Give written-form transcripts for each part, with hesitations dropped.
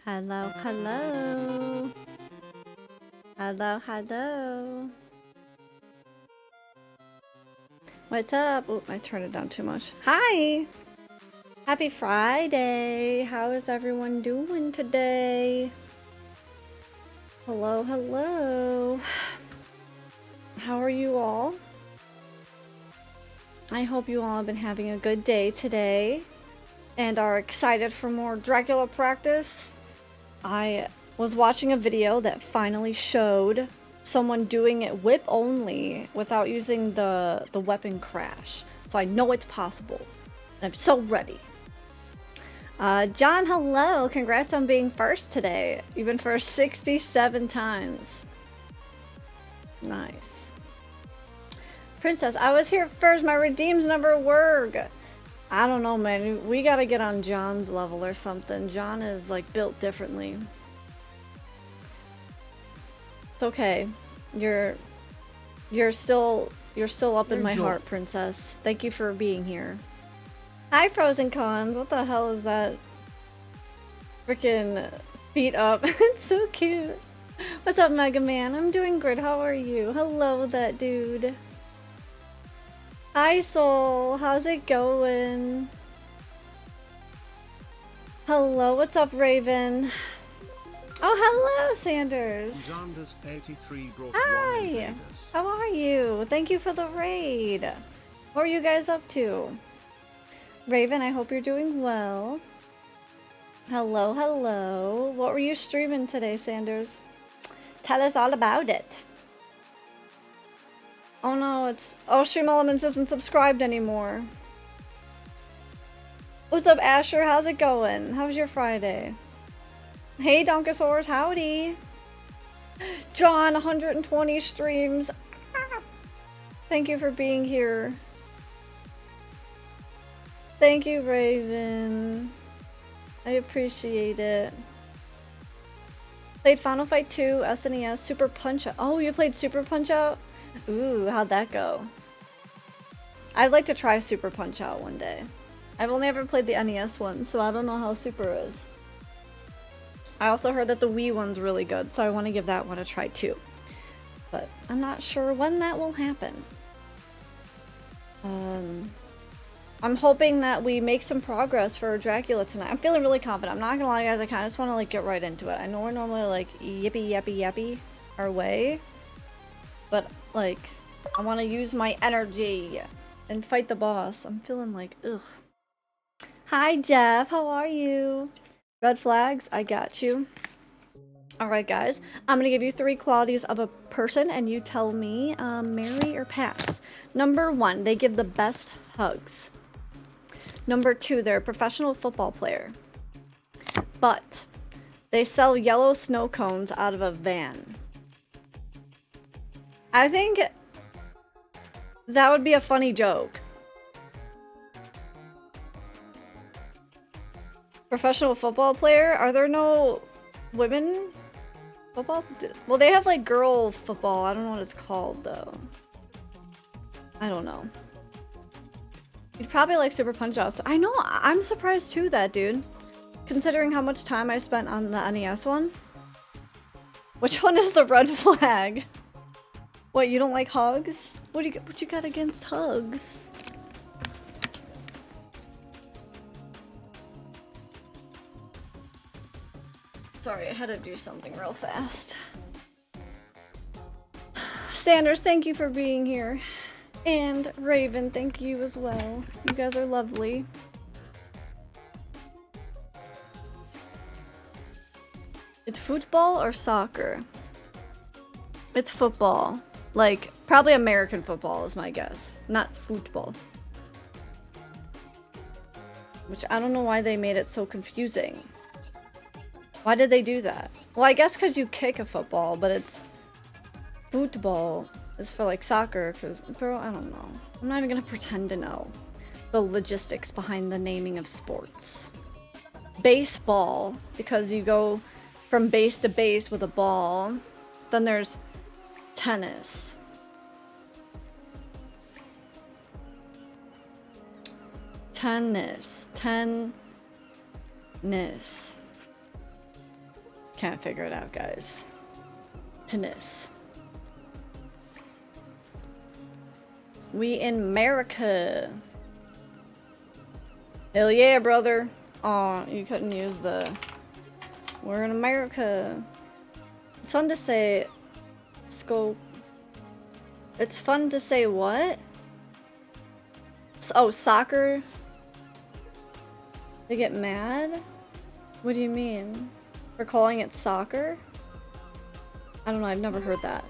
Hello, hello. Hello, hello. What's up? Oh, I turned it down too much. Hi! Happy Friday! How is everyone doing today? Hello, hello. How are you all? I hope you all have been having a good day today and are excited for more Dracula practice. I was watching a video that finally showed someone doing it whip only without using the weapon crash. So I know it's possible. And I'm so ready. John, hello. Congrats on being first today. You've been first 67 times. Nice. Princess, I was here first. My redeems never work. I don't know, man. We gotta get on John's level or something. John is like built differently. It's okay. You're still up in my heart, Princess. Thank you for being here. Hi, Frozen Cons. What the hell is that? Freaking feet up. It's so cute. What's up, Mega Man? I'm doing great. How are you? Hello, that dude. Hi, Soul. How's it going? Hello, what's up, Raven? Oh, hello, Sanders. Hi. How are you? Thank you for the raid. What are you guys up to? Raven, I hope you're doing well. Hello, hello. What were you streaming today, Sanders? Tell us all about it. Oh no, it's... Oh, Stream Elements isn't subscribed anymore. What's up, Asher? How's it going? How's your Friday? Hey, Donkosaurs, howdy! John, 120 streams. Ah. Thank you for being here. Thank you, Raven. I appreciate it. Played Final Fight 2, SNES, Super Punch-Out. Oh, you played Super Punch-Out? Ooh, how'd that go? I'd like to try Super Punch-Out one day. I've only ever played the NES one, so I don't know how Super is. I also heard that the Wii one's really good, so I want to give that one a try too. But I'm not sure when that will happen. I'm hoping that we make some progress for Dracula tonight. I'm feeling really confident. I'm not gonna lie, guys. I kind of just want to like get right into it. I know we're normally like yippee yappy yappy our way, but like I want to use my energy and fight the boss. I'm feeling like ugh. Hi, Jeff. How are you? Red flags. I got you. All right, guys. I'm gonna give you 3 qualities of a person, and you tell me marry or pass. Number 1, they give the best hugs. Number 2, they're a professional football player, but they sell yellow snow cones out of a van. I think that would be a funny joke. Professional football player? Are there no women football? Well, they have like girl football. I don't know what it's called though. I don't know. You'd probably like Super Punch-Out. I know, I'm surprised too, that dude. Considering how much time I spent on the NES one. Which one is the red flag? What, you don't like hugs? What you got against hugs? Sorry, I had to do something real fast. Sanders, thank you for being here. And Raven, thank you as well. You guys are lovely. It's football or soccer? It's football. Like, probably American football is my guess. Not football. Which I don't know why they made it so confusing. Why did they do that? Well, I guess because you kick a football, but it's... Football is for like soccer, because, bro, I don't know. I'm not even gonna pretend to know the logistics behind the naming of sports. Baseball, because you go from base to base with a ball. Then there's tennis. Tennis. Can't figure it out, guys. Tennis. We in America. Hell yeah, brother. Aw, you couldn't use the... We're in America. It's fun to say... Scope. It's fun to say what? Oh, soccer? They get mad? What do you mean? For calling it soccer? I don't know, I've never heard that.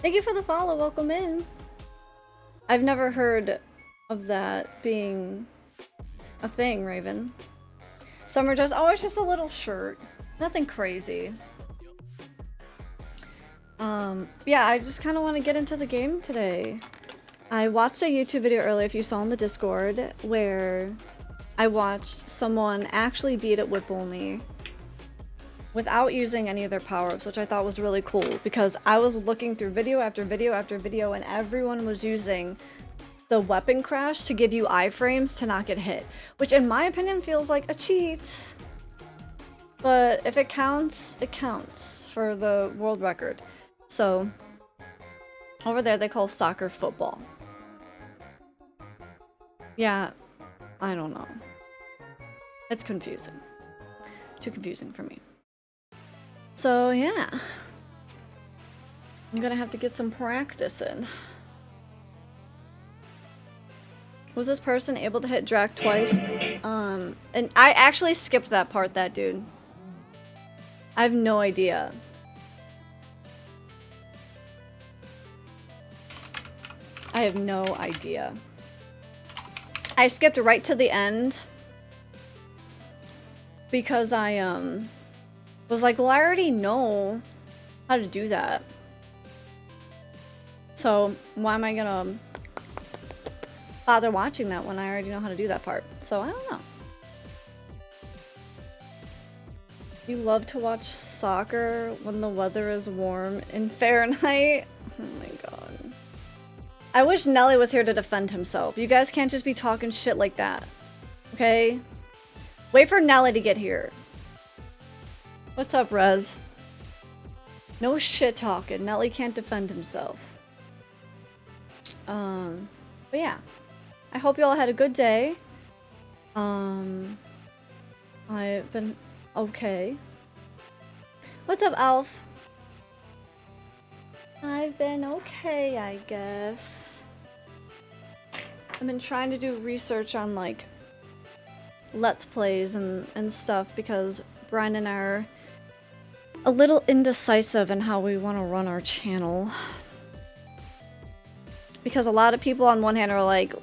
Thank you for the follow, welcome in. I've never heard of that being a thing, Raven. Summer dress, oh, it's just a little shirt. Nothing crazy. Yeah, I just kind of want to get into the game today. I watched a YouTube video earlier, if you saw in the Discord, where I watched someone actually beat it whip only without using any of their power-ups, which I thought was really cool because I was looking through video after video after video and everyone was using the weapon crash to give you iframes to not get hit, which in my opinion feels like a cheat. But if it counts, it counts for the world record. So, over there they call soccer football. Yeah, I don't know. It's confusing. Too confusing for me. So, yeah. I'm gonna have to get some practice in. Was this person able to hit Drac twice? And I actually skipped that part, that dude. I have no idea. I have no idea. I skipped right to the end because I was like, well, I already know how to do that. So why am I gonna bother watching that when I already know how to do that part? So I don't know. You love to watch soccer when the weather is warm in Fahrenheit? Oh my god. I wish Nelly was here to defend himself. You guys can't just be talking shit like that. Okay? Wait for Nelly to get here. What's up, Rez? No shit talking. Nelly can't defend himself. But yeah. I hope you all had a good day. I've been okay. What's up, Alf? I've been okay, I guess. I've been trying to do research on, like, Let's Plays and stuff because Brian and I are a little indecisive in how we want to run our channel. Because a lot of people on one hand are like,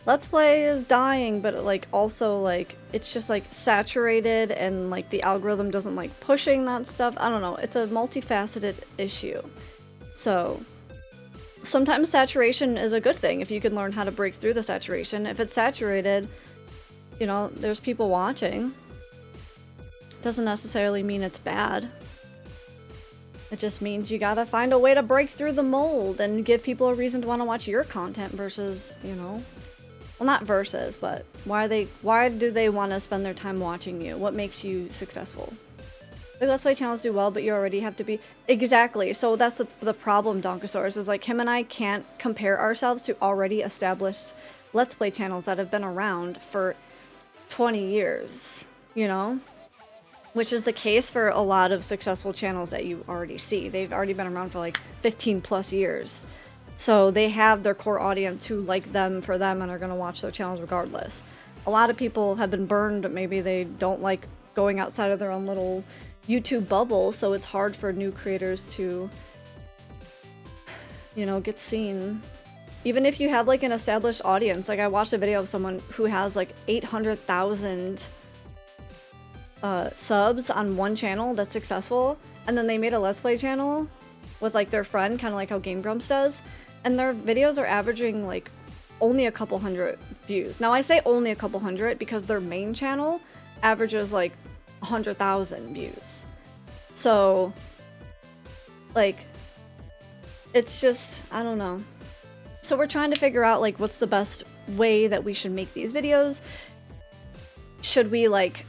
Let's Play is dying, but like also like it's just like saturated and like the algorithm doesn't like pushing that stuff. I don't know. It's a multifaceted issue. So sometimes saturation is a good thing if you can learn how to break through the saturation. If it's saturated, you know, there's people watching. Doesn't necessarily mean it's bad. It just means you gotta find a way to break through the mold and give people a reason to want to watch your content versus, you know, well, not versus, but why do they want to spend their time watching you? What makes you successful? Like, Let's Play channels do well, but you already have to be... Exactly. So that's the problem, Donkosaurus, is like him and I can't compare ourselves to already established Let's Play channels that have been around for 20 years, you know? Which is the case for a lot of successful channels that you already see. They've already been around for like 15 plus years. So they have their core audience who like them for them and are going to watch their channels regardless. A lot of people have been burned. Maybe they don't like going outside of their own little YouTube bubble, so it's hard for new creators to, you know, get seen. Even if you have like an established audience. Like I watched a video of someone who has like 800,000 subs on one channel that's successful, and then they made a Let's Play channel with like their friend, kind of like how Game Grumps does, and their videos are averaging like only a couple hundred views. Now I say only a couple hundred because their main channel averages like 100,000 views. So like it's just, I don't know. So we're trying to figure out like what's the best way that we should make these videos. Should we like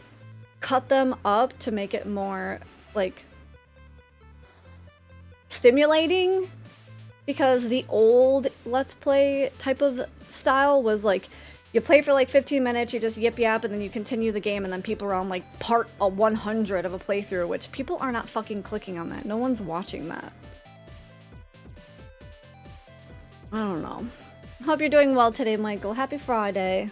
cut them up to make it more like stimulating, because the old Let's Play type of style was like you play for like 15 minutes, you just yip yap, and then you continue the game, and then people are on like part 100 of a playthrough, which people are not fucking clicking on that. No one's watching that. I don't know. Hope you're doing well today, Michael. Happy Friday.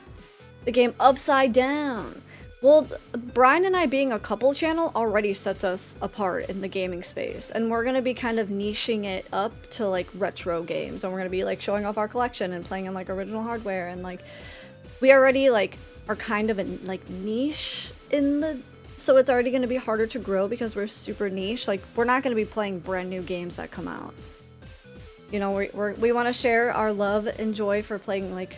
The game Upside Down. Well, Brian and I being a couple channel already sets us apart in the gaming space, and we're gonna be kind of niching it up to like retro games, and we're gonna be like showing off our collection and playing in like original hardware, and like we already like are kind of in like niche in the, so it's already gonna be harder to grow because we're super niche. Like we're not gonna be playing brand new games that come out. You know, we want to share our love and joy for playing like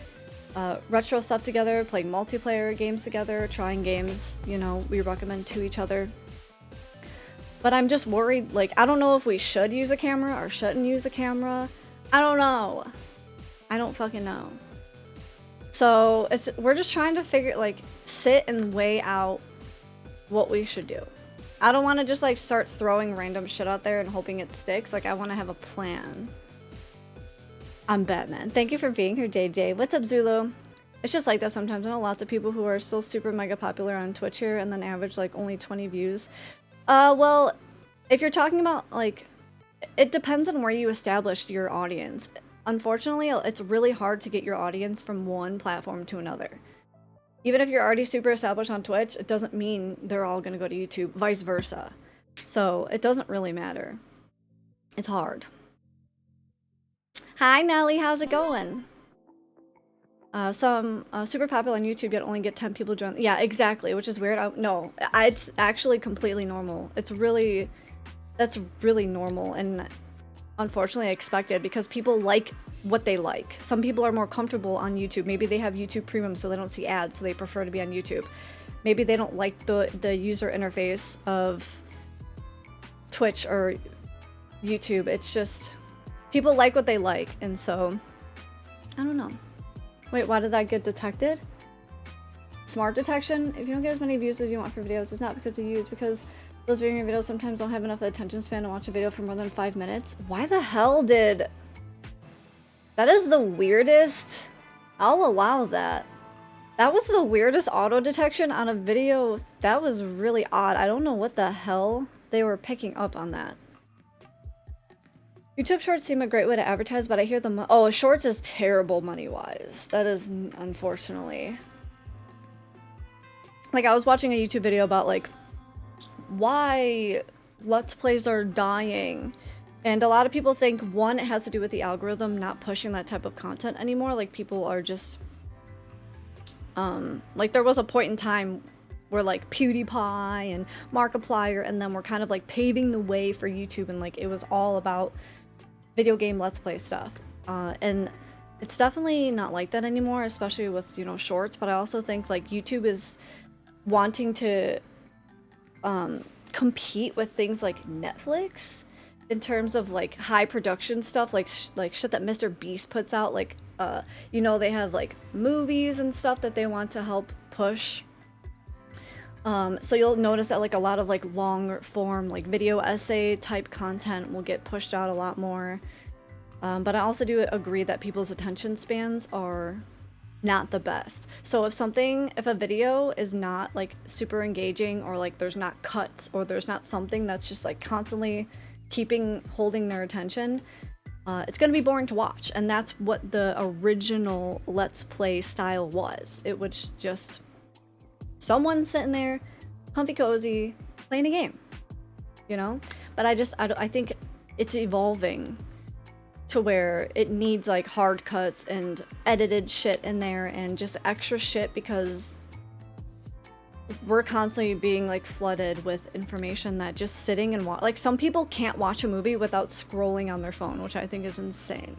retro stuff together, playing multiplayer games together, trying games, you know, we recommend to each other. But I'm just worried, like, I don't know if we should use a camera or shouldn't use a camera. I don't know. I don't fucking know. So we're just trying to figure, like, sit and weigh out what we should do. I don't want to just, like, start throwing random shit out there and hoping it sticks. Like, I want to have a plan. I'm Batman. Thank you for being here, JJ. What's up, Zulu? It's just like that sometimes. I know lots of people who are still super mega popular on Twitch here and then average like only 20 views. Well, if you're talking about like, it depends on where you established your audience. Unfortunately, it's really hard to get your audience from one platform to another. Even if you're already super established on Twitch, it doesn't mean they're all gonna go to YouTube, vice versa. So it doesn't really matter. It's hard. Hi Nelly, how's it going? Some super popular on YouTube yet only get 10 people join. Yeah, exactly, which is weird. No, it's actually completely normal. That's really normal and unfortunately expected because people like what they like. Some people are more comfortable on YouTube. Maybe they have YouTube Premium so they don't see ads, so they prefer to be on YouTube. Maybe they don't like the user interface of Twitch or YouTube. It's just people like what they like, and so I don't know. Wait, why did that get detected? Smart detection. If you don't get as many views as you want for videos, it's not because you use, because those viewing your videos sometimes don't have enough attention span to watch a video for more than 5 minutes. Why the hell did... That is the weirdest... I'll allow that. That was the weirdest auto detection on a video. That was really odd. I don't know what the hell they were picking up on that. YouTube Shorts seem a great way to advertise, but I hear the oh, Shorts is terrible money-wise. That is, unfortunately. Like, I was watching a YouTube video about, like, why Let's Plays are dying. And a lot of people think, one, it has to do with the algorithm not pushing that type of content anymore. Like, people are just... like, there was a point in time where, like, PewDiePie and Markiplier and them were kind of, like, paving the way for YouTube, and, like, it was all about video game Let's Play stuff. And it's definitely not like that anymore, especially with, you know, Shorts, but I also think, like, YouTube is wanting to compete with things like Netflix in terms of, like, high production stuff, like shit that Mr. Beast puts out, like, you know, they have, like, movies and stuff that they want to help push. So you'll notice that, like, a lot of, like, long form, like, video essay type content will get pushed out a lot more. But I also do agree that people's attention spans are not the best. So if a video is not, like, super engaging, or, like, there's not cuts, or there's not something that's just, like, constantly holding their attention, it's gonna be boring to watch. And that's what the original Let's Play style was. It was just someone sitting there, comfy cozy, playing a game, you know? But I think it's evolving to where it needs, like, hard cuts and edited shit in there and just extra shit, because we're constantly being, like, flooded with information that just sitting and like, some people can't watch a movie without scrolling on their phone, which I think is insane.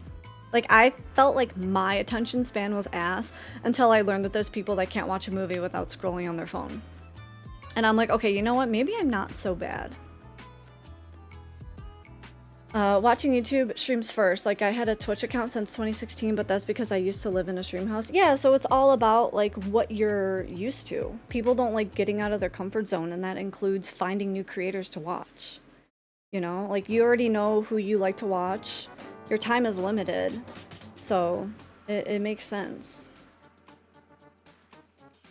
Like, I felt like my attention span was ass until I learned that there's people that can't watch a movie without scrolling on their phone. And I'm like, okay, you know what? Maybe I'm not so bad. Watching YouTube streams first. Like, I had a Twitch account since 2016, but that's because I used to live in a stream house. Yeah, so it's all about, like, what you're used to. People don't like getting out of their comfort zone, and that includes finding new creators to watch. You know? Like, you already know who you like to watch. Your time is limited, so it makes sense.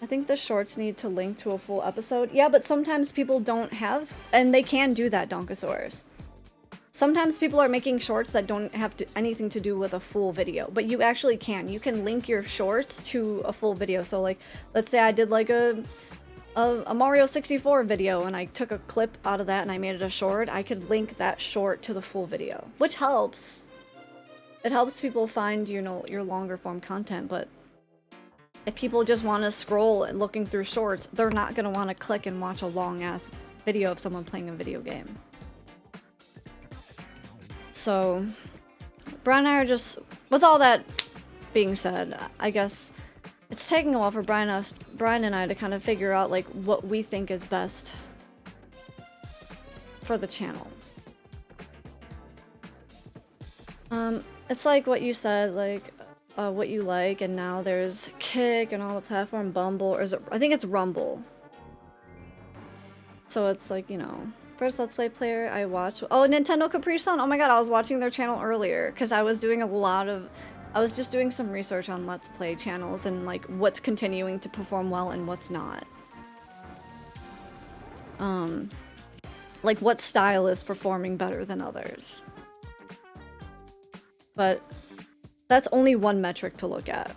I think the shorts need to link to a full episode. Yeah, but sometimes people don't have, and they can do that, Donkosaurus. Sometimes people are making shorts that don't have anything to do with a full video, but you actually can. You can link your shorts to a full video. So like, let's say I did like a Mario 64 video and I took a clip out of that and I made it a short. I could link that short to the full video, which helps. It helps people find, you know, your longer form content, but if people just want to scroll and looking through shorts, they're not going to want to click and watch a long ass video of someone playing a video game. So, Brian and I are just, with all that being said, I guess it's taking a while for Brian and I to kind of figure out like what we think is best for the channel. It's like what you said, like what you like, and now there's Kick and all the platform, Bumble, or is it, I think it's Rumble. So it's like, you know, first Let's Play player I watched. Oh, Nintendo Capri Sun. Oh my god, I was watching their channel earlier because I was doing I was just doing some research on Let's Play channels and like what's continuing to perform well and what's not. Like what style is performing better than others. But that's only one metric to look at.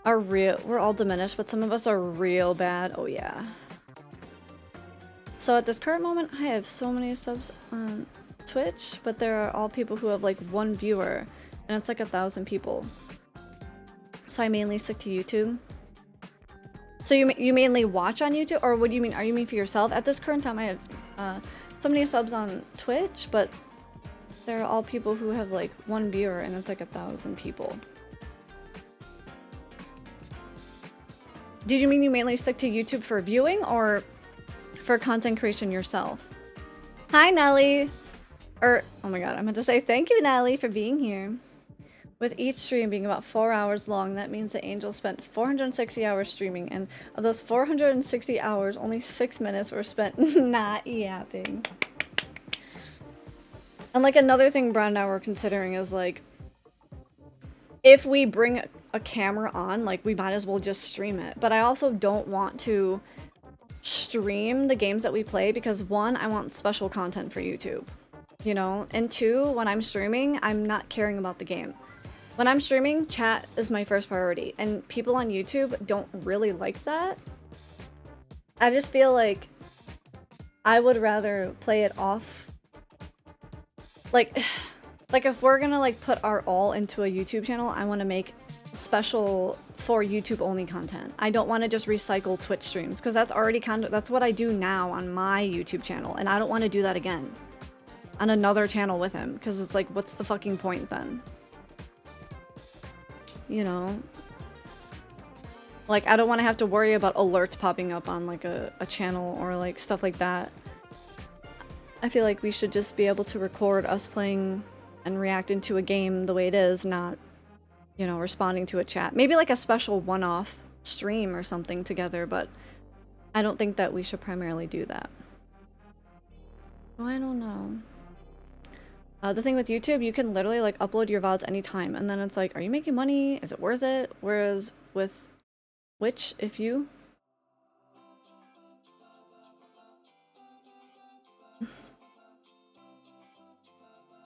We're all diminished, but some of us are real bad. Oh yeah. So at this current moment, I have so many subs on Twitch, but there are all people who have like one viewer, and it's like 1,000 people. So I mainly stick to YouTube. So you mainly watch on YouTube, or what do you mean? Are you mean for yourself? At this current time, I have so many subs on Twitch, but there are all people who have like one viewer, and it's like 1,000 people. Did you mean you mainly stick to YouTube for viewing, or for content creation yourself? Hi, Nelly! Oh my god, I meant to say thank you, Nelly, for being here. With each stream being about 4 hours long, that means that Angel spent 460 hours streaming, and of those 460 hours, only 6 minutes were spent not yapping. And like another thing Brad and I were considering is like, if we bring a camera on, like we might as well just stream it. But I also don't want to stream the games that we play because one, I want special content for YouTube, you know? And two, when I'm streaming, I'm not caring about the game. When I'm streaming, chat is my first priority, and people on YouTube don't really like that. I just feel like I would rather play it off. Like if we're gonna like put our all into a YouTube channel, I want to make special for YouTube only content. I don't want to just recycle Twitch streams because that's already that's what I do now on my YouTube channel, and I don't want to do that again on another channel with him because it's like, what's the fucking point then? You know? Like, I don't want to have to worry about alerts popping up on like a channel or like stuff like that. I feel like we should just be able to record us playing and reacting to a game the way it is, not, you know, responding to a chat. Maybe like a special one-off stream or something together, but I don't think that we should primarily do that. Oh, I don't know. The thing with YouTube, you can literally like upload your VODs anytime, and then it's like, are you making money? Is it worth it? Whereas with Twitch, if you...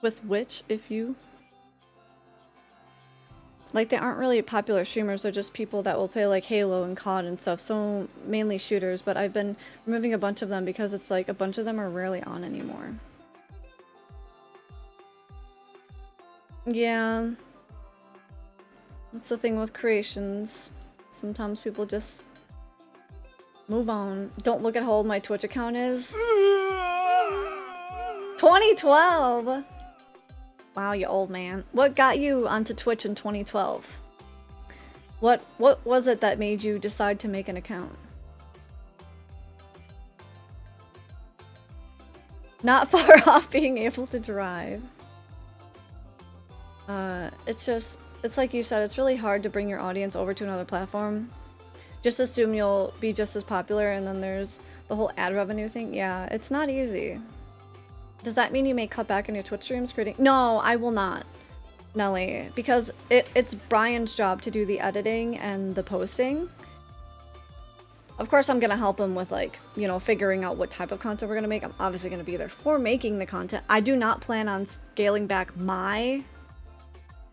with which, if you... like, they aren't really popular streamers, they're just people that will play like Halo and COD and stuff, so mainly shooters, but I've been removing a bunch of them because it's like a bunch of them are rarely on anymore. Yeah. That's the thing with creations. Sometimes people just move on. Don't look at how old my Twitch account is. 2012! Wow, you old man. What got you onto Twitch in 2012? What was it that made you decide to make an account? Not far off being able to drive. It's like you said, it's really hard to bring your audience over to another platform. Just assume you'll be just as popular, and then there's the whole ad revenue thing. Yeah, it's not easy. Does that mean you may cut back on your Twitch streams creating? No, I will not, Nelly, because it's Brian's job to do the editing and the posting. Of course, I'm gonna help him with, like, you know, figuring out what type of content we're gonna make. I'm obviously gonna be there for making the content. I do not plan on scaling back my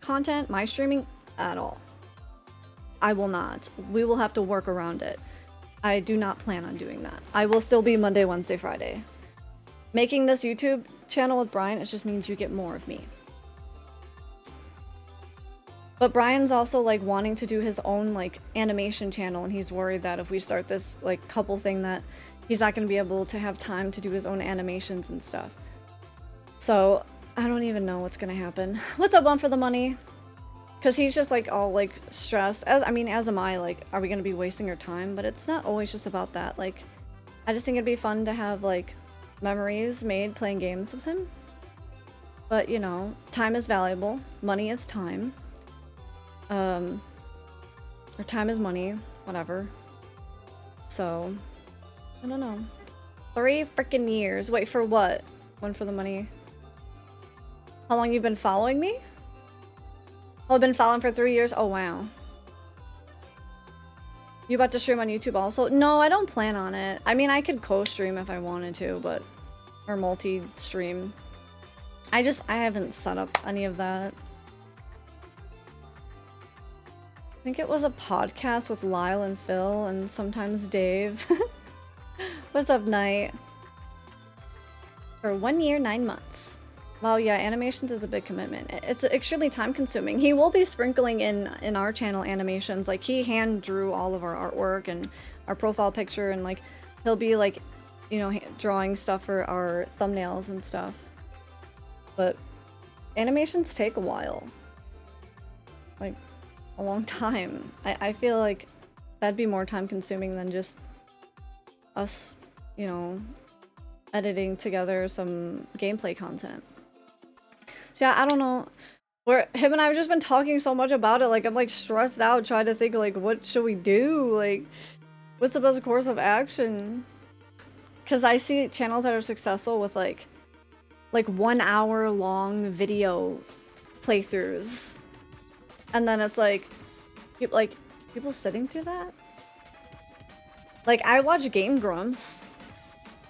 content, my streaming, at all. I will not. We will have to work around it. I do not plan on doing that. I will still be Monday, Wednesday, Friday. Making this YouTube channel with Brian, it just means you get more of me. But Brian's also, like, wanting to do his own, like, animation channel, and he's worried that if we start this, like, couple thing that he's not going to be able to have time to do his own animations and stuff. So, I don't even know what's going to happen. What's up, One for the Money? Because he's just, like, all, like, stressed. As am I, like, are we going to be wasting our time? But it's not always just about that. Like, I just think it'd be fun to have, like, memories made playing games with him. But, you know, time is valuable. Money is time. Or time is money, whatever. So, I don't know. 3 freaking years. Wait, for what? One for the money. How long you've been following me? Oh, I've been following for 3 years? Oh, wow. You about to stream on YouTube also? No, I don't plan on it. I mean, I could co-stream if I wanted to, but... Or multi-stream. I haven't set up any of that. I think it was a podcast with Lyle and Phil, and sometimes Dave. What's up, Night? For 1 year, 9 months. Wow, yeah, animations is a big commitment. It's extremely time consuming. He will be sprinkling in our channel animations. Like, he hand drew all of our artwork and our profile picture, and, like, he'll be, like, you know, drawing stuff for our thumbnails and stuff. But animations take a while. Like, a long time. I feel like that'd be more time consuming than just us, you know, editing together some gameplay content. So yeah, I don't know. Him and I have just been talking so much about it, like I'm like stressed out trying to think like what should we do? Like what's the best course of action? Cause I see channels that are successful with like 1 hour long video playthroughs. And then it's like people sitting through that? Like I watch Game Grumps.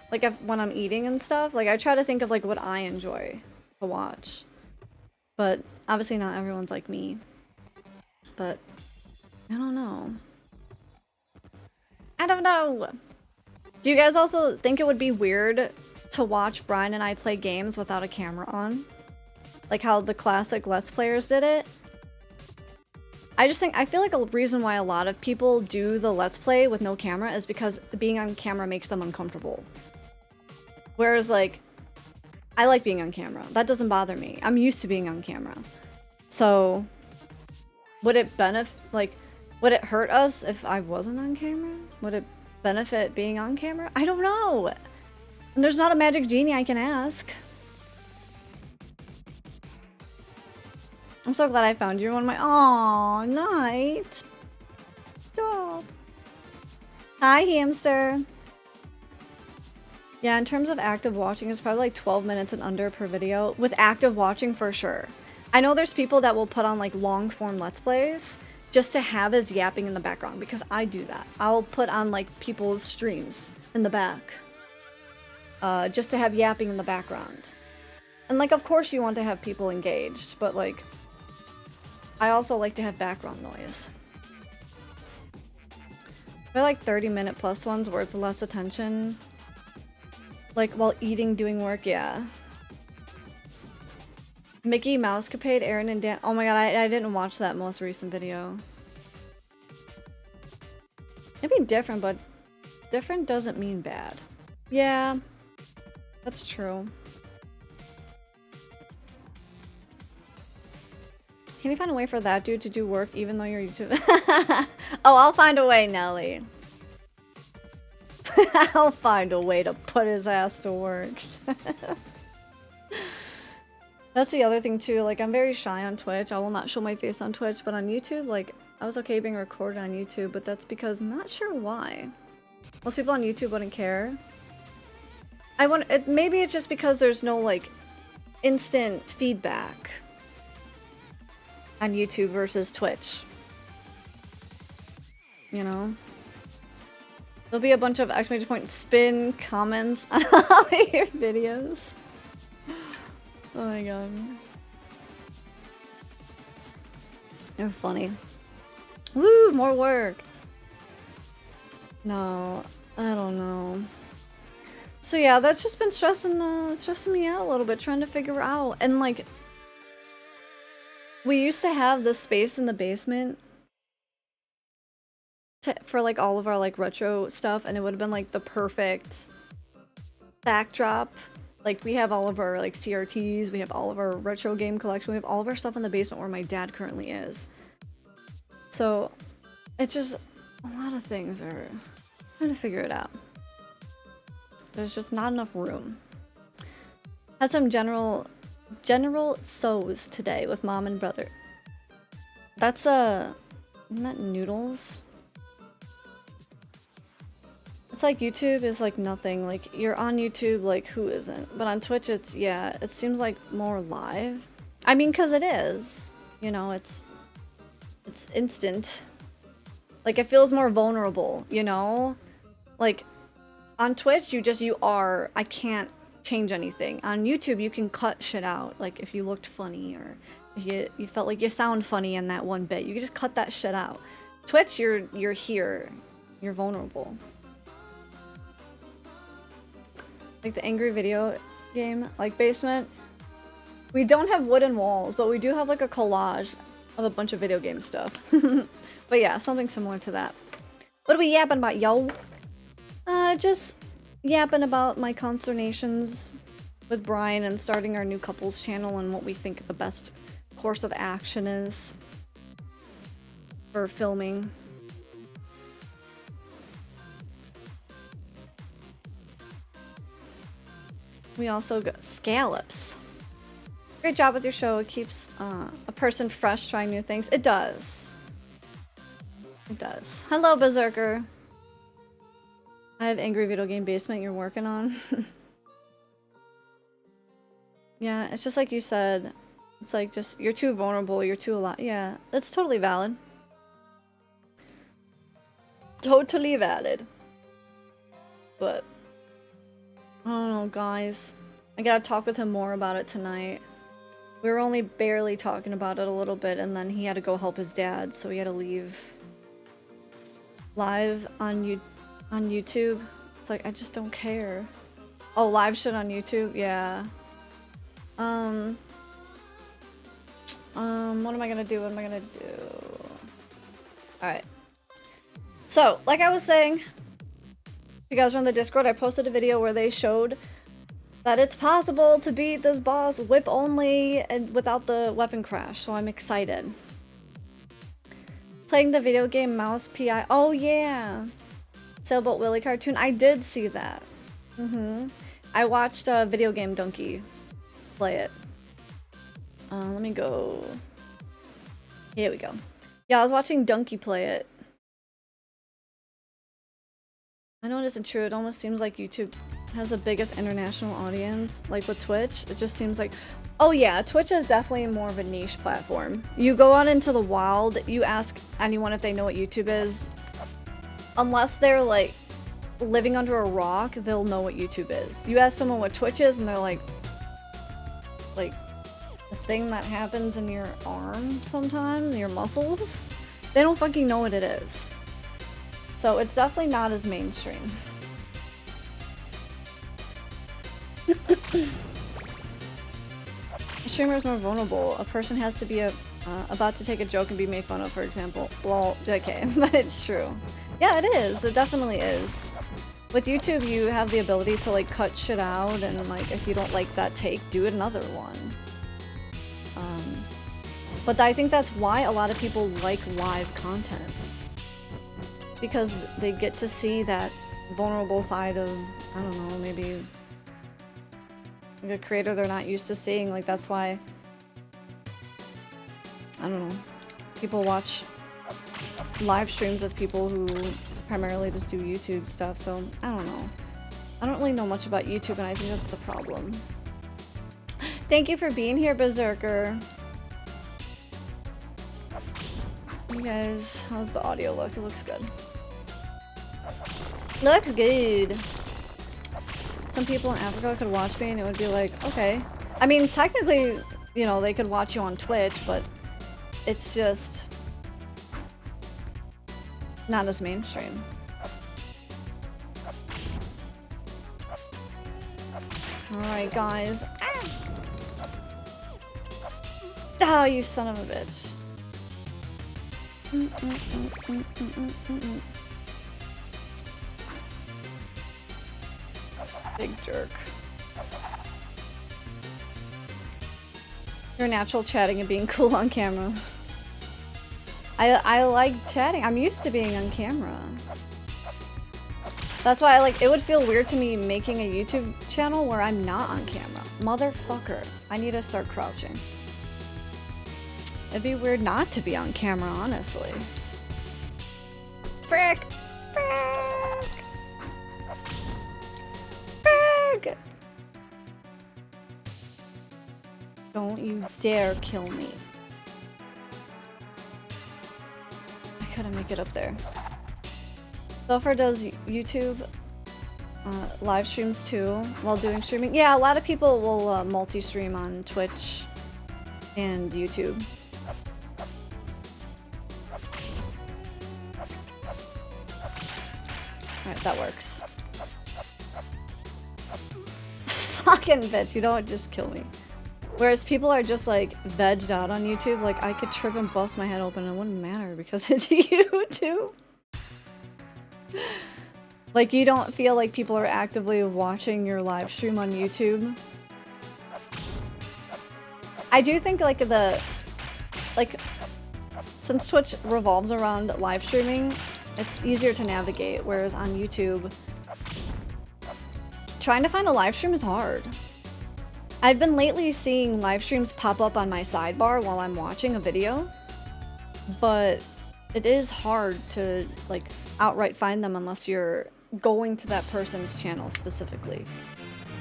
Like when I'm eating and stuff, like I try to think of like what I enjoy to watch. But obviously not everyone's like me. But I don't know. I don't know. Do you guys also think it would be weird to watch Brian and I play games without a camera on? Like how the classic Let's Players did it? I feel like a reason why a lot of people do the Let's Play with no camera is because being on camera makes them uncomfortable. Whereas like, I like being on camera. That doesn't bother me. I'm used to being on camera. So, would it would it hurt us if I wasn't on camera? Would it benefit being on camera? I don't know. And there's not a magic genie I can ask. I'm so glad I found you. You're one of my... Aww, Night. Stop. Hi, hamster. Yeah, in terms of active watching, it's probably like 12 minutes and under per video. With active watching, for sure. I know there's people that will put on like long-form Let's Plays just to have us yapping in the background, because I do that. I'll put on like people's streams in the back. Just to have yapping in the background. And like, of course you want to have people engaged, but like... I also like to have background noise. I like 30-minute plus ones where it's less attention. Like while eating, doing work, yeah. Mickey Mousecapade, Aaron and Dan. Oh my god, I didn't watch that most recent video. It'd be different, but different doesn't mean bad. Yeah, that's true. Can you find a way for that dude to do work even though you're YouTube? Oh, I'll find a way, Nelly. I'll find a way to put his ass to work. That's the other thing too, like I'm very shy on Twitch. I will not show my face on Twitch, but on YouTube, like I was okay being recorded on YouTube, but that's because I'm not sure why. Most people on YouTube wouldn't care. Maybe it's just because there's no like instant feedback on YouTube versus Twitch. You know? There'll be a bunch of exclamation point spin comments on all your videos. Oh my god. They're funny. Woo, more work. No, I don't know. So yeah, that's just been stressing me out a little bit, trying to figure out. And like, we used to have this space in the basement for like all of our like retro stuff, and it would have been like the perfect backdrop. Like we have all of our like CRTs, we have all of our retro game collection, we have all of our stuff in the basement where my dad currently is. So it's just a lot of things are trying to figure it out. There's just not enough room. Had some general so's today with mom and brother. That's isn't that noodles? It's like YouTube is like nothing. Like you're on YouTube, like who isn't? But on Twitch, it's yeah. It seems like more live. I mean, cause it is. You know, it's instant. Like it feels more vulnerable. You know, like on Twitch, you are. I can't change anything. On YouTube, you can cut shit out. Like if you looked funny or if you felt like you sound funny in that one bit, you can just cut that shit out. Twitch, you're here. You're vulnerable. Like the angry video game, like basement. We don't have wooden walls, but we do have like a collage of a bunch of video game stuff. But yeah, something similar to that. What are we yapping about, yo? Just yapping about my consternations with Brian and starting our new couples channel and what we think the best course of action is for filming. We also got scallops. Great job with your show. It keeps a person fresh trying new things. It does. It does. Hello, Berserker. I have angry video game basement you're working on. Yeah, it's just like you said. It's like just, you're too vulnerable, you're too alive. Yeah, that's totally valid. Totally valid. But I don't know, guys. I gotta talk with him more about it tonight. We were only barely talking about it a little bit, and then he had to go help his dad, so he had to leave. Live on YouTube. It's like, I just don't care. Oh, live shit on YouTube? Yeah. What am I gonna do? What am I gonna do? Alright. So, like I was saying, if you guys are on the Discord, I posted a video where they showed that it's possible to beat this boss whip only and without the weapon crash, so I'm excited. Playing the video game Mouse PI. Oh yeah! Sailboat Willie cartoon. I did see that. I watched a Video Game Donkey play it. Let me go. Here we go. Yeah, I was watching Donkey play it. I know it isn't true. It almost seems like YouTube has the biggest international audience. Like with Twitch, it just seems like... Oh yeah, Twitch is definitely more of a niche platform. You go out into the wild, you ask anyone if they know what YouTube is. Unless they're like living under a rock, they'll know what YouTube is. You ask someone what Twitch is and they're like the thing that happens in your arm sometimes, your muscles. They don't fucking know what it is. So it's definitely not as mainstream. A streamer is more vulnerable. A person has to be about to take a joke and be made fun of, for example. Well, okay, but it's true. Yeah, it is. It definitely is. With YouTube, you have the ability to like cut shit out, and like if you don't like that take, do another one. But I think that's why a lot of people like live content. Because they get to see that vulnerable side of, I don't know, maybe like a creator they're not used to seeing. Like that's why, I don't know, people watch live streams of people who primarily just do YouTube stuff. So I don't know. I don't really know much about YouTube, and I think that's the problem. Thank you for being here, Berserker. You guys, how's the audio look? It looks good. Looks good. Some people in Africa could watch me and it would be like, okay. I mean, technically, you know, they could watch you on Twitch, but it's just not as mainstream. Alright, guys. Oh, you son of a bitch. Big jerk. You're natural chatting and being cool on camera. I like chatting. I'm used to being on camera. That's why it would feel weird to me making a YouTube channel where I'm not on camera. Motherfucker. I need to start crouching. It'd be weird not to be on camera, honestly. Frick! Frick! Frick! Don't you dare kill me. I couldn't make it up there. Sulfur does YouTube live streams too while doing streaming. Yeah, a lot of people will multi-stream on Twitch and YouTube. Alright, that works. Fucking bitch, you don't just kill me. Whereas people are just like vegged out on YouTube, like I could trip and bust my head open and it wouldn't matter because it's YouTube. Like you don't feel like people are actively watching your live stream on YouTube. I do think since Twitch revolves around live streaming, it's easier to navigate, whereas on YouTube, trying to find a live stream is hard. I've been lately seeing live streams pop up on my sidebar while I'm watching a video, but it is hard to like outright find them unless you're going to that person's channel specifically.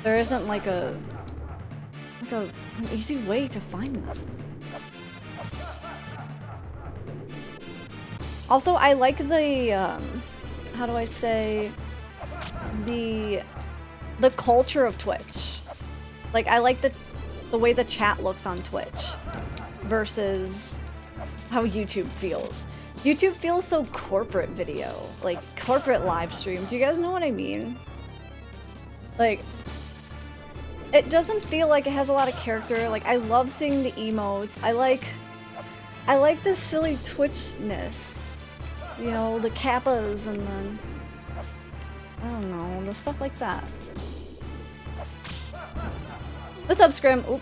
There isn't like an easy way to find them. Also, I like the, how do I say, the culture of Twitch. Like, I like the way the chat looks on Twitch versus how YouTube feels. YouTube feels so corporate video, like corporate live stream. Do you guys know what I mean? Like, it doesn't feel like it has a lot of character. Like, I love seeing the emotes. I like the silly Twitchness. You know, the kappas and the, I don't know, the stuff like that. What's up, Scrim? Oop.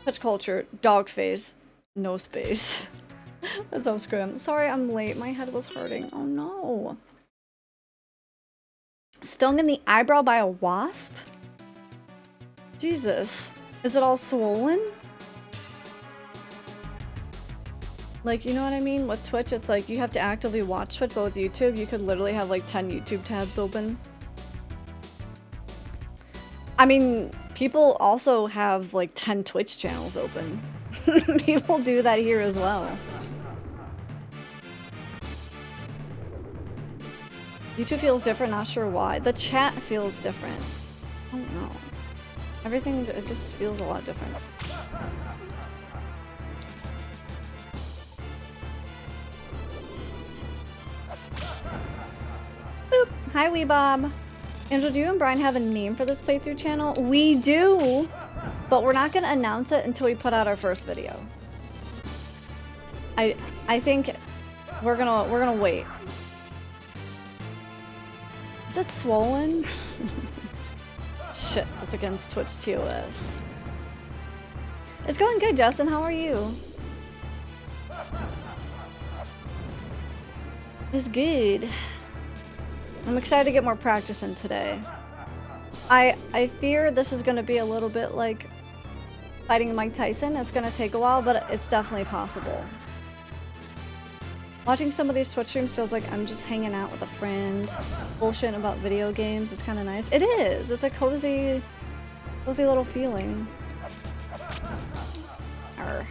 Twitch culture, dog face, no space. What's up, Scrim? Sorry I'm late, my head was hurting. Oh no. Stung in the eyebrow by a wasp? Jesus. Is it all swollen? Like, you know what I mean? With Twitch, it's like you have to actively watch Twitch, but with YouTube, you could literally have like 10 YouTube tabs open. I mean, people also have like 10 Twitch channels open. People do that here as well. YouTube feels different, not sure why. The chat feels different. I don't know. Everything, it just feels a lot different. Boop. Hi, Weebob. Angel, do you and Brian have a name for this playthrough channel? We do, but we're not gonna announce it until we put out our first video. I think we're gonna wait. Is it swollen? Shit, that's against Twitch TOS. It's going good, Justin. How are you? It's good. I'm excited to get more practice in today. I fear this is gonna be a little bit like fighting Mike Tyson. It's gonna take a while, but it's definitely possible. Watching some of these Twitch streams feels like I'm just hanging out with a friend, bullshitting about video games. It's kind of nice. It is. It's a cozy little feeling. Arr.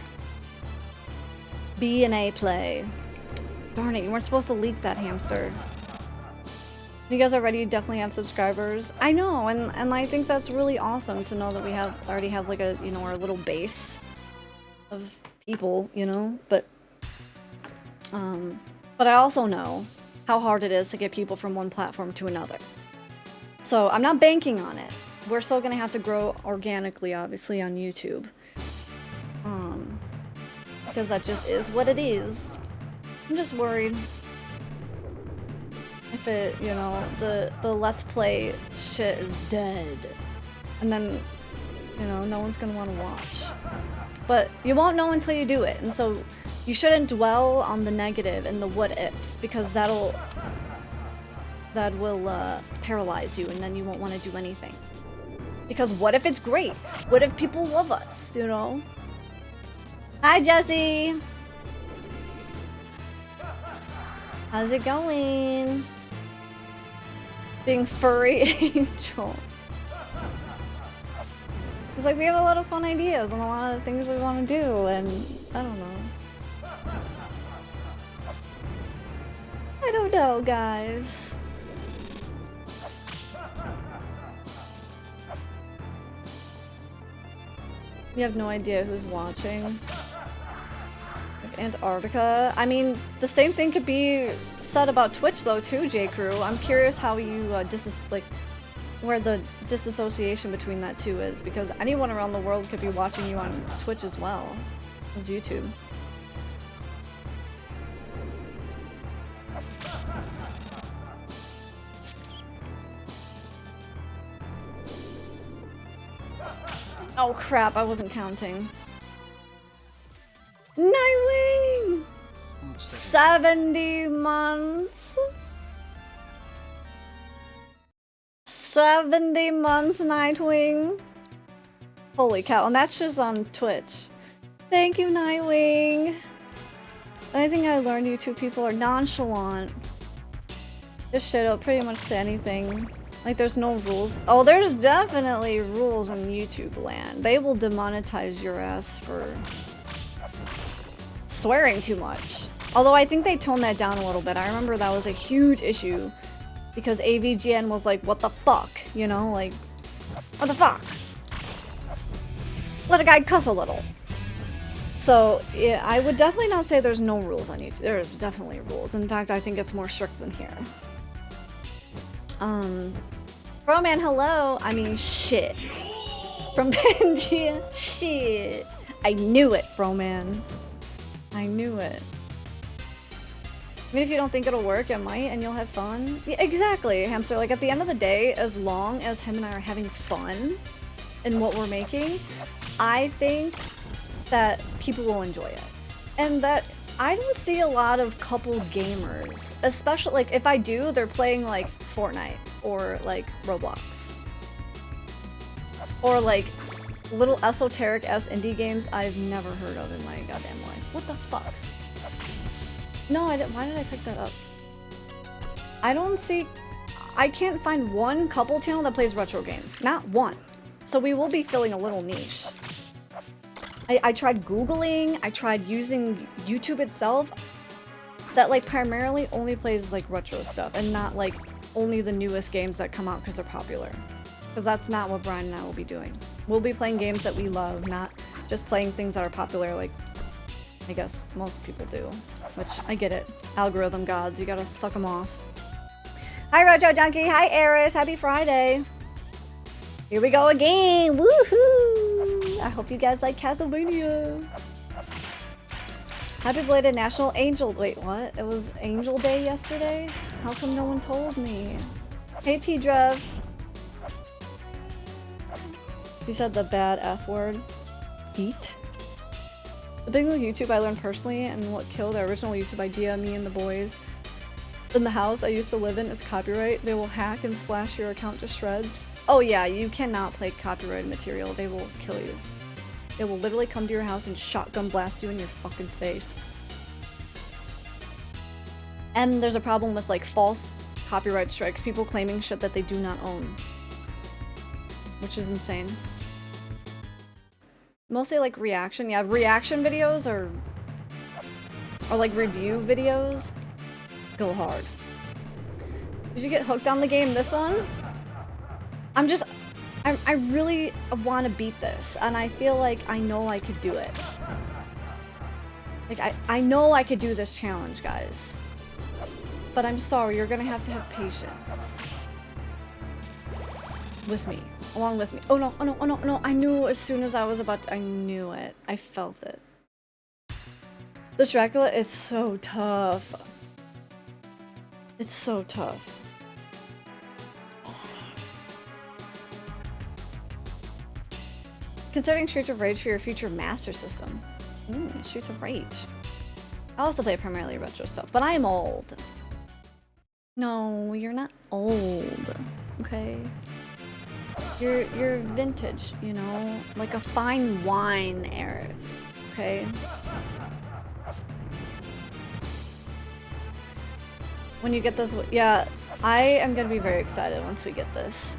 B and A play. Darn it, you weren't supposed to leak that, hamster. You guys are ready, you definitely have subscribers. I know, and I think that's really awesome to know that we already have like a, you know, our little base of people, you know, but I also know how hard it is to get people from one platform to another. So I'm not banking on it. We're still gonna have to grow organically, obviously, on YouTube. Because that just is what it is. I'm just worried if it, you know, the Let's Play shit is dead. And then, you know, no one's gonna want to watch. But you won't know until you do it, and so you shouldn't dwell on the negative and the what-ifs, because that will paralyze you, and then you won't want to do anything. Because what if it's great? What if people love us, you know? Hi, Jesse! How's it going? Being furry angel. It's like we have a lot of fun ideas and a lot of things we want to do, and I don't know. I don't know, guys. You have no idea who's watching. Like Antarctica. I mean, the same thing could be said about Twitch though too, J.Crew. I'm curious how you where the disassociation between that two is, because anyone around the world could be watching you on Twitch as well as YouTube. Oh crap, I wasn't counting. Nightwing! 70 months? 70 months, Nightwing. Holy cow, and that's just on Twitch. Thank you, Nightwing. Anything I learned, YouTube people are nonchalant. This shit will pretty much say anything. Like, there's no rules. Oh, there's definitely rules in YouTube land. They will demonetize your ass for swearing too much. Although I think they toned that down a little bit. I remember that was a huge issue because AVGN was like, what the fuck? You know, like, what the fuck? Let a guy cuss a little. So, yeah, I would definitely not say there's no rules on YouTube. There's definitely rules. In fact, I think it's more strict than here. Froman, hello. I mean, shit. From Pangea, shit. I knew it, Froman. I knew it. Even if you don't think it'll work, it might, and you'll have fun. Yeah, exactly, Hamster. Like, at the end of the day, as long as him and I are having fun in what we're making, I think that people will enjoy it. And that I don't see a lot of couple gamers, especially, like, if I do, they're playing, like, Fortnite or, like, Roblox. Or, like, little esoteric-ass indie games I've never heard of in my goddamn life. What the fuck? No, I didn't. Why did I pick that up? I can't find one couple channel that plays retro games. Not one. So we will be filling a little niche. I tried Googling, I tried using YouTube itself, that like primarily only plays like retro stuff and not like only the newest games that come out because they're popular. Because that's not what Brian and I will be doing. We'll be playing games that we love, not just playing things that are popular like I guess most people do. Which, I get it. Algorithm gods, you gotta suck them off. Hi Rojo Junkie, hi Eris, happy Friday! Here we go again! Woohoo! I hope you guys like Castlevania! Happy belated National Angel- wait, what? It was Angel Day yesterday? How come no one told me? Hey T-Drev! She said the bad F word. Feet? The big with YouTube I learned personally and what killed the original YouTube idea, me and the boys, In the house I used to live in, it's copyright. They will hack and slash your account to shreds. Oh yeah, you cannot play copyrighted material. They will kill you. They will literally come to your house and shotgun blast you in your fucking face. And there's a problem with like false copyright strikes. People claiming shit that they do not own. Which is insane. Mostly like reaction. Yeah, reaction videos or like review videos go hard. Did you get hooked on the game this one? I really want to beat this, and I feel like I know I could do it. Like, I know I could do this challenge, guys. But I'm sorry, you're gonna have to have patience. With me. Along with me. Oh no, oh no, oh no, no. I knew as soon as I was about to, I knew it. I felt it. This Dracula is so tough. It's so tough. Considering Streets of Rage for your future Master System. Streets of Rage. I also play primarily retro stuff, but I'm old. No, you're not old. Okay? You're vintage, you know? Like a fine wine, Aerith. Okay? When you get this, yeah, I am gonna be very excited once we get this.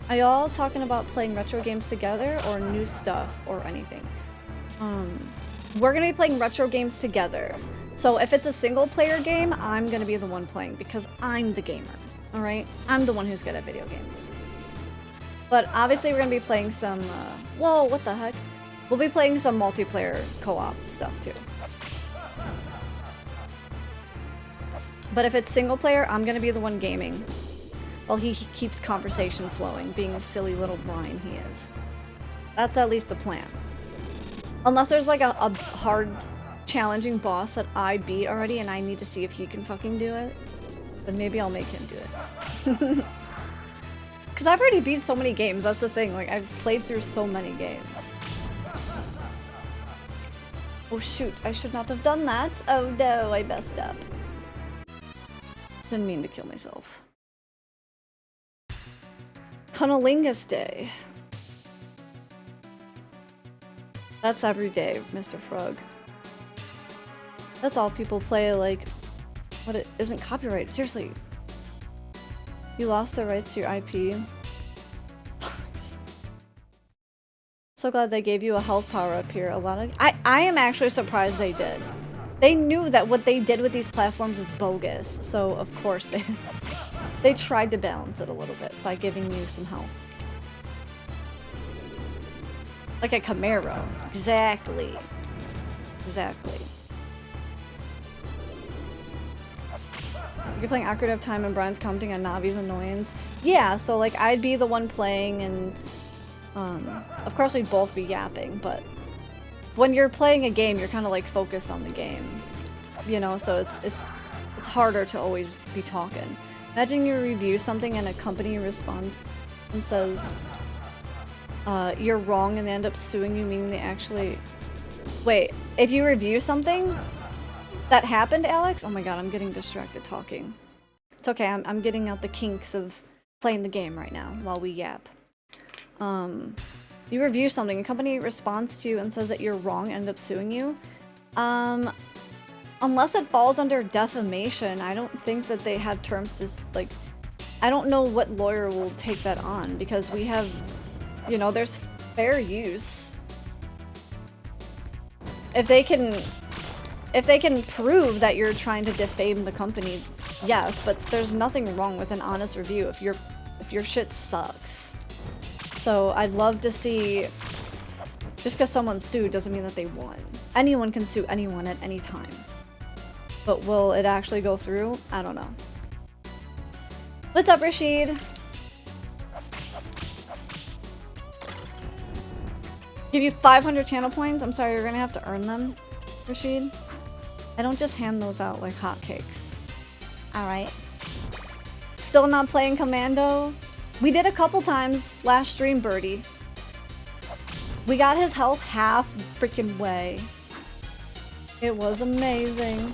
Are y'all talking about playing retro games together or new stuff or anything? We're gonna be playing retro games together. So if it's a single player game, I'm gonna be the one playing because I'm the gamer, all right? I'm the one who's good at video games. But obviously we're gonna be playing some, whoa, what the heck? We'll be playing some multiplayer co-op stuff too. But if it's single player, I'm gonna be the one gaming. Well, he keeps conversation flowing, being the silly little Brian he is. That's at least the plan. Unless there's like a hard, challenging boss that I beat already and I need to see if he can fucking do it, then maybe I'll make him do it. Because I've already beat so many games, that's the thing. Like, I've played through so many games. Oh shoot, I should not have done that. Oh no, I messed up. Didn't mean to kill myself. Cunnilingus Day. That's every day, Mr. Frog. That's all people play, like, what it isn't copyrighted. Seriously. You lost the rights to your IP. So glad they gave you a health power up here. A lot of I am actually surprised they did. They knew that what they did with these platforms is bogus, so of course they tried to balance it a little bit by giving you some health. Like a Camaro. Exactly. Exactly. You're playing Ocarina of Time and Brian's commenting on Navi's annoyance. Yeah, so like I'd be the one playing and of course we'd both be yapping, but when you're playing a game, you're kind of like focused on the game. You know, so it's harder to always be talking. Imagine you review something and a company responds and says, you're wrong, and they end up suing you, meaning they actually... Wait, if you review something that happened, Alex? Oh my god, I'm getting distracted talking. It's okay, I'm getting out the kinks of playing the game right now while we yap. You review something, a company responds to you and says that you're wrong, end up suing you. Unless it falls under defamation, I don't think that they have terms to, like... I don't know what lawyer will take that on, because we have... You know, there's fair use. If they can prove that you're trying to defame the company, yes, but there's nothing wrong with an honest review if your shit sucks. So I'd love to see, just because someone sued doesn't mean that they won. Anyone can sue anyone at any time. But will it actually go through? I don't know. What's up, Rashid? Give you 500 channel points? I'm sorry, you're gonna have to earn them, Rashid. I don't just hand those out like hotcakes. Alright. Still not playing Commando? We did a couple times last stream, Birdie. We got his health half freaking way. It was amazing.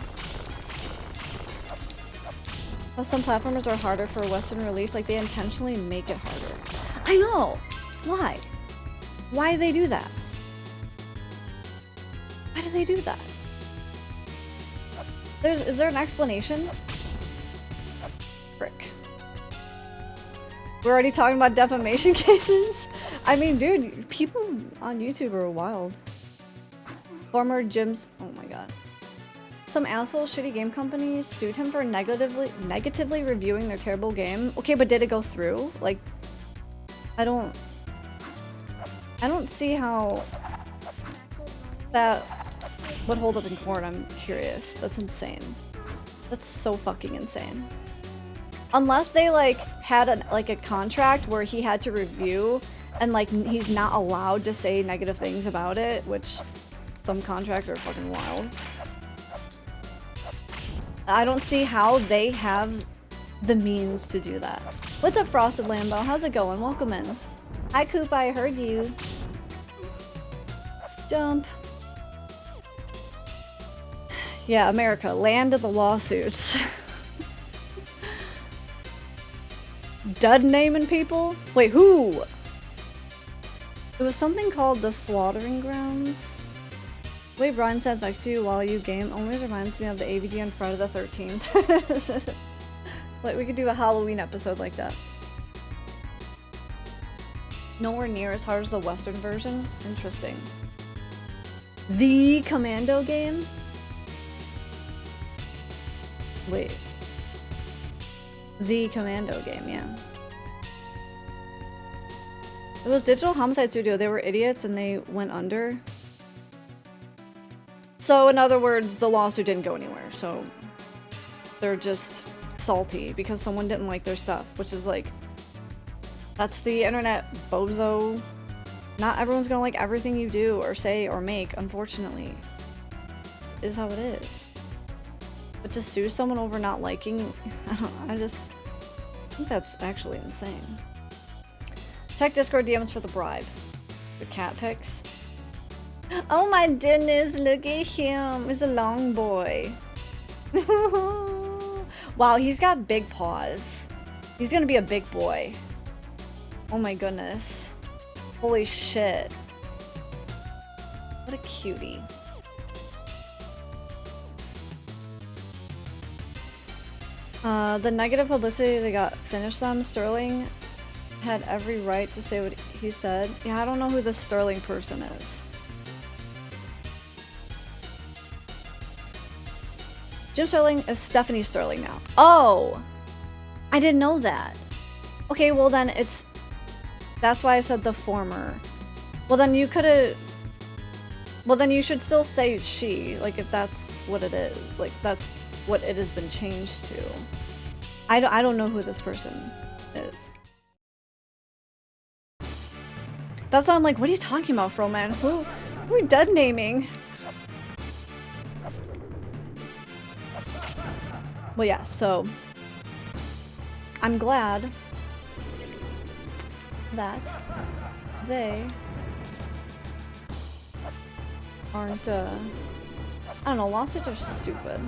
Well, some platformers are harder for a Western release, like they intentionally make it harder. I know! Why? Why do they do that? Why do they do that? Is there an explanation? Frick. We're already talking about defamation cases? I mean, dude, people on YouTube are wild. Former gyms. Oh my god. Some asshole shitty game companies sued him for negatively reviewing their terrible game. Okay, but did it go through? Like, I don't see how that would hold up in court. I'm curious. That's insane. That's so fucking insane. Unless they like had a contract where he had to review and like he's not allowed to say negative things about it, which some contracts are fucking wild. I don't see how they have the means to do that. What's up, Frosted Lambo? How's it going? Welcome in. Hi, Coop. I heard you. Jump. Yeah, America. Land of the lawsuits. Dud naming people? Wait, who? It was something called the Slaughtering Grounds. The way Brian says next to you while you game always reminds me of the AVG on Friday the 13th. Like, we could do a Halloween episode like that. Nowhere near as hard as the Western version. Interesting. The Commando game? Wait. The Commando game, yeah. It was Digital Homicide Studio. They were idiots and they went under. So, in other words, the lawsuit didn't go anywhere. So, they're just salty because someone didn't like their stuff, which is like, that's the internet, bozo. Not everyone's gonna like everything you do or say or make, unfortunately. This is how it is. But to sue someone over not liking, I think that's actually insane. Check Discord DMs for the bribe. The cat pics. Oh my goodness, look at him. He's a long boy. Wow, he's got big paws. He's gonna be a big boy. Oh my goodness. Holy shit. What a cutie. The negative publicity they got finished them. Sterling had every right to say what he said. Yeah, I don't know who this Sterling person is. Jim Sterling is Stephanie Sterling now. Oh! I didn't know that. Okay, well then it's... That's why I said the former. Well then you could've... Well then you should still say she, like if that's what it is. Like that's what it has been changed to. I don't know who this person is. That's why I'm like, what are you talking about, Froman? Who are we dead naming? Well, yeah, so I'm glad that they aren't, I don't know, lawsuits are stupid.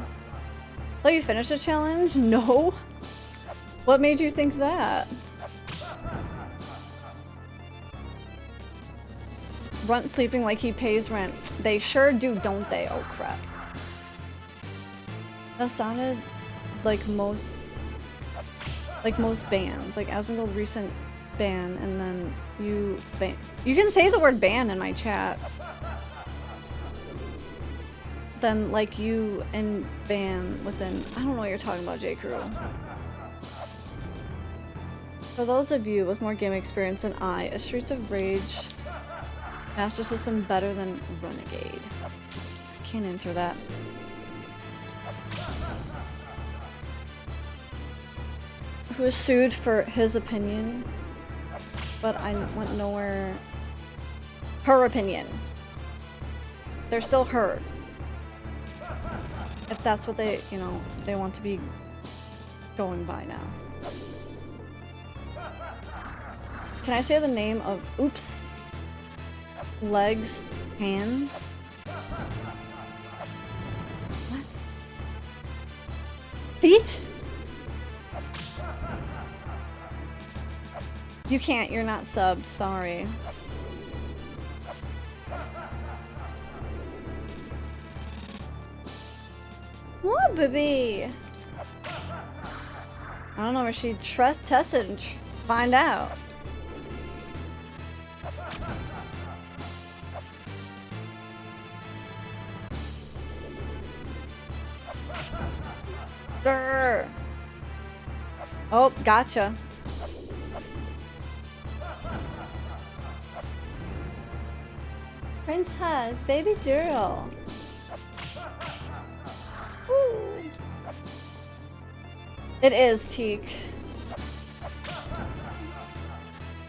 Thought you finished the challenge? No? What made you think that? Runt sleeping like he pays rent. They sure do, don't they? Oh crap. That sounded like most bans. Like Asmongold recent ban and then you ban. You can say the word ban in my chat. Then like you and ban within, I don't know what you're talking about, J. Crew. For those of you with more game experience than I, is Streets of Rage Master System better than Renegade? I can't answer that. Who was sued for his opinion, but I went nowhere. Her opinion. They're still her. If that's what they, you know, they want to be going by now. Can I say the name of, oops, legs, hands? What? Feet? You can't, you're not subbed, sorry. What, baby? I don't know if she tested and find out. Durr. Oh, gotcha. Princess, baby girl. Woo. It is, Teak.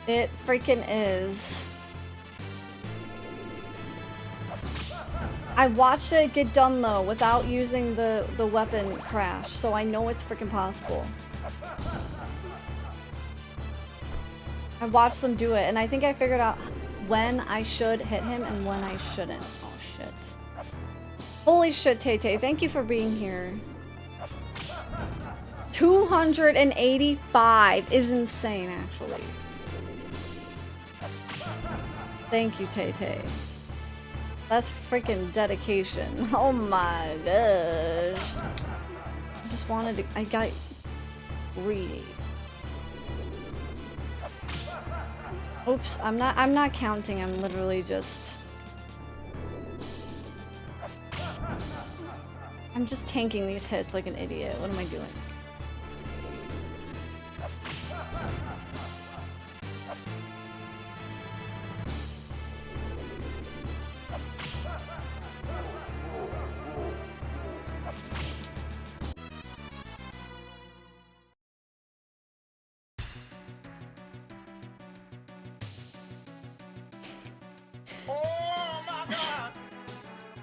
It freaking is. I watched it get done though without using the weapon crash, so I know it's freaking possible. I watched them do it, and I think I figured out when I should hit him and when I shouldn't. Oh shit. Holy shit, Tay-Tay, thank you for being here. 285 is insane, actually. Thank you, Tay-Tay. That's freaking dedication. Oh my gosh. I just wanted to, I got greedy. Oops, I'm not counting, I'm literally just... I'm just tanking these hits like an idiot. What am I doing?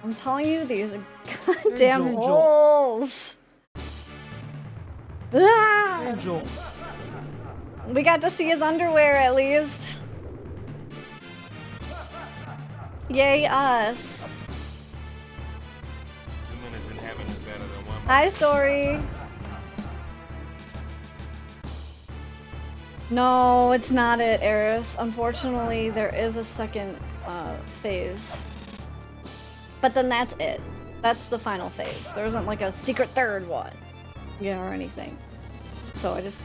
I'm telling you, these goddamn Angel. holes. Ah! Angel. We got to see his underwear at least. Yay us. 2 minutes in heaven is better than 1 minute. Hi, Story. No, it's not it, Eris. Unfortunately, there is a second phase. But then that's it. That's the final phase. There isn't like a secret third one. Yeah, or anything. So I just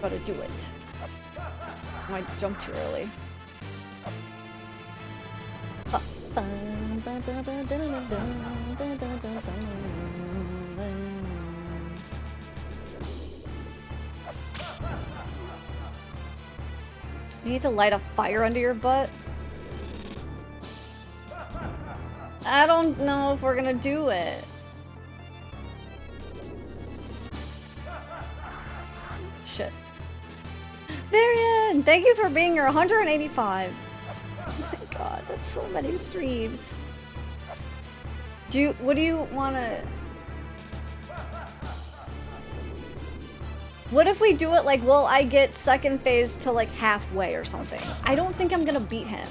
gotta do it. I might jump too early. You need to light a fire under your butt? I don't know if we're gonna do it. Shit. Varian, thank you for being here. 185. Oh my god, that's so many streams. What do you wanna... What if we do it like, will I get second phase to like halfway or something? I don't think I'm gonna beat him.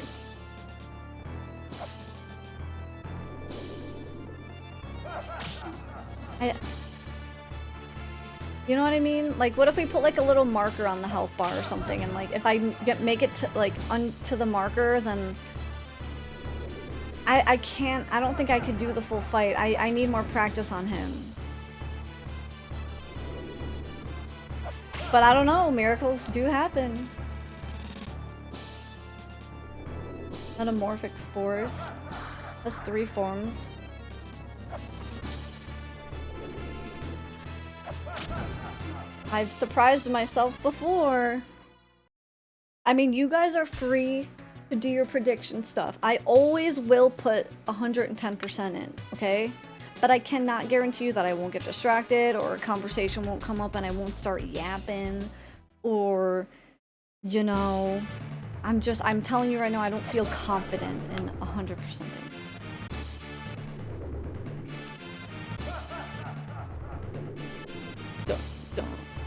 You know what I mean? Like, what if we put like a little marker on the health bar or something, and like if I make it to like to the marker, then I can't. I don't think I could do the full fight. I need more practice on him. But I don't know. Miracles do happen. Metamorphic force. That's 3 forms. I've surprised myself before. I mean, you guys are free to do your prediction stuff. I always will put 110% in, okay? But I cannot guarantee you that I won't get distracted, or a conversation won't come up and I won't start yapping, or, you know, I'm telling you right now, I don't feel confident in 100%ing.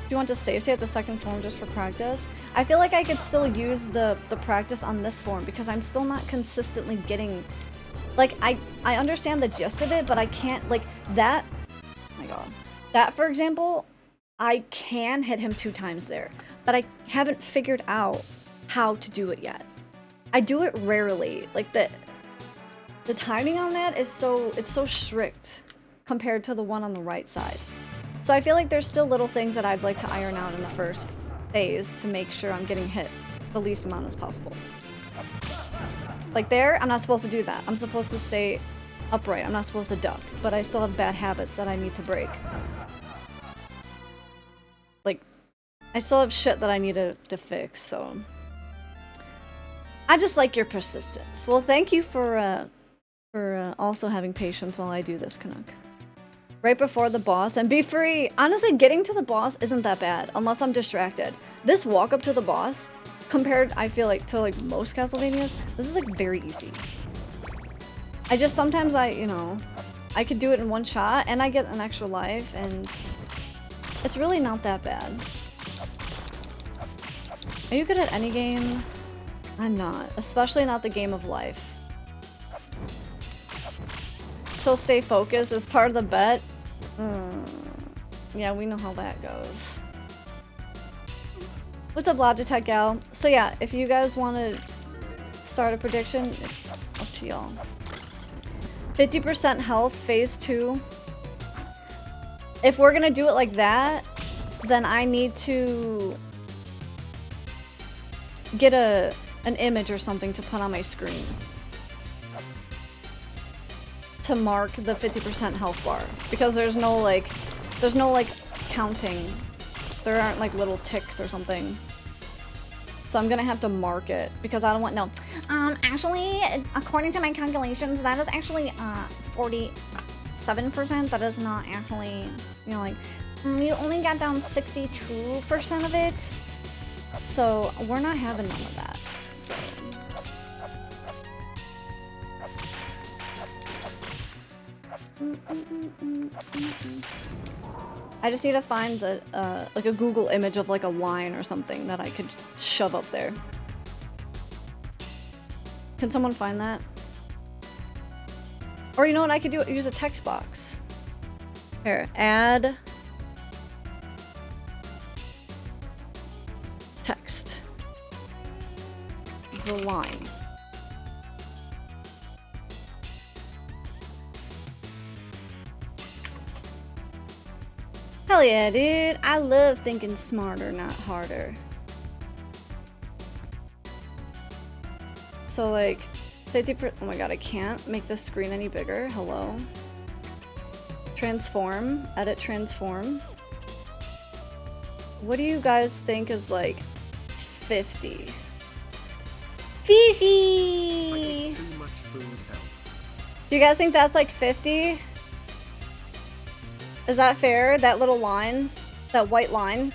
Do you want to save state the second form just for practice? I feel like I could still use the practice on this form because I'm still not consistently getting... Like, I understand the gist of it, but I can't, like, that... Oh my god. That, for example, I can hit him 2 times there, but I haven't figured out how to do it yet. I do it rarely. Like the timing on that is it's so strict compared to the one on the right side. So I feel like there's still little things that I'd like to iron out in the first phase to make sure I'm getting hit the least amount as possible. Like there, I'm not supposed to do that. I'm supposed to stay upright. I'm not supposed to duck, but I still have bad habits that I need to break. Like, I still have shit that I need to fix, so... I just like your persistence. Well, thank you for also having patience while I do this, Canuck. Right before the boss, and be free! Honestly, getting to the boss isn't that bad, unless I'm distracted. This walk up to the boss, compared, I feel like, to like most Castlevanias, this is like very easy. I just, sometimes you know, I could do it in one shot, and I get an extra life, and it's really not that bad. Are you good at any game? I'm not, especially not the game of life. She'll stay focused as part of the bet. Yeah, we know how that goes. What's up, Logitech gal? So yeah, if you guys want to start a prediction, it's up to y'all. 50% health, phase 2. If we're gonna do it like that, then I need to get an image or something to put on my screen to mark the 50% health bar, because there's no like counting. There aren't like little ticks or something. So I'm gonna have to mark it because I don't want actually, according to my calculations, that is actually 47%. That is not actually, you know, like you only got down 62% of it. So we're not having none of that. So I just need to find the like a Google image of like a line or something that I could shove up there. Can someone find that? Or you know what I could do? Use a text box. Here, add text. The line. Hell yeah, dude. I love thinking smarter, not harder. So like 50%. Oh my god, I can't make this screen any bigger. Hello. Transform. Edit transform. What do you guys think is like 50? Fishy! Too much food help. Do you guys think that's like 50? Is that fair? That little line? That white line?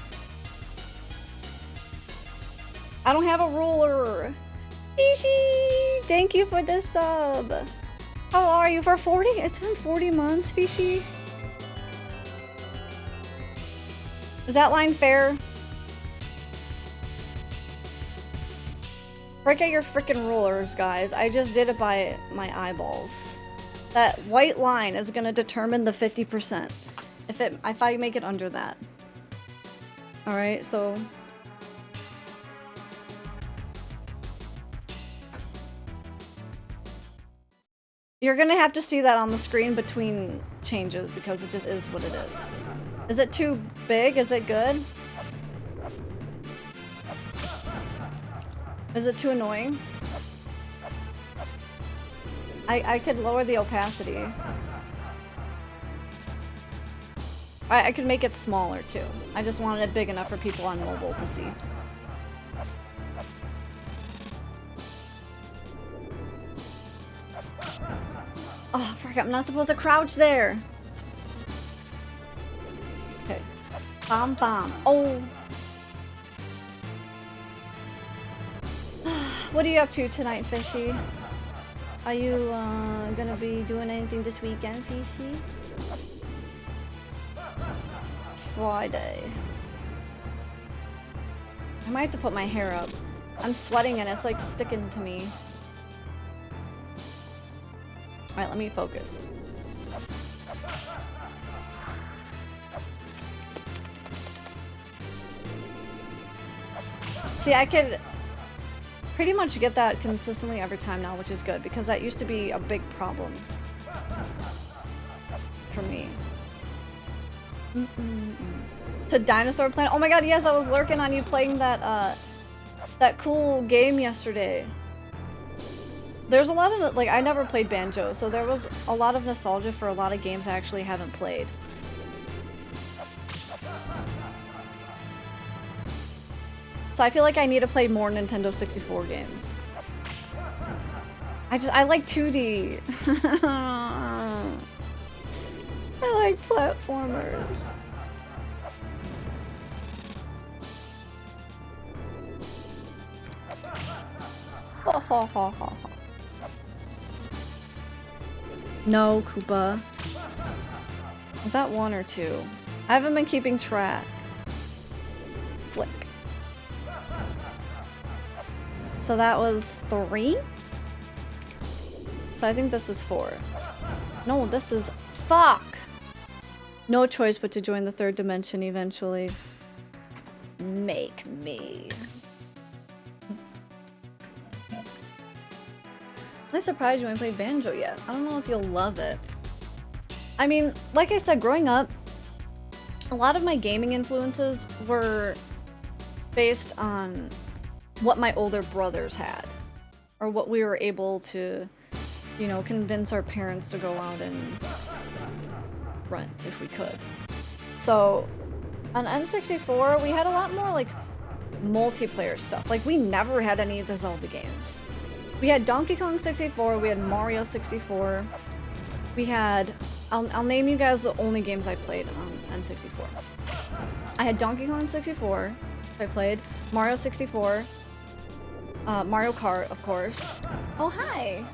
I don't have a ruler. Fishy! Thank you for the sub. How are you for 40? It's been 40 months, Fishy. Is that line fair? Break out your freaking rulers, guys. I just did it by my eyeballs. That white line is gonna determine the 50%. If I make it under that. Alright, so you're gonna have to see that on the screen between changes because it just is what it is. Is it too big? Is it good? Is it too annoying? I could lower the opacity. I could make it smaller too. I just wanted it big enough for people on mobile to see. Oh, frick, I'm not supposed to crouch there. Okay. Bomb, bomb. Oh. What are you up to tonight, Fishy? Are you gonna be doing anything this weekend, Fishy? Friday. I might have to put my hair up. I'm sweating and it's like sticking to me. Alright, let me focus. See, I could pretty much get that consistently every time now, which is good, because that used to be a big problem for me. To Dinosaur Planet? Oh my god, yes, I was lurking on you playing that, that cool game yesterday. There's a lot of, like, I never played Banjo, so there was a lot of nostalgia for a lot of games I actually haven't played. So I feel like I need to play more Nintendo 64 games. I like 2D. I like platformers. Ha ha ha ha ha. No, Koopa. Is that 1 or 2? I haven't been keeping track. Flick. So that was 3? So I think this is 4. No, this is... Fuck! No choice but to join the 3rd dimension eventually. Make me. I'm surprised you haven't played Banjo yet. I don't know if you'll love it. I mean, like I said, growing up, a lot of my gaming influences were based on what my older brothers had. Or what we were able to, you know, convince our parents to go out and rent if we could. So, on N64, we had a lot more, like, multiplayer stuff. Like, we never had any of the Zelda games. We had Donkey Kong 64, we had Mario 64, we had... I'll name you guys the only games I played on N64. I had Donkey Kong 64, I played, Mario 64, Mario Kart, of course. Oh, hi!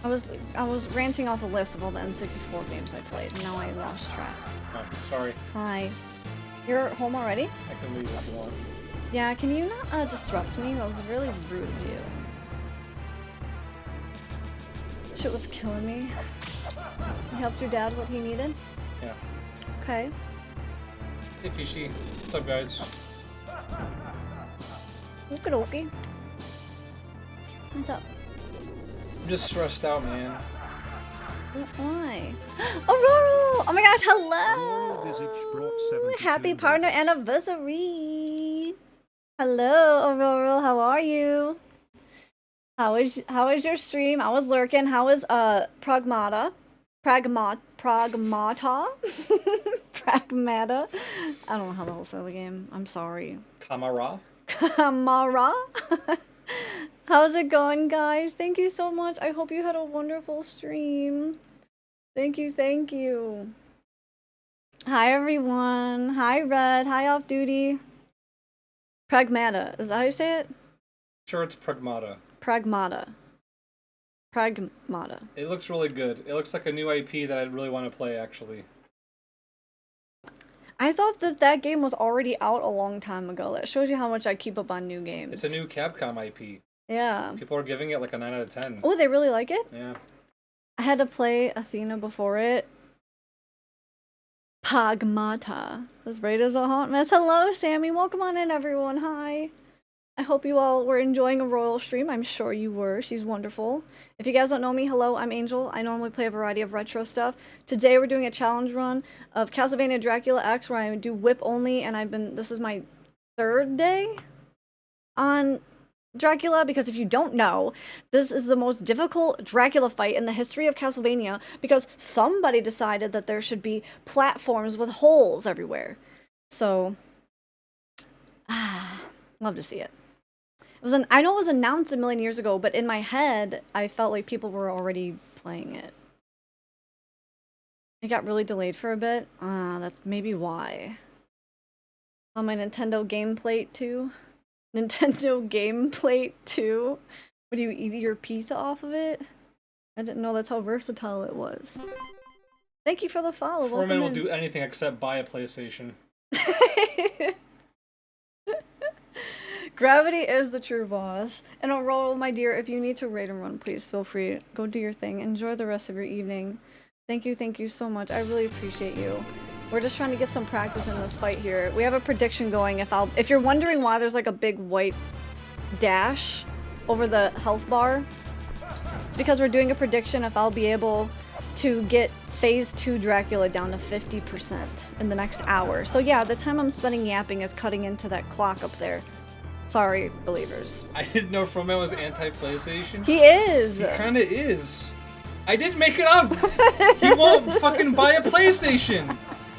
I was ranting off a list of all the N64 games I played, and now I lost track. Oh, sorry. Hi. You're home already? I can leave if you want. Yeah, can you not disrupt me? That was really rude of you. Shit was killing me. You helped your dad what he needed? Yeah. Okay. Hey Fishy. What's up, guys? Okie dokie. What's up? I'm just stressed out, man. Why? Aurora! Oh my gosh, hello! Happy partner anniversary! Hello, Aurora, how are you? How is your stream? I was lurking. How is Pragmata? Pragmata? Pragmata? I don't know how to say the game. I'm sorry. Kamara? Kamara? How's it going, guys? Thank you so much. I hope you had a wonderful stream. Thank you, thank you. Hi, everyone. Hi, Red. Hi, Off Duty. Pragmata. Is that how you say it? Sure, it's Pragmata. Pragmata. Pragmata. It looks really good. It looks like a new IP that I really want to play, actually. I thought that game was already out a long time ago. That shows you how much I keep up on new games. It's a new Capcom IP. Yeah. People are giving it like a 9 out of 10. Oh, they really like it? Yeah. I had to play Athena before it. Pragmata. As right as a hot mess. Hello, Sammy. Welcome on in, everyone. Hi. I hope you all were enjoying a royal stream. I'm sure you were. She's wonderful. If you guys don't know me, hello, I'm Angel. I normally play a variety of retro stuff. Today we're doing a challenge run of Castlevania Dracula X where I do whip only, and this is my 3rd day on Dracula, because if you don't know, this is the most difficult Dracula fight in the history of Castlevania because somebody decided that there should be platforms with holes everywhere. So, love to see it. I know it was announced a million years ago, but in my head, I felt like people were already playing it. It got really delayed for a bit. That's maybe why. On my Nintendo game plate too. Nintendo game plate too. Would you eat your pizza off of it? I didn't know that's how versatile it was. Thank you for the follow. Foreman will do anything except buy a PlayStation. Gravity is the true boss. And Aurora, my dear, if you need to raid and run, please feel free. Go do your thing. Enjoy the rest of your evening. Thank you so much. I really appreciate you. We're just trying to get some practice in this fight here. We have a prediction going. If you're wondering why there's like a big white dash over the health bar, it's because we're doing a prediction if I'll be able to get Phase 2 Dracula down to 50% in the next hour. So yeah, the time I'm spending yapping is cutting into that clock up there. Sorry, believers. I didn't know Froman was anti-PlayStation. He is! He kinda is. I didn't make it up! He won't fucking buy a PlayStation!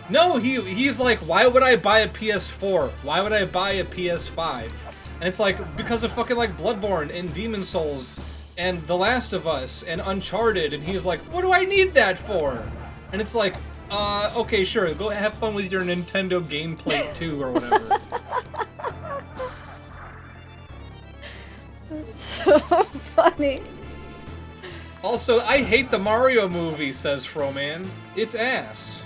No, he's like, why would I buy a PS4? Why would I buy a PS5? And it's like, because of fucking like Bloodborne and Demon Souls and The Last of Us and Uncharted, and he's like, what do I need that for? And it's like, okay, sure, go have fun with your Nintendo gameplay 2 or whatever. So funny. Also, I hate the Mario movie, says Froman. It's ass.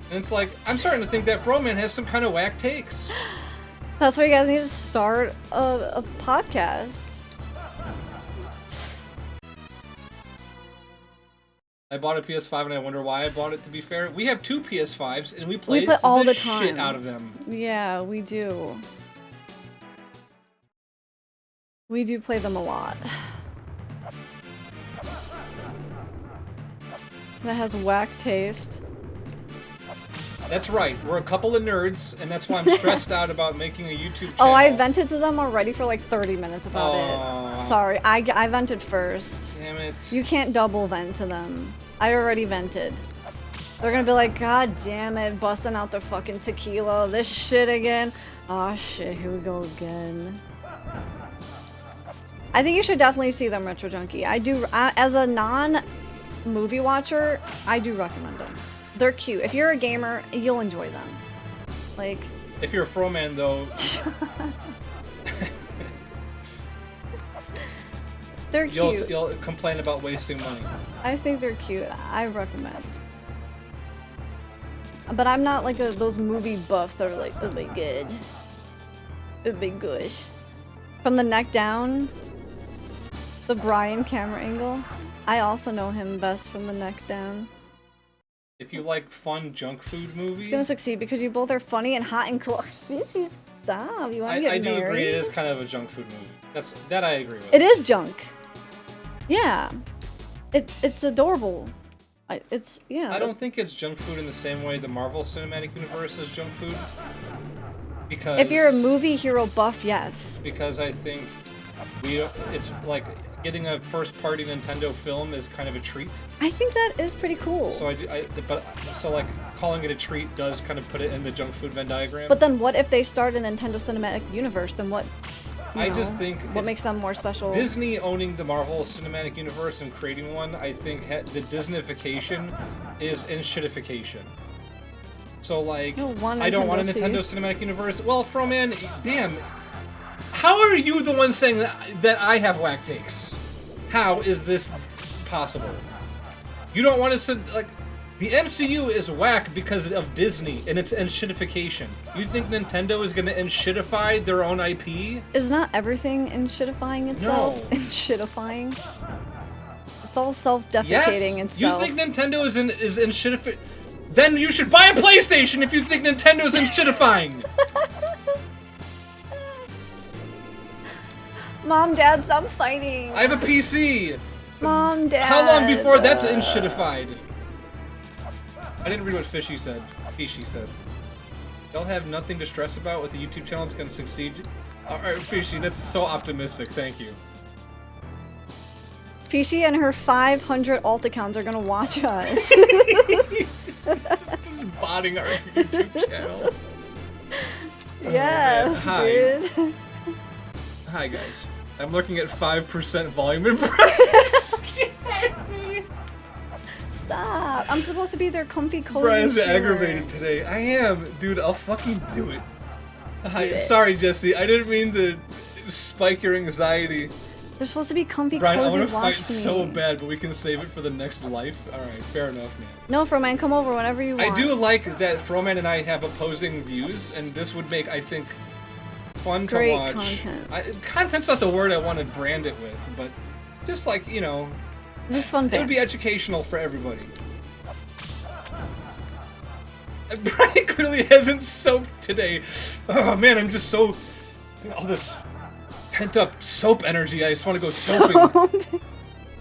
And it's like, I'm starting to think that Froman has some kind of whack takes. That's why you guys need to start a podcast. I bought a PS5 and I wonder why I bought it, to be fair. We have 2 PS5s and we play all the the time. shit out of them. Yeah, we do. We do play them a lot. That has whack taste. That's right, we're a couple of nerds, and that's why I'm stressed out about making a YouTube channel. Oh, I vented to them already for like 30 minutes about it. Sorry, I vented first. Damn it. You can't double vent to them. I already vented. They're gonna be like, God damn it, busting out their fucking tequila, this shit again. Aw, shit, here we go again. I think you should definitely see them, Retro Junkie. I do, as a non-movie watcher, I do recommend them. They're cute. If you're a gamer, you'll enjoy them. Like... If you're a Froman, though... They're cute. You'll complain about wasting money. I think they're cute. I recommend. But I'm not like those movie buffs that are like, oh my god. Oh my gosh. From the neck down, the Brian camera angle. I also know him best from the neck down. If you like fun junk food movies... It's gonna succeed because you both are funny and hot and cool. Stop, you wanna get I married? do agree it is kind of a junk food movie. That I agree with. It is junk. Yeah. It's adorable. Yeah. I don't think it's junk food in the same way the Marvel Cinematic Universe is junk food. Because... If you're a movie hero buff, yes. Because I think it's like getting a first-party Nintendo film is kind of a treat. I think that is pretty cool. So so like calling it a treat does kind of put it in the junk food Venn diagram. But then what if they start a Nintendo Cinematic Universe? Then what? I just think what makes them more special? Disney owning the Marvel Cinematic Universe and creating one, I think the Disneyfication is inshitification. So like, I don't want a Nintendo Cinematic Universe. Well, Froman, damn. How are you the one saying that I have whack takes? How is this possible? You don't want to like the MCU is whack because of Disney and its enshitification. You think Nintendo is gonna enshitify their own IP? Is not everything enshitifying itself? No. Enshitifying. It's all self-defecating itself. You think Nintendo is enshitified? Then you should buy a PlayStation if you think Nintendo is enshittifying. Mom, Dad, stop fighting. I have a PC. Mom, Dad. How long before that's enshittified? I didn't read what Fishy said. Y'all have nothing to stress about with the YouTube channel. It's gonna succeed. Alright, Fishy, that's so optimistic. Thank you. Fishy and her 500 alt accounts are gonna watch us. Just botting our YouTube channel. Yes, dude. Hi, guys. I'm looking at 5% volume and price. Stop. I'm supposed to be their comfy, cozy Brian's aggravated today. I am. Dude, I'll fucking do it. Hi, sorry, Jesse. I didn't mean to spike your anxiety. They're supposed to be comfy, Brian, cozy, I want to fight me. so bad, but we can save it for the next life. Alright, fair enough, man. No, Froman, come over whenever you want. I do like that Froman and I have opposing views, and this would make, I think, fun to watch. Content. Content's not the word I want to brand it with, but just like, you know, just fun. It would be educational for everybody. Brian clearly hasn't soaped today. Oh man, I'm just so... all this pent-up soap energy. I just want to go soaping.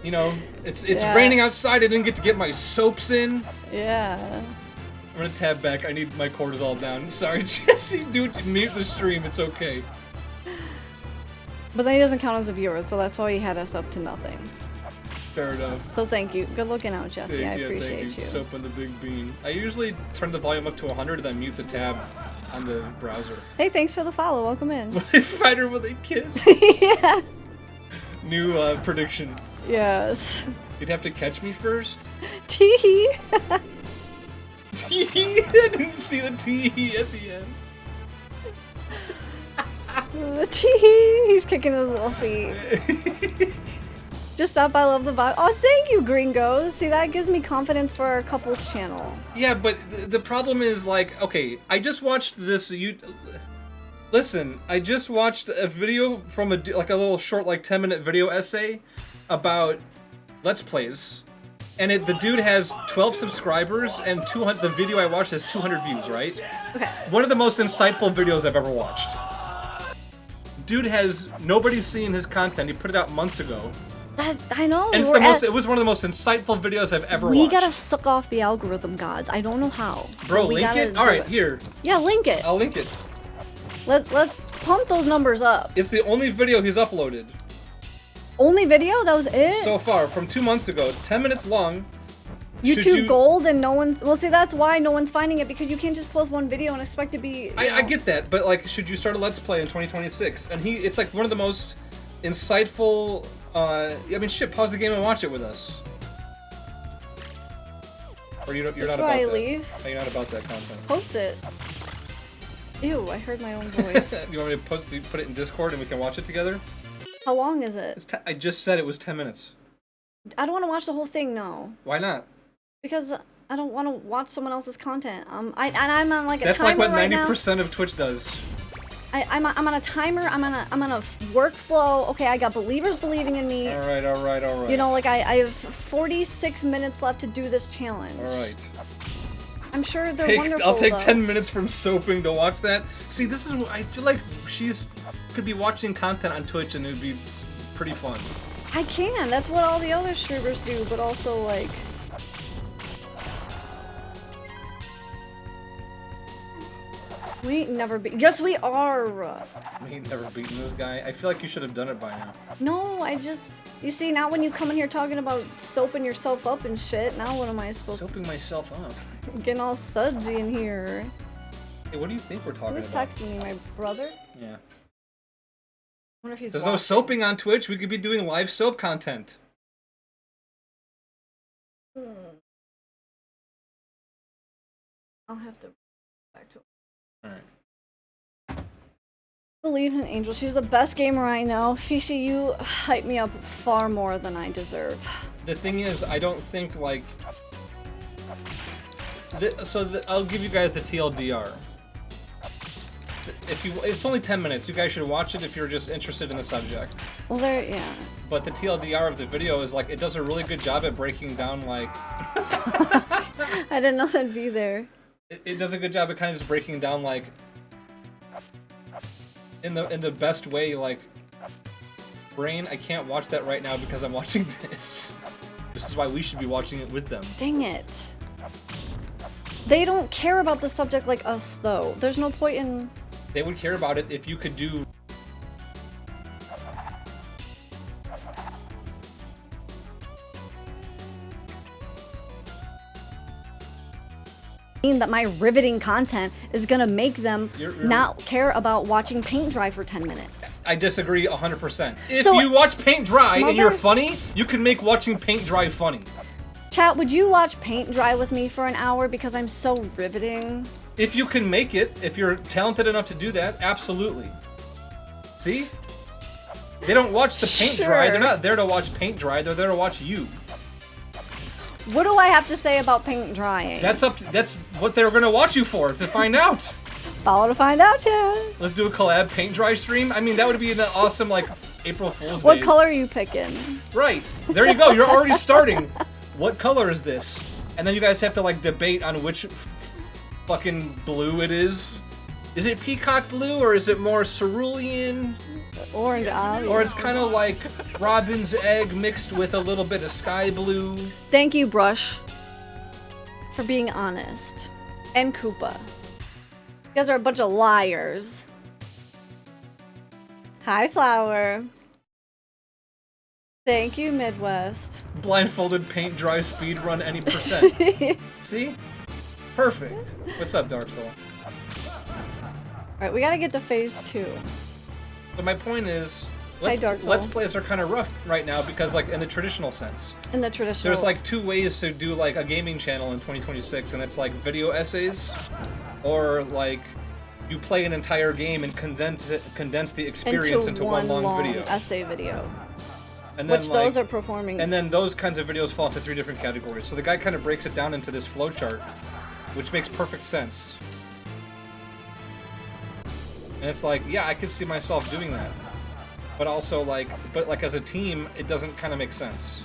You know, it's raining outside. I didn't get to get my soaps in. Yeah. I'm gonna tab back. I need my cortisol down. Sorry, Jesse. Dude, mute the stream. It's okay. But then he doesn't count as a viewer, so that's why he had us up to nothing. Fair enough. So thank you. Good looking out, Jesse. I appreciate thank you. Soap on the big bean. I usually turn the volume up to 100 and then mute the tab on the browser. Hey, thanks for the follow. Welcome in. Will they fight or will they kiss? Yeah. New prediction. Yes. You'd have to catch me first? Tee. Tee. I didn't see the tee at the end. Tee. He's kicking his little feet. Just stop. I love the vibe. Oh, thank you, Gringos. See, that gives me confidence for our couples channel. Yeah, but the problem is, like, okay, I just watched this. Listen, I just watched a video from a little short, like 10-minute video essay about Let's Plays, and the dude has 12 subscribers and 200. The video I watched has 200 views, right? Okay. One of the most insightful videos I've ever watched. Dude has nobody's seen his content. He put it out months ago. I know. And it was one of the most insightful videos I've ever watched. We gotta suck off the algorithm gods. I don't know how. Bro, link it? Alright, here. Yeah, link it. I'll link it. Let's pump those numbers up. It's the only video he's uploaded. Only video? That was it? So far, from 2 months ago. It's 10 minutes long. YouTube Gold and no one's... Well, see, that's why no one's finding it, because you can't just post one video and expect to be... I get that, but, like, should you start a Let's Play in 2026? And it's, like, one of the most insightful... I mean, shit, pause the game and watch it with us. Or you're not about that? leave. Oh, you're not about that content. Post it. Ew, I heard my own voice. You want me to put it in Discord and we can watch it together? How long is it? I just said it was 10 minutes. I don't want to watch the whole thing, no. Why not? Because I don't want to watch someone else's content. I'm on like a That's timer like what right 90% now. of Twitch does. I'm on a timer. I'm on a workflow. Okay, I got believers believing in me. All right. You know, like I have 46 minutes left to do this challenge. All right. I'm sure they're wonderful. I'll take though. 10 minutes from soaping to watch that. See, this is I feel like could be watching content on Twitch and it would be pretty fun. I can. That's what all the other streamers do, but also like. We ain't never beat. Yes, we are. We ain't never beaten this guy. I feel like you should have done it by now. No, you see, now when you come in here talking about soaping yourself up and shit, now what am I supposed to? Soaping myself up. Getting all sudsy in here. Hey, what do you think we're talking Who's about? texting me? My brother? Yeah. I wonder if he's There's watching. no soaping on Twitch. We could be doing live soap content. I'll have to back to. Alright. Believe in Angel. She's the best gamer I know. Fishy, you hype me up far more than I deserve. The thing is, I don't think, like... I'll give you guys the TLDR. It's only 10 minutes. You guys should watch it if you're just interested in the subject. Well, yeah. But the TLDR of the video is, like, it does a really good job at breaking down, like... I didn't know that'd be there. It does a good job at kind of just breaking down, like... In the best way, like... Brain, I can't watch that right now because I'm watching this. This is why we should be watching it with them. Dang it. They don't care about the subject like us, though. There's no point in... They would care about it if you could do... that my riveting content is gonna make them You're not care about watching paint dry for 10 minutes. I disagree 100%. If So, you watch paint dry and you're Mother- funny, you can make watching paint dry funny. Chat, would you watch paint dry with me for an hour because I'm so riveting? If you can make it, if you're talented enough to do that, absolutely. See? They don't watch the paint dry. Sure. They're not there to watch paint dry. They're there to watch you. What do I have to say about paint drying? That's what they're gonna watch you for, to find out. Follow to find out, chat. Let's do a collab paint dry stream. I mean, that would be an awesome, like, April Fool's What Day. color are you picking? Right. There you go. You're already starting. What color is this? And then you guys have to, like, debate on which fucking blue it is. Is it peacock blue or is it more cerulean? Orange, obviously. Or it's kind of like robin's egg mixed with a little bit of sky blue. Thank you, Brush, for being honest. And Koopa. You guys are a bunch of liars. Hi, Flower. Thank you, Midwest. Blindfolded paint dry speed run any percent. See? Perfect. What's up, Dark Soul? Alright, we gotta get to phase 2. But my point is, Dark Soul. let's plays are kind of rough right now because, like, in the traditional sense. In the traditional. There's like 2 ways to do like a gaming channel in 2026, and it's like video essays, or like you play an entire game and condense the experience into one long video. Essay video. And then, which like, those are performing. And then those kinds of videos fall into 3 different categories. So the guy kind of breaks it down into this flowchart, which makes perfect sense. And it's like, yeah, I could see myself doing that. But also, like, as a team, it doesn't kind of make sense.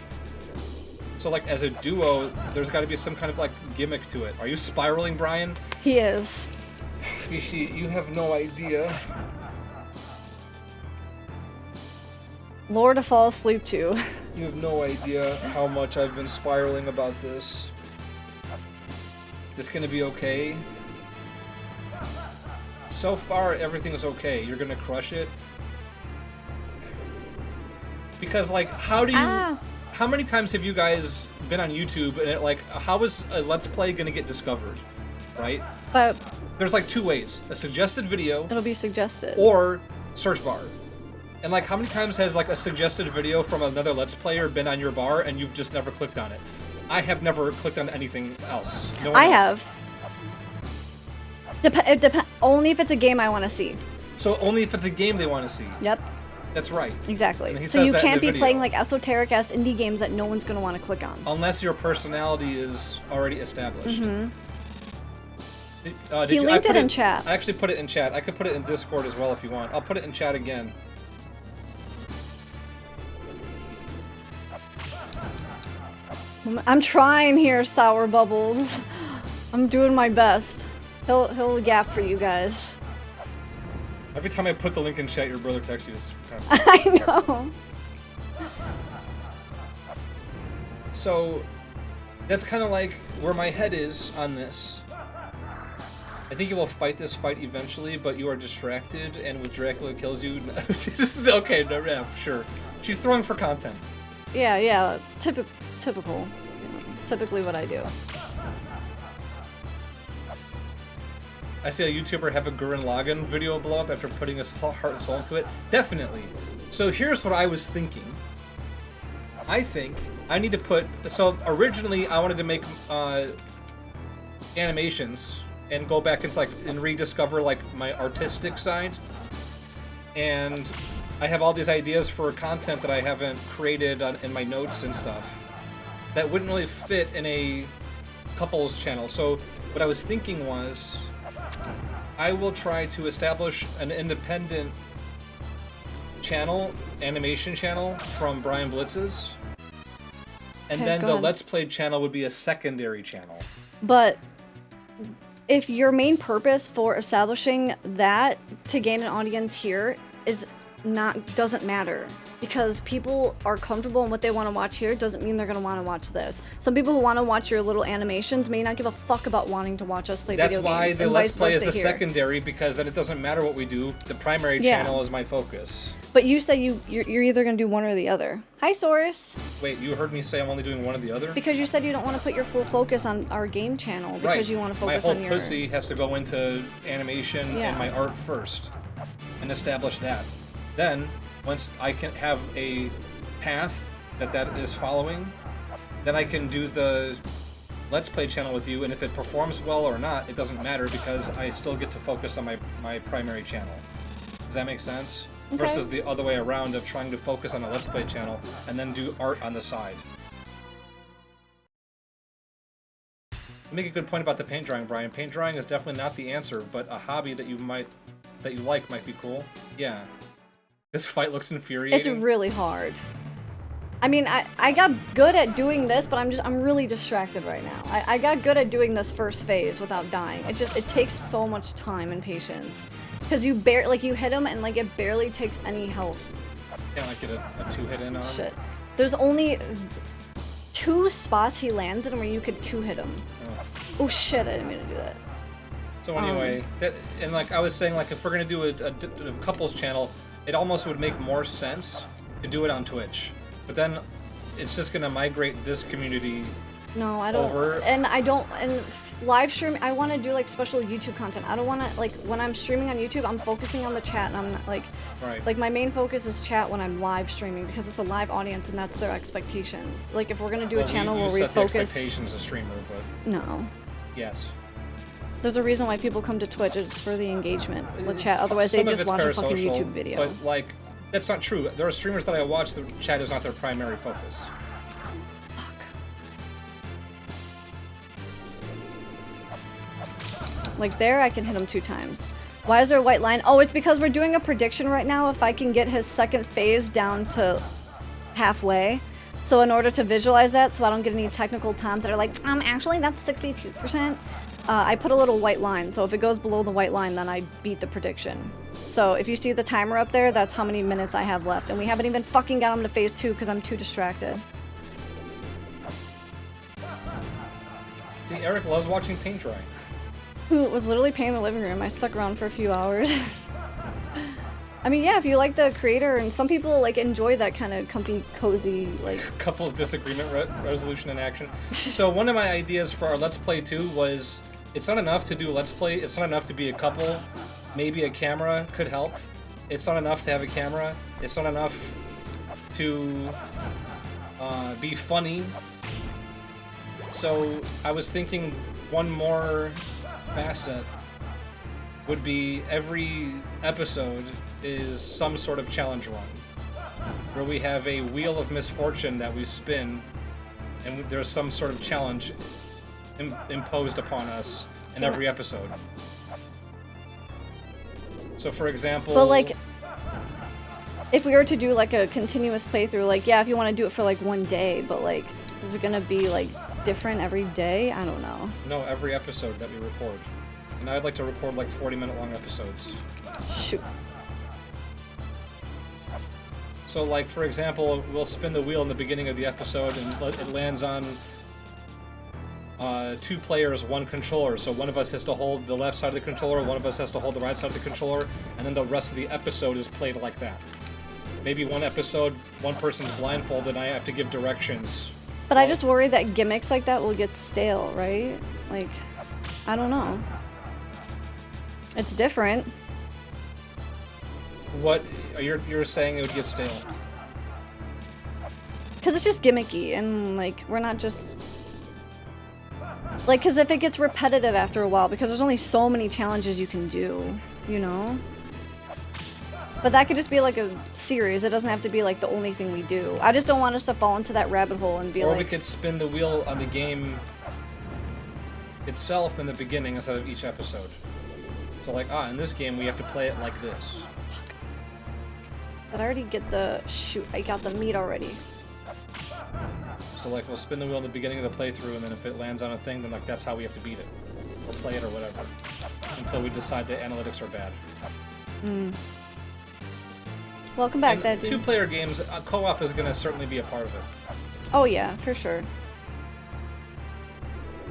So, like, as a duo, there's got to be some kind of, like, gimmick to it. Are you spiraling, Brian? He is. Fishy, you have no idea. Lore to fall asleep to. You have no idea how much I've been spiraling about this. It's gonna be okay. So far, everything is okay. You're gonna crush it. Because, like, how do you... How many times have you guys been on YouTube and it, like, how is a Let's Play gonna get discovered? Right? But... There's, like, 2 ways. A suggested video... It'll be suggested. Or search bar. And, like, how many times has, like, a suggested video from another Let's Player been on your bar and you've just never clicked on it? I have never clicked on anything else. No one else. Have. Only if it's a game I want to see. So only if it's a game they want to see. Yep. That's right. Exactly. So you can't be playing, like, esoteric-ass indie games that no one's going to want to click on. Unless your personality is already established. Mm-hmm. He linked it in chat. I actually put it in chat. I could put it in Discord as well if you want. I'll put it in chat again. I'm trying here, Sour Bubbles. I'm doing my best. He'll gap for you guys. Every time I put the link in chat, your brother texts you. I know. So, that's kind of like where my head is on this. I think you will fight this fight eventually, but you are distracted, and with Dracula kills you... This is okay, no, yeah, sure. She's throwing for content. Yeah, typical. Typically what I do. I see a YouTuber have a Gurren Lagann video blow up after putting his heart and soul into it. Definitely. So here's what I was thinking. I think I need to put... So originally I wanted to make animations and go back into, like, and rediscover, like, my artistic side. And I have all these ideas for content that I haven't created in my notes and stuff that wouldn't really fit in a couples channel. So what I was thinking was I will try to establish an independent channel, animation channel from Brian Blitz's, and then the Let's Play channel would be a secondary channel. But if your main purpose for establishing that to gain an audience here doesn't matter, because people are comfortable in what they want to watch here doesn't mean they're going to want to watch this. Some people who want to watch your little animations may not give a fuck about wanting to watch us play video games. That's why the Let's Play is the secondary, because then it doesn't matter what we do. The primary channel is my focus. But you said you're either going to do one or the other. Hi, Saurus. Wait, you heard me say I'm only doing one or the other? Because you said you don't want to put your full focus on our game channel because you want to focus on your... My whole pussy has to go into animation and my art first and establish that. Then, once I can have a path that is following, then I can do the Let's Play channel with you, and if it performs well or not, it doesn't matter because I still get to focus on my primary channel. Does that make sense? Okay. Versus the other way around of trying to focus on a Let's Play channel and then do art on the side. You make a good point about the paint drying, Brian. Paint drying is definitely not the answer, but a hobby that you like might be cool. Yeah. This fight looks infuriating. It's really hard. I mean, I got good at doing this, but I'm really distracted right now. I got good at doing this first phase without dying. It takes so much time and patience. Because you you hit him and like it barely takes any health. Can't like get a 2-hit in on him? Shit. There's only 2 spots he lands in where you could 2-hit him. Oh shit, I didn't mean to do that. So anyway, and like I was saying, like if we're gonna do a couples channel, it almost would make more sense to do it on Twitch. But then it's just gonna migrate this community. No, I don't. Over. And I don't. And live stream, I want to do like special YouTube content. I don't want to like when I'm streaming on YouTube, I'm focusing on the chat, and I'm not, like my main focus is chat when I'm live streaming because it's a live audience and that's their expectations. Like if we're gonna do a channel where we set focus. The expectations of streamer, but no. Yes. There's a reason why people come to Twitch. It's for the engagement with chat. Otherwise, they just watch a fucking YouTube video. But like, that's not true. There are streamers that I watch. The chat is not their primary focus. Fuck. Like there, I can hit him 2 times. Why is there a white line? Oh, it's because we're doing a prediction right now. If I can get his second phase down to halfway. So in order to visualize that, so I don't get any technical times that are like, actually that's 62%. I put a little white line, so if it goes below the white line, then I beat the prediction. So if you see the timer up there, that's how many minutes I have left. And we haven't even fucking got him to phase 2 because I'm too distracted. See, Eric loves watching paint dry. Who was literally painting the living room. I stuck around for a few hours. I mean, yeah, if you like the creator, and some people like enjoy that kind of comfy, cozy, like... Couples disagreement resolution in action. So one of my ideas for our Let's Play 2 was, it's not enough to do Let's Play, it's not enough to be a couple, maybe a camera could help. It's not enough to have a camera, it's not enough to be funny. So I was thinking one more facet would be every episode is some sort of challenge run, where we have a wheel of misfortune that we spin, and there's some sort of challenge imposed upon us in every episode. So for example... But like, if we were to do like a continuous playthrough, like yeah, if you want to do it for like one day, but like, is it gonna be like different every day? I don't know. No, every episode that we record. And I'd like to record like 40-minute long episodes. Shoot. So like, for example, we'll spin the wheel in the beginning of the episode and it lands on 2 players, 1 controller. So one of us has to hold the left side of the controller, one of us has to hold the right side of the controller, and then the rest of the episode is played like that. Maybe one episode, one person's blindfolded and I have to give directions. But I just worry that gimmicks like that will get stale, right? Like, I don't know. It's different. What you're saying it would get stale? Because it's just gimmicky, and like we're not just like, because if it gets repetitive after a while, because there's only so many challenges you can do, you know. But that could just be like a series. It doesn't have to be like the only thing we do. I just don't want us to fall into that rabbit hole and be or like. Or we could spin the wheel on the game itself in the beginning instead of each episode. So like, in this game we have to play it like this. But I already get the... Shoot, I got the meat already. So like, we'll spin the wheel in the beginning of the playthrough, and then if it lands on a thing, then like that's how we have to beat it. Or play it or whatever. Until we decide the analytics are bad. Welcome back, and that dude. 2-player games, co-op is going to certainly be a part of it. Oh yeah, for sure.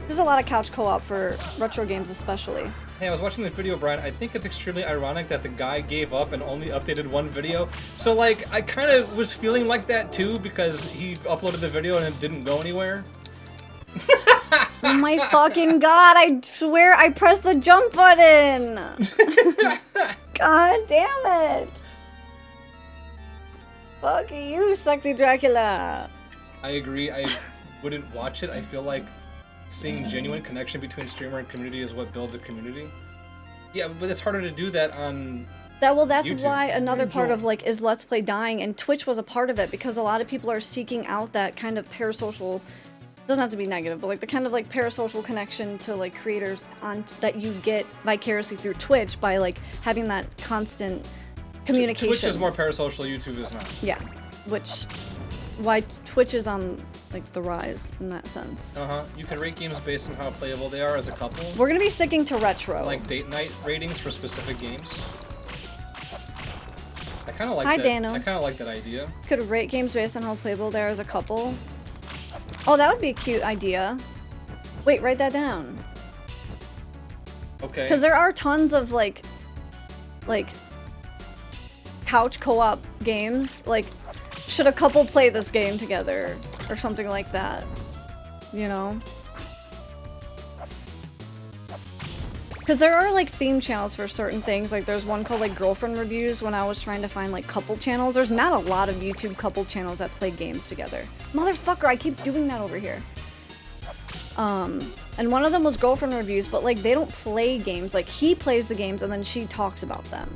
There's a lot of couch co-op for retro games especially. Hey, I was watching the video, Brian. I think it's extremely ironic that the guy gave up and only updated 1 video. So, like, I kind of was feeling like that, too, because he uploaded the video and it didn't go anywhere. Oh my fucking god, I swear I pressed the jump button! God damn it! Fuck you, sexy Dracula! I agree. I wouldn't watch it. I feel like seeing genuine connection between streamer and community is what builds a community. Yeah, but it's harder to do that on that's YouTube. why another part of like is Let's Play dying, and Twitch was a part of it because a lot of people are seeking out that kind of parasocial, doesn't have to be negative, but like the kind of like parasocial connection to like creators on that you get vicariously through Twitch by like having that constant communication. Twitch is more parasocial, YouTube is not. Yeah, which why Twitch is on like the rise in that sense. You can rate games based on how playable they are as a couple. We're gonna be sticking to retro. Like date night ratings for specific games. I kind of like that. Dano. I kind of like that idea. Could rate games based on how playable they are as a couple. Oh, that would be a cute idea. Wait, write that down. Okay. Because there are tons of like couch co-op games. Like, should a couple play this game together or something like that? You know? Because there are like theme channels for certain things. Like there's one called like Girlfriend Reviews when I was trying to find like couple channels. There's not a lot of YouTube couple channels that play games together. Motherfucker, I keep doing that over here. And one of them was Girlfriend Reviews, but like they don't play games. Like he plays the games and then she talks about them.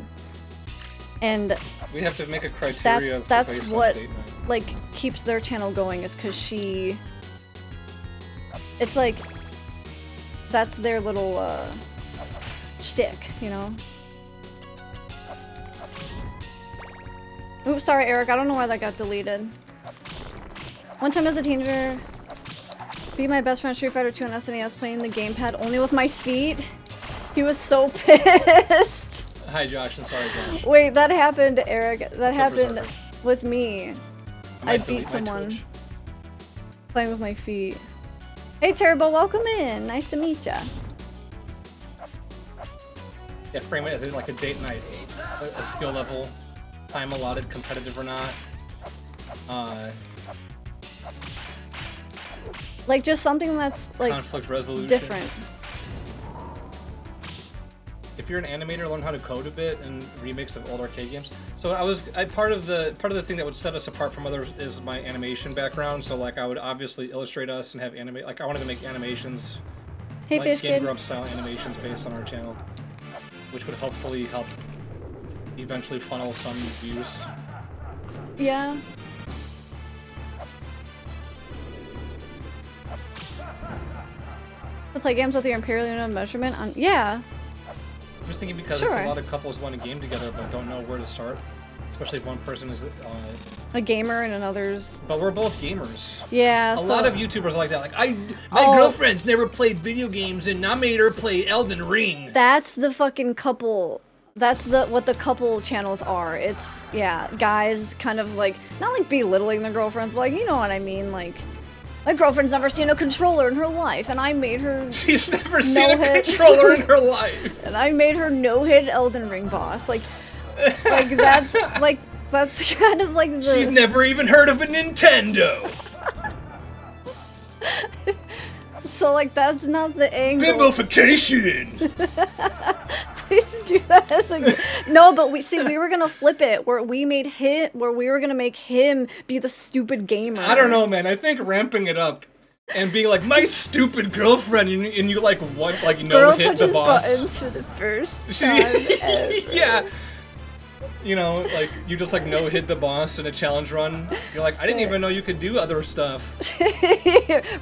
And we have to make a criteria. That's what like keeps their channel going is because she. It's like that's their little shtick, you know. Oops, sorry, Eric. I don't know why that got deleted. One time as a teenager, beat my best friend Street Fighter 2 on SNES playing the gamepad only with my feet. He was so pissed. Hi, Josh. I'm sorry, Josh. Wait, that happened, Eric. That happened with me. I beat someone playing with my feet. Hey, Turbo, welcome in. Nice to meet ya. Yeah, frame it as like a date night, a skill level, time allotted, competitive or not. Like just something that's like conflict resolution, different. If you're an animator, learn how to code a bit and remakes of old arcade games. So part of the thing that would set us apart from others is my animation background. So like I would obviously illustrate us and have animate. Like I wanted to make animations, hey, like Fish Game Kid. Grump style animations based on our channel, which would hopefully help eventually funnel some views. Yeah. To play games with your Imperial Unit of Measurement on yeah. I'm just thinking because it's a lot of couples want a game together but don't know where to start. Especially if one person is a gamer and another's. But we're both gamers. Yeah. A lot of YouTubers are like that. Like my girlfriend's never played video games and I made her play Elden Ring. That's the fucking couple. That's what the couple channels are. It's guys kind of like not like belittling their girlfriends, but like you know what I mean, like. My girlfriend's never seen a controller in her life, and I made her. She's never seen a controller in her life. And I made her no-hit Elden Ring boss. Like that's kind of like the. She's never even heard of a Nintendo. So like that's not the angle. Bimbofication. Please do that as a no, but we were gonna flip it where we were gonna make him be the stupid gamer. I don't know, man. I think ramping it up and being like my stupid girlfriend and you like what like hit the boss. Buttons for the first time ever. Yeah. You know, like you just like hit the boss in a challenge run. You're like, I didn't even know you could do other stuff.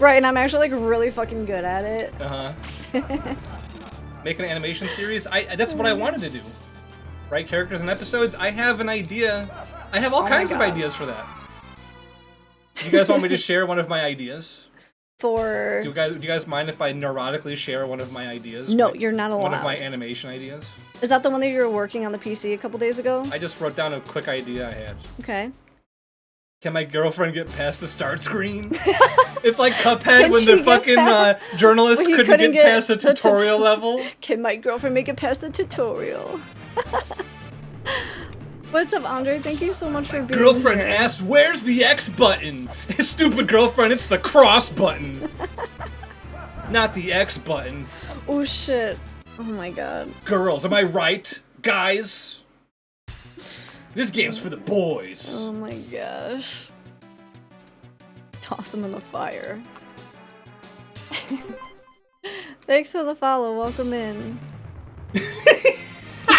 Right, and I'm actually like really fucking good at it. Make an animation series. That's what I wanted to do. Right, characters and episodes. I have an idea. I have all kinds of ideas for that. Do you guys want me to share one of my ideas? Do you guys mind if I neurotically share one of my ideas? No, you're not allowed. One of my animation ideas. Is that the one that you were working on the PC a couple days ago? I just wrote down a quick idea I had. Okay. Can my girlfriend get past the start screen? It's like Cuphead when the fucking journalist couldn't get past the tutorial level. Can my girlfriend make it past the tutorial? What's up, Andre? Thank you so much for being here. Girlfriend asks, where's the X button? Stupid girlfriend, it's the cross button. Not the X button. Oh shit. Oh my god. Girls, am I right? Guys? This game's for the boys. Oh my gosh. Toss them in the fire. Thanks for the follow. Welcome in.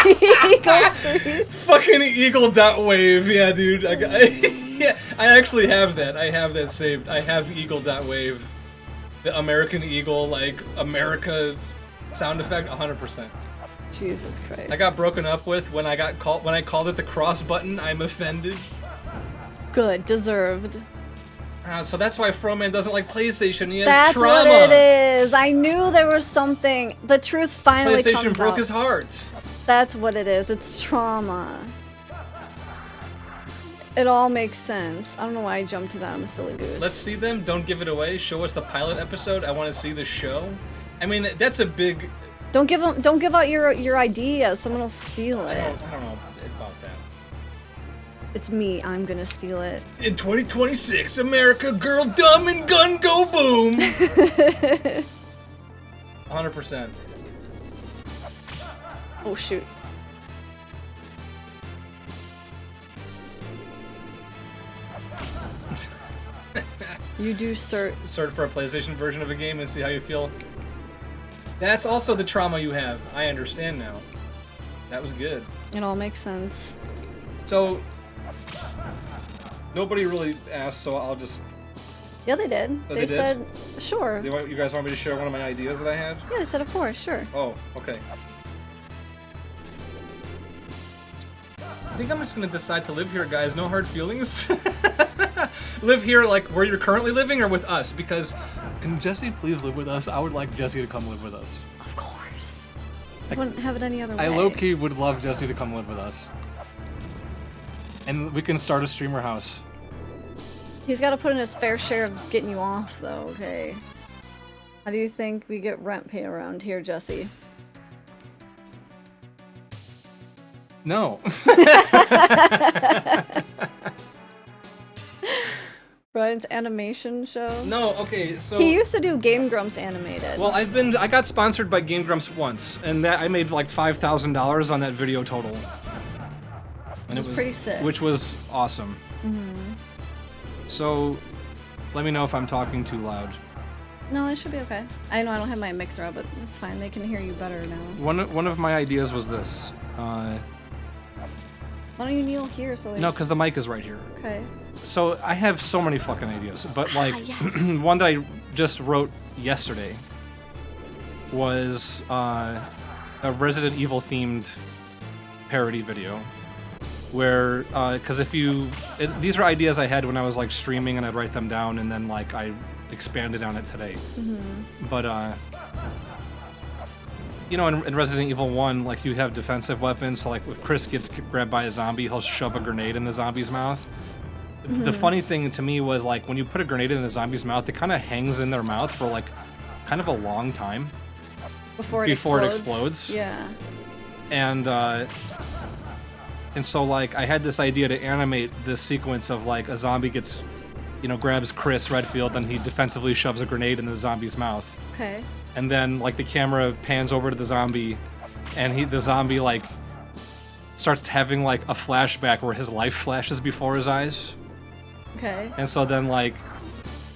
Eagle screams. Fucking eagle.wave. Yeah, dude. I actually have that. I have that saved. I have eagle.wave. The American Eagle, like, America sound effect, 100%. Jesus Christ. I got broken up with when I called it the cross button. I'm offended. Good, deserved. So that's why Froman doesn't like PlayStation. He has That's trauma. what it is. I knew there was something. The truth finally comes out. PlayStation broke his heart. That's what it is. It's trauma. It all makes sense. I don't know why I jumped to that. I'm a silly goose. Let's see them. Don't give it away. Show us the pilot episode. I want to see the show. I mean, that's a big... Don't give out your idea. Someone will steal it. I don't know about that. It's me. I'm gonna steal it. In 2026, America, girl dumb and gun go boom. 100%. Oh shoot. You do search for a PlayStation version of a game and see how you feel. That's also the trauma you have. I understand now. That was good. It all makes sense. So, nobody really asked, so I'll just... Yeah, they did. Oh, they said, did? sure. You guys want me to share one of my ideas that I had? Yeah, they said, of course, sure. Oh, okay. I think I'm just gonna decide to live here, guys. No hard feelings. Live here, like, where you're currently living or with us, because... Can Jesse please live with us? I would like Jesse to come live with us. Of course. I wouldn't have it any other way. I low-key would love Jesse to come live with us. And we can start a streamer house. He's got to put in his fair share of getting you off, though, okay? How do you think we get rent paid around here, Jesse? No. Brian's animation show? No, okay, so... He used to do Game Grumps animated. Well, I got sponsored by Game Grumps once, and I made like $5,000 on that video total. And it was pretty sick. Which was awesome. Mm-hmm. So, let me know if I'm talking too loud. No, it should be okay. I know I don't have my mixer up, but it's fine. They can hear you better now. One of my ideas was this. Why don't you kneel here so No, because the mic is right here. Okay. So, I have so many fucking ideas, but like, yes. one that I just wrote yesterday was a Resident Evil themed parody video. Where, because these are ideas I had when I was like streaming and I'd write them down and then like I expanded on it today. Mm-hmm. But, you know, in Resident Evil 1, like you have defensive weapons, so like if Chris gets grabbed by a zombie, he'll shove a grenade in the zombie's mouth. Mm-hmm. The funny thing to me was like when you put a grenade in the zombie's mouth, it kind of hangs in their mouth for like kind of a long time. Before it explodes. Yeah. And so, like, I had this idea to animate this sequence of, like, a zombie gets, you know, grabs Chris Redfield, and he defensively shoves a grenade in the zombie's mouth. Okay. And then, like, the camera pans over to the zombie, and the zombie, like, starts having, like, a flashback where his life flashes before his eyes. Okay. And so then, like,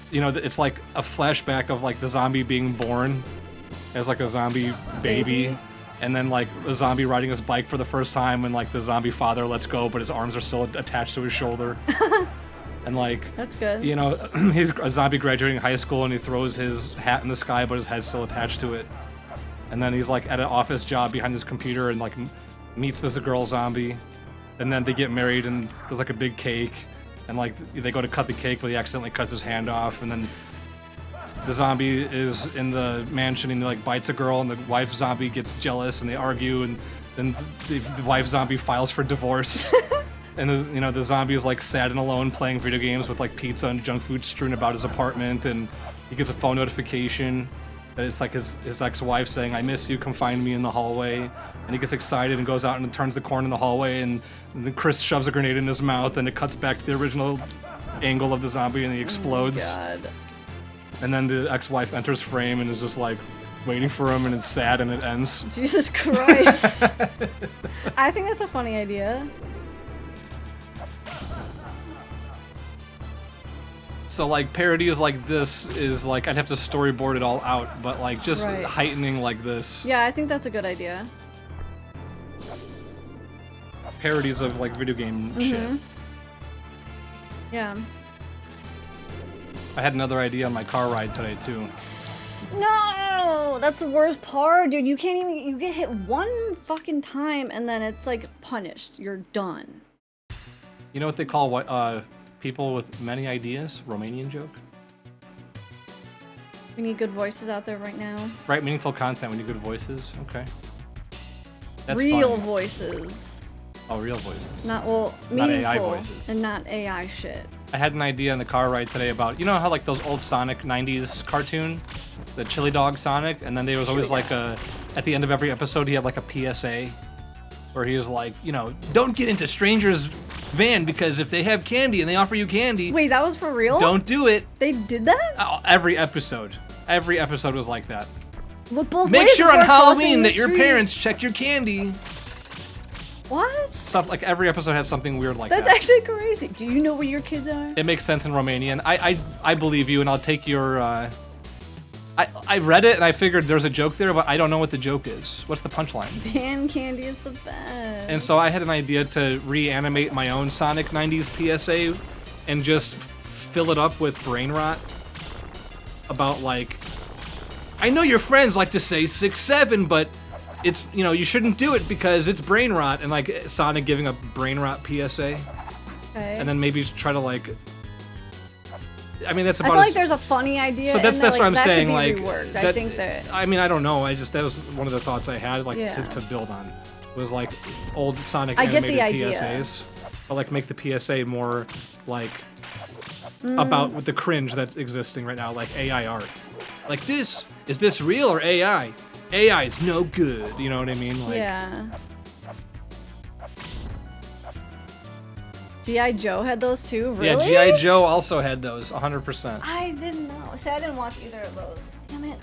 you know, it's like a flashback of, like, the zombie being born as, like, a zombie baby. And then, like, a zombie riding his bike for the first time, and, like, the zombie father lets go, but his arms are still attached to his shoulder. And, like... That's good. You know, he's a zombie graduating high school, and he throws his hat in the sky, but his head's still attached to it. And then he's, like, at an office job behind his computer, and, like, meets this girl zombie. And then they get married, and there's, like, a big cake. And, like, they go to cut the cake, but he accidentally cuts his hand off, and then... The zombie is in the mansion and he like bites a girl and the wife zombie gets jealous and they argue and then the wife zombie files for divorce. And the zombie is like sad and alone playing video games with like pizza and junk food strewn about his apartment, and he gets a phone notification that it's like his ex-wife saying, "I miss you, come find me in the hallway." And he gets excited and goes out and turns the corner in the hallway, and then Chris shoves a grenade in his mouth and it cuts back to the original angle of the zombie and he explodes. Oh my God. And then the ex-wife enters frame and is just like waiting for him, and it's sad and it ends. Jesus Christ. I think that's a funny idea. So like parodies like this is like I'd have to storyboard it all out, but like just heightening like this. Yeah, I think that's a good idea. Parodies of like video game shit. Yeah. I had another idea on my car ride today too. No! That's the worst part, dude. You can't even, you get hit one fucking time and then it's like punished. You're done. You know what they call People with many ideas, Romanian joke. We need good voices out there right now. Right, meaningful content. We need good voices. Okay. That's real funny. Voices. Oh, real voices. Not meaningful not AI voices. and not AI shit. I had an idea in the car ride today about, you know how like those old Sonic 90s cartoon, the Chili Dog Sonic, and then there was always like at the end of every episode he had like a PSA where he was like, you know, don't get into strangers' van because if they have candy and they offer you candy, wait, that was for real? Don't do it. They did that? Every episode was like that. Look both Make ways sure on before crossing Halloween the that your street. parents check your candy. What? Stuff like every episode has something weird like that. That's actually crazy. Do you know where your kids are? It makes sense in Romanian. I believe you, and I'll take your. I read it and I figured there's a joke there, but I don't know what the joke is. What's the punchline? Van candy is the best. And so I had an idea to reanimate my own Sonic 90s PSA and just fill it up with brain rot about like, I know your friends like to say 6'7", but it's, you know, you shouldn't do it because it's brain rot, and like Sonic giving a brain rot PSA. Okay. And then maybe try to like, I mean that's about. I feel like there's a funny idea. So that's and what I'm that saying. Could be Like, reworked. that, I think that. I mean I don't know. That was one of the thoughts I had, like to build on, was like old Sonic animated PSAs, but like make the PSA more like about with the cringe that's existing right now, like AI art. Like is this real or AI? AI is no good. You know what I mean? Like, yeah. G.I. Joe had those too, really? Yeah, G.I. Joe also had those, 100%. I didn't know. See, I didn't watch either of those. Damn it.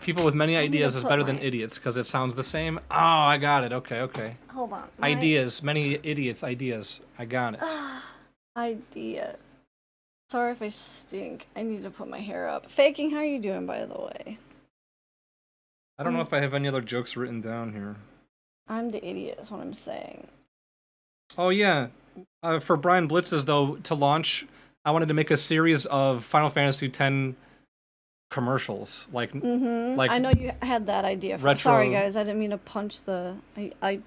People with many ideas is better than idiots, because it sounds the same. Oh, I got it. Okay. Hold on. Ideas. Many idiots. Ideas. I got it. Idea. Sorry if I stink. I need to put my hair up. Faking, how are you doing, by the way? I don't know if I have any other jokes written down here. I'm the idiot, is what I'm saying. Oh, yeah. For Brian Blitz's, though, to launch, I wanted to make a series of Final Fantasy X commercials. Like, like I know you had that idea. Sorry, guys. I didn't mean to punch the... I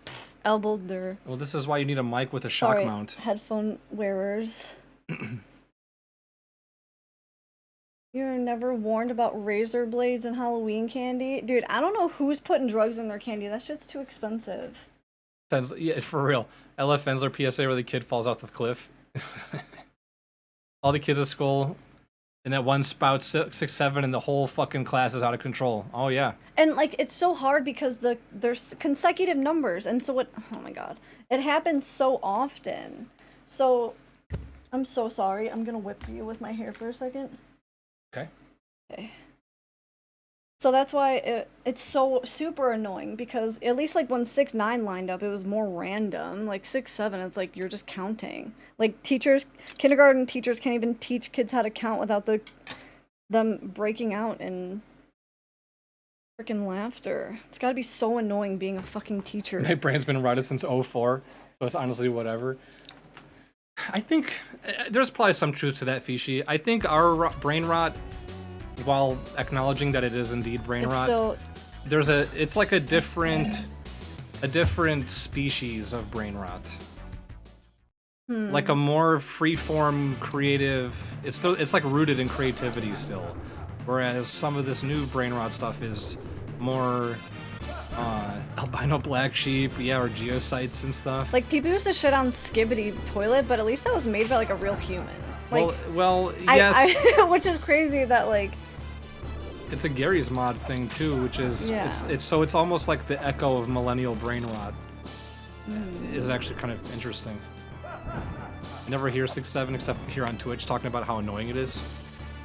elbowed their... Well, this is why you need a mic with a shock mount. Headphone wearers. You're never warned about razor blades and Halloween candy? Dude, I don't know who's putting drugs in their candy. That shit's too expensive. Yeah, for real. I left Fensler PSA where the kid falls off the cliff. All the kids at school, and that one spout 6'7", and the whole fucking class is out of control. Oh, yeah. And, like, it's so hard because there's consecutive numbers, and so oh my god. It happens so often. So, I'm so sorry. I'm gonna whip you with my hair for a second. Okay. So that's why it's so super annoying, because at least like when 6'9" lined up, it was more random. Like 6'7", it's like you're just counting. Like kindergarten teachers can't even teach kids how to count without them breaking out in freaking laughter. It's gotta be so annoying being a fucking teacher. My brain's been rotted since 04, so it's honestly whatever. I think there's probably some truth to that, Fishy. I think our brain rot, while acknowledging that it is indeed brain rot, it's like a different species of brain rot. Like a more freeform, creative. It's like rooted in creativity still, whereas some of this new brain rot stuff is more albino black sheep, or geosites and stuff. Like, people used to shit on Skibbity Toilet, but at least that was made by like a real human. Like, well, yes. Which is crazy that like. It's a Gary's Mod thing too, which is it's almost like the echo of millennial brain rot. Is actually kind of interesting. I never hear 6'7" except here on Twitch talking about how annoying it is.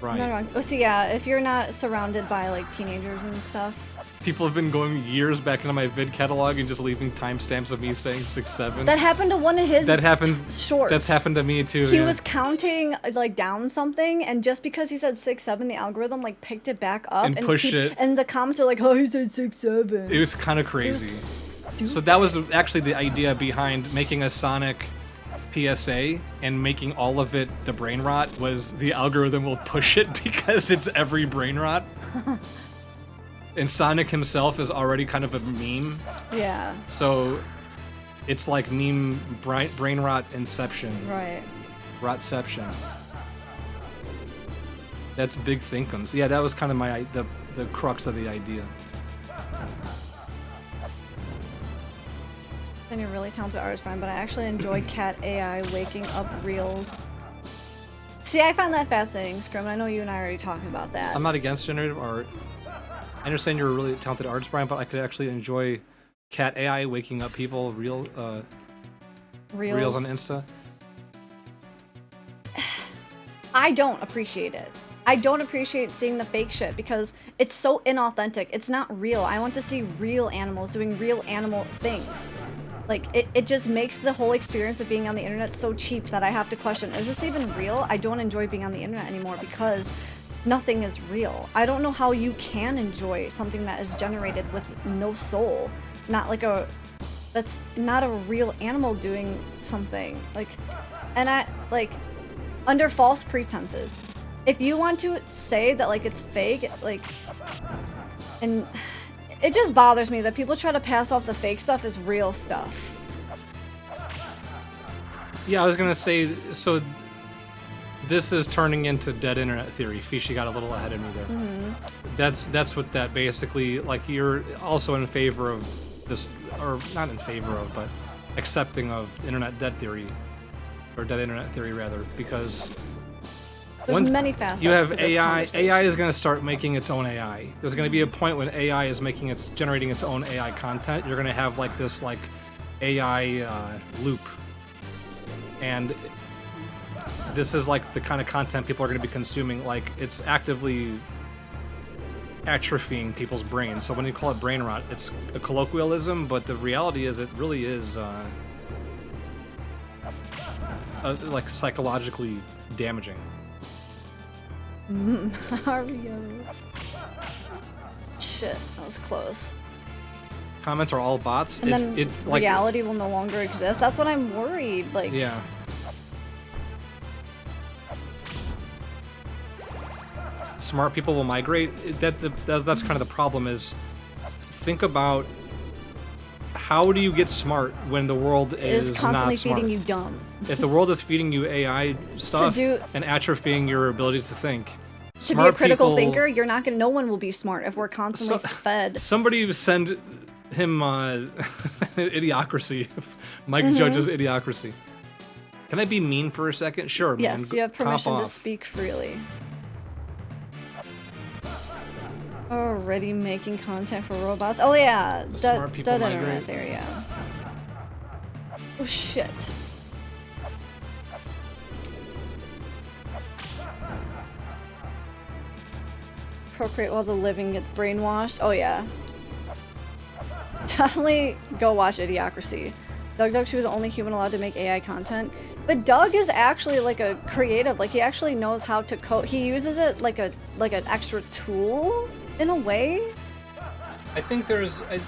Right. No. So yeah, if you're not surrounded by like teenagers and stuff. People have been going years back into my vid catalog and just leaving timestamps of me saying 6'7". That happened to one of his shorts. That's happened to me too. He was counting like down something, and just because he said 6'7", the algorithm like picked it back up and pushed it. And the comments are like, "Oh, he said 6'7". It was kind of crazy. So that was actually the idea behind making a Sonic PSA and making all of it the brain rot, was the algorithm will push it because it's every brain rot. And Sonic himself is already kind of a meme. Yeah. So it's like meme brain rot inception. Right. Rotception. That's big thinkums. Yeah, that was kind of the crux of the idea. Then you're really talented artist, Brian, but I actually enjoy cat AI waking up reels. See, I find that fascinating, Scrim. I know you and I are already talking about that. I'm not against generative art. I understand you're a really talented artist, Brian, but I could actually enjoy cat AI waking up people reels on Insta. I don't appreciate it. I don't appreciate seeing the fake shit because it's so inauthentic. It's not real. I want to see real animals doing real animal things. Like, it just makes the whole experience of being on the internet so cheap that I have to question, is this even real? I don't enjoy being on the internet anymore because nothing is real. I don't know how you can enjoy something that is generated with no soul. Not like that's not a real animal doing something. Like, and under false pretenses. If you want to say that, like, it's fake, like, and it just bothers me that people try to pass off the fake stuff as real stuff. Yeah, I was gonna say, so this is turning into dead internet theory. Fishy got a little ahead of me there. Mm-hmm. That's what that basically, like, you're also in favor of this, or not in favor of, but accepting of internet dead theory, or dead internet theory rather, because there's many facets. You have to this AI. AI is going to start making its own AI. There's going to be a point when AI is generating its own AI content. You're going to have like this AI loop, and this is like the kind of content people are going to be consuming. Like, it's actively atrophying people's brains. So when you call it brain rot, it's a colloquialism, but the reality is it really is like psychologically damaging. Mario. Shit, that was close. Comments are all bots. And then it's like reality will no longer exist. That's what I'm worried. Like, yeah. Smart people will migrate. That's kind of the problem. Is think about how do you get smart when the world is constantly not smart? feeding you dumb. If the world is feeding you AI stuff and atrophying your ability to think, to be a critical thinker, you're not gonna. No one will be smart if we're constantly fed. Somebody send him Idiocracy. Mike Judge's Idiocracy. Can I be mean for a second? Sure. Yes, man. You have permission to off. speak freely. Already making content for robots. Oh yeah, Smart people dead migrate. internet there. Yeah. Oh shit. Procreate while the living get brainwashed. Oh yeah. Definitely go watch Idiocracy. Doug, she was the only human allowed to make AI content. But Doug is actually like a creative. Like, he actually knows how to code. He uses it like an extra tool in a way. I think I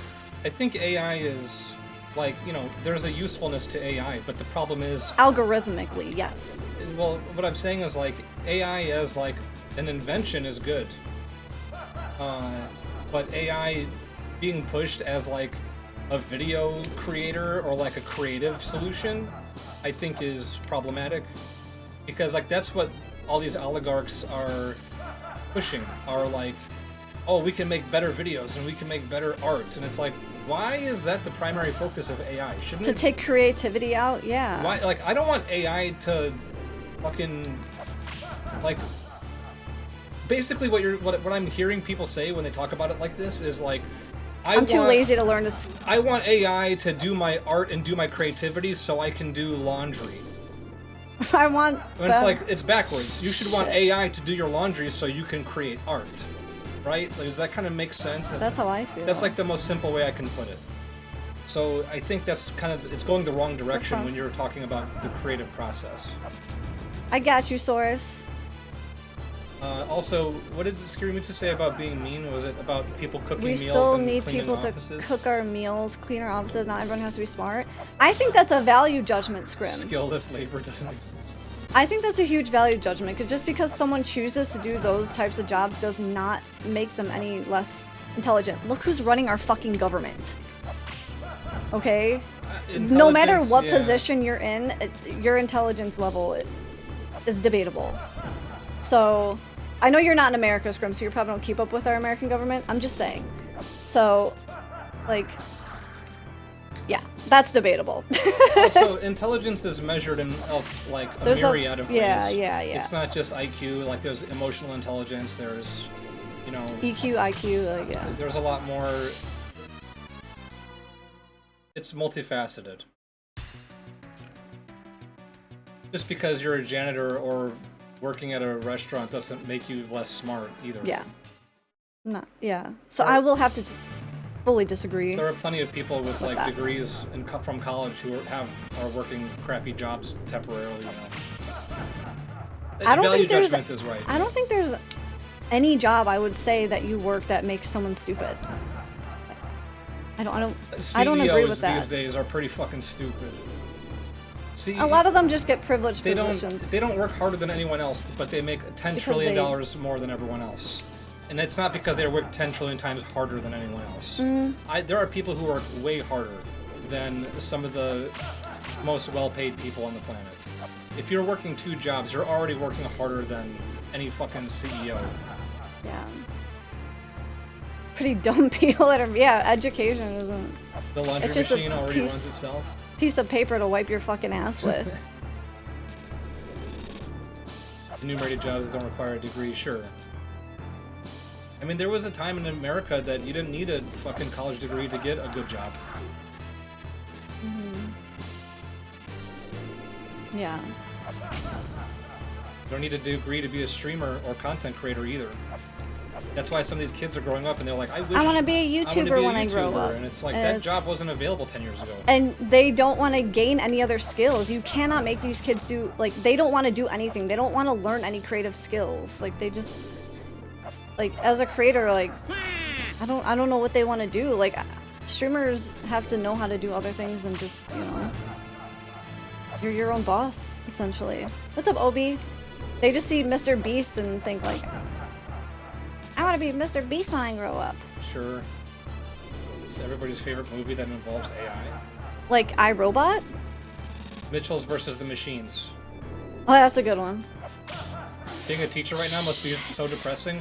think AI is like, you know, there's a usefulness to AI, but the problem is algorithmically, yes. Well, what I'm saying is like AI as like an invention is good. But AI being pushed as like a video creator or like a creative solution, I think is problematic, because like that's what all these oligarchs are pushing, are like, oh, we can make better videos and we can make better art, and it's like, why is that the primary focus of AI? Shouldn't it take creativity out? Yeah. Why? Like, I don't want AI to fucking like. Basically, what I'm hearing people say when they talk about it like this is like, I'm too lazy to learn to. I want AI to do my art and do my creativity so I can do laundry. I want. And it's like, it's backwards. You should want AI to do your laundry so you can create art, right? Like, does that kind of make sense? That's how I feel. That's like the most simple way I can put it. So I think that's kind of, it's going the wrong direction when you're talking about the creative process. I got you, Source. Also, what did Scary Mitsu say about being mean? Was it about people cooking meals and We still cleaning need people offices? to cook our meals, clean our offices. Not everyone has to be smart. I think that's a value judgment, Scrim. Skillless labor doesn't exist. I think that's a huge value judgment, because just because someone chooses to do those types of jobs does not make them any less intelligent. Look who's running our fucking government. Okay? No matter what position you're in, your intelligence level is debatable. So, I know you're not in America, Scrim, so you probably don't keep up with our American government. I'm just saying. So, like, yeah, that's debatable. Also, intelligence is measured in like a myriad of ways. Yeah. It's not just IQ. Like, there's emotional intelligence. There's, you know, EQ, IQ. Like, yeah. There's a lot more. It's multifaceted. Just because you're a janitor or working at a restaurant doesn't make you less smart either. Yeah. Yeah. So I will have to fully disagree. There are plenty of people with like that. Degrees from college who are working crappy jobs temporarily. You know. I don't think there's. Judgment is right. I don't think there's any job I would say that you work that makes someone stupid. I don't agree with that. CEOs these days are pretty fucking stupid. A lot of them just get privileged positions. They don't work harder than anyone else, but they make $10 trillion more than everyone else. And it's not because they work 10 trillion times harder than anyone else. There are people who work way harder than some of the most well-paid people on the planet. If you're working 2 jobs, you're already working harder than any fucking CEO. Yeah. Pretty dumb people that are, education isn't... The laundry machine already runs itself. Piece of paper to wipe your fucking ass with. Enumerated jobs don't require a degree, sure. I mean, there was a time in America that you didn't need a fucking college degree to get a good job. Yeah. You don't need a degree to be a streamer or content creator either. That's why some of these kids are growing up and they're like, I want to be a YouTuber when I grow up. And it's like, that job wasn't available 10 years ago. And they don't want to gain any other skills. You cannot make these kids do, like, they don't want to do anything. They don't want to learn any creative skills. Like, they just, like, as a creator, like, I don't know what they want to do. Like, streamers have to know how to do other things than just, you know, you're your own boss, essentially. What's up, Obi? They just see Mr. Beast and think, like, I want to be Mr. Beast when I grow up. Sure. It's everybody's favorite movie that involves AI. Like iRobot? Mitchell's versus the Machines. Oh, that's a good one. Being a teacher right now must be so depressing.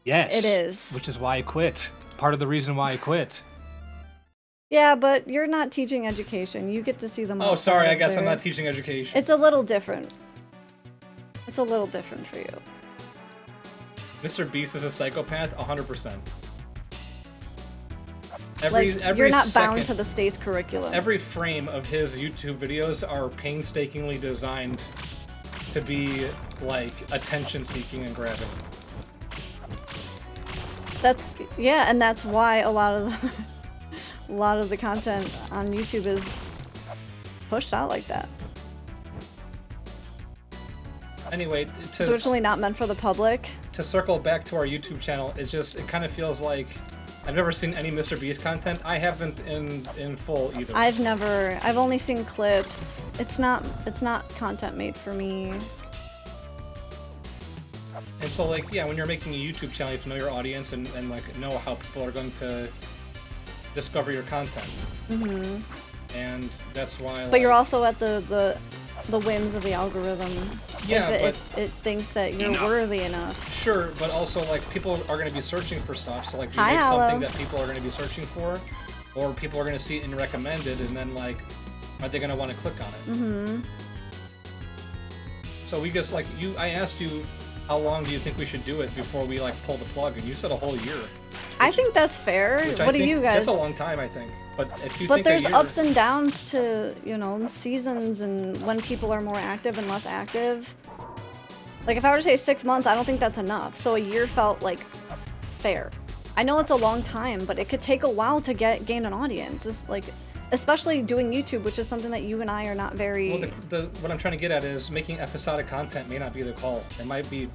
Yes. It is. Which is why I quit. Part of the reason why I quit. Yeah, but you're not teaching education. You get to see them all. Oh, sorry, I guess I'm not teaching education. It's a little different. It's a little different for you. Mr. Beast is a psychopath, 100%. You're not bound to the state's curriculum. Every frame of his YouTube videos are painstakingly designed to be, like, attention-seeking and grabbing. And that's why a lot of the content on YouTube is pushed out like that. Anyway, so it's really not meant for the public. To circle back to our YouTube channel, it kind of feels like I've never seen any Mr. Beast content. I haven't in full either. I've only seen clips. It's not content made for me. And so, like, yeah, when you're making a YouTube channel, you have to know your audience and like know how people are going to discover your content. And that's why. But you're also at the whims of the algorithm. Yeah, if it thinks that you're worthy enough. Sure, but also, like, people are going to be searching for stuff, so, like, do you make something that people are going to be searching for? Or people are going to see it and recommend it, and then, like, are they going to want to click on it? So we just, like, I asked you, how long do you think we should do it before we, like, pull the plug? And you said a whole year. I think that's fair. What do you guys? That's a long time, I think. But if you think there's ups and downs to, you know, seasons and when people are more active and less active. Like, if I were to say 6 months, I don't think that's enough. So a year felt, like, fair. I know it's a long time, but it could take a while to gain an audience. It's like, especially doing YouTube, which is something that you and I are not very... Well, what I'm trying to get at is making episodic content may not be the call. It might be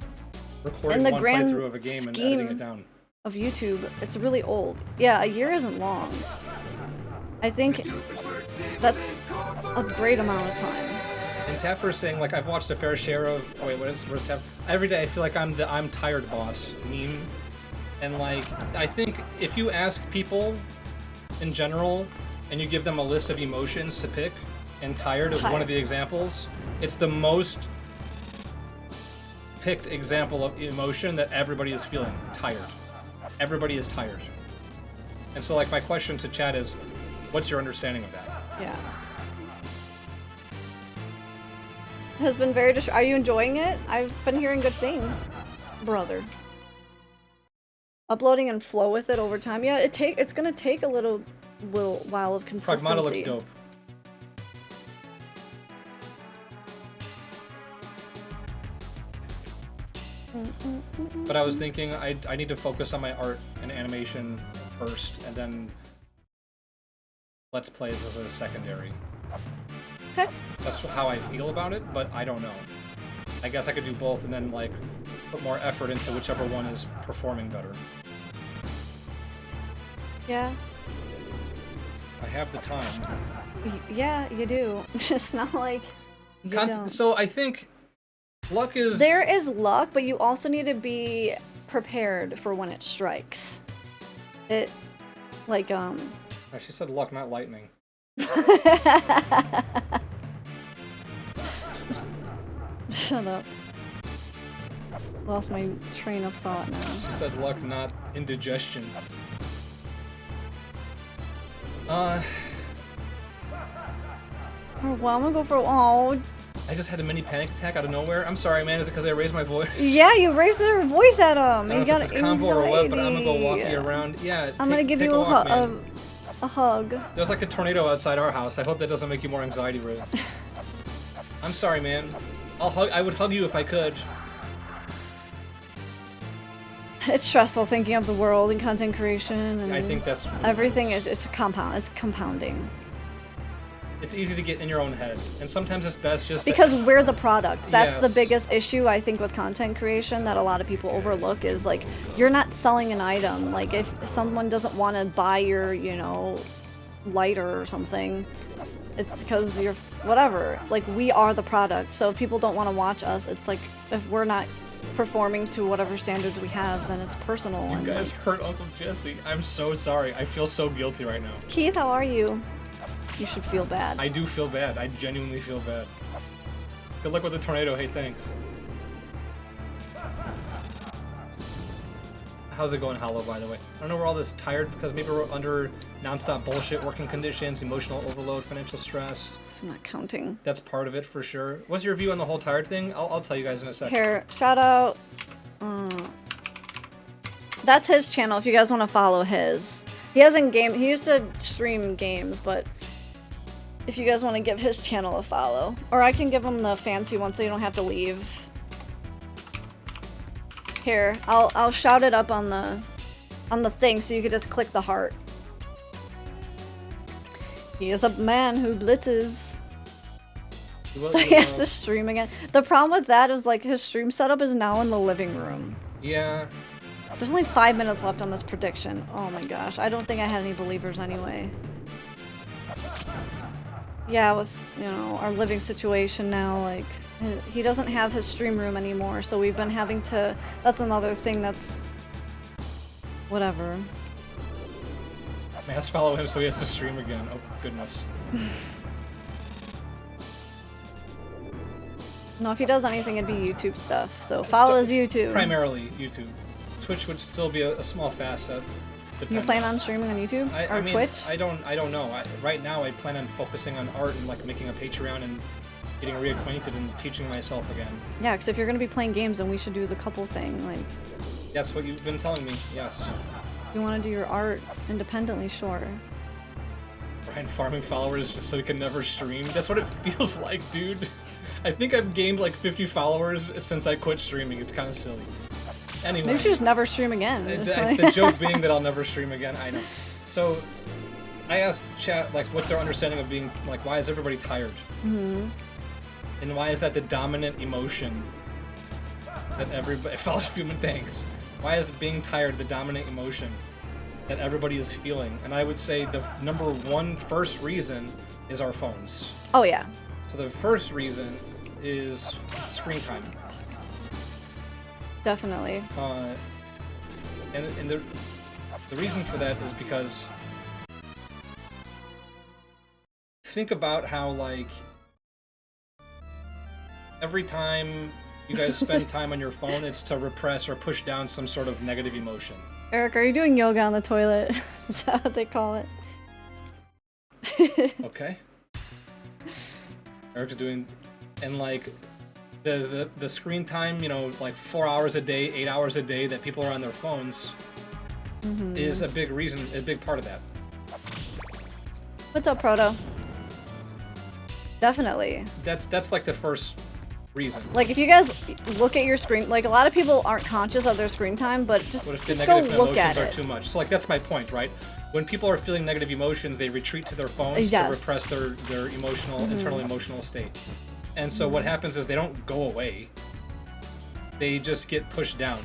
recording one playthrough of a game and editing it down. Of YouTube, it's really old. Yeah, a year isn't long. I think that's a great amount of time. And Taffer's saying, like, I've watched a fair share of... Wait, where's Taffer? Every day I feel like I'm the I'm tired boss meme. And, like, I think if you ask people in general and you give them a list of emotions to pick, and tired is one of the examples, it's the most picked example of emotion that everybody is feeling. Tired. Everybody is tired. And so, like, my question to chat is, what's your understanding of that? Yeah. Has been very Are you enjoying it? I've been hearing good things, brother. Uploading and flow with it over time. Yeah, it's gonna take a little while of consistency. Pragmata looks dope. But I was thinking I need to focus on my art and animation first, and then Let's Plays as a secondary. Okay. That's how I feel about it, but I don't know. I guess I could do both and then, like, put more effort into whichever one is performing better. Yeah. I have the time. Yeah, you do. It's not like you don't. So I think luck is... There is luck, but you also need to be prepared for when it strikes. It, like, She said luck, not lightning. Shut up. Lost my train of thought now. She said luck, not indigestion. Oh, well, I'm gonna go for I just had a mini panic attack out of nowhere. I'm sorry, man. Is it because I raised my voice? Yeah, you raised your voice at him. I don't know if this is combo or what, but I'm gonna go walk you around. Yeah, I'm gonna give you a hug. There's like a tornado outside our house. I hope that doesn't make you more anxiety-ridden. I'm sorry, man. I would hug you if I could. It's stressful thinking of the world and content creation. And I think that's what everything is. It's compounding. It's easy to get in your own head, and sometimes it's best just because we're the product. That's yes. the biggest issue I think with content creation that a lot of people overlook is like you're not selling an item. Like if someone doesn't want to buy your, you know, lighter or something, it's because you're whatever. Like we are the product. So if people don't want to watch us, it's like if we're not performing to whatever standards we have, then it's personal. You guys hurt Uncle Jesse. I'm so sorry. I feel so guilty right now. Keith, how are you? You should feel bad. I do feel bad. I genuinely feel bad. Good luck with the tornado. Hey, thanks. How's it going, Hollow, by the way? I don't know, we're all this tired because maybe we're under non-stop bullshit, working conditions, emotional overload, financial stress. I'm not counting. That's part of it, for sure. What's your view on the whole tired thing? I'll tell you guys in a second. Here, shout out. That's his channel if you guys want to follow his. He hasn't game. He used to stream games, but if you guys want to give his channel a follow, or I can give him the fancy one so you don't have to leave. Here, I'll shout it up on the thing so you can just click the heart. He is a man who blitzes. So he has to stream again. The problem with that is like his stream setup is now in the living room. Yeah. There's only 5 minutes left on this prediction. Oh my gosh, I don't think I had any believers anyway. Yeah, with, you know, our living situation now, like, he doesn't have his stream room anymore, so we've been having to, that's another thing that's, whatever. I has to follow him so he has to stream again. Oh, goodness. No, if he does anything, it'd be YouTube stuff, so follow his YouTube. Primarily YouTube. Twitch would still be a small facet. You plan on streaming on YouTube or Twitch? I don't know. Right now, I plan on focusing on art and like making a Patreon and getting reacquainted and teaching myself again. Yeah, because if you're gonna be playing games, then we should do the couple thing. Like, that's what you've been telling me. Yes. You want to do your art independently, sure. Brian farming followers just so he can never stream. That's what it feels like, dude. I think I've gained like 50 followers since I quit streaming. It's kind of silly. Anyway. Maybe you should just never stream again. The joke being that I'll never stream again, I know. So, I asked chat, like, what's their understanding of being, like, why is everybody tired? Mm-hmm. And why is that the dominant emotion that everybody, follow human thanks. Why is being tired the dominant emotion that everybody is feeling? And I would say the first reason is our phones. Oh, yeah. So the first reason is screen time. Definitely. And the reason for that is because think about how, like, every time you guys spend time on your phone, it's to repress or push down some sort of negative emotion. Eric, are you doing yoga on the toilet? Is that what they call it? Okay. Eric's doing, and like, the screen time, you know, like 4 hours a day, 8 hours a day that people are on their phones is a big reason, a big part of that. What's up, Proto? Definitely. That's like the first reason. Like, if you guys look at your screen, like, a lot of people aren't conscious of their screen time, but just go look at it. Are too much. So, like, that's my point, right? When people are feeling negative emotions, they retreat to their phones to repress their emotional, internal emotional state. And so what happens is they don't go away. They just get pushed down.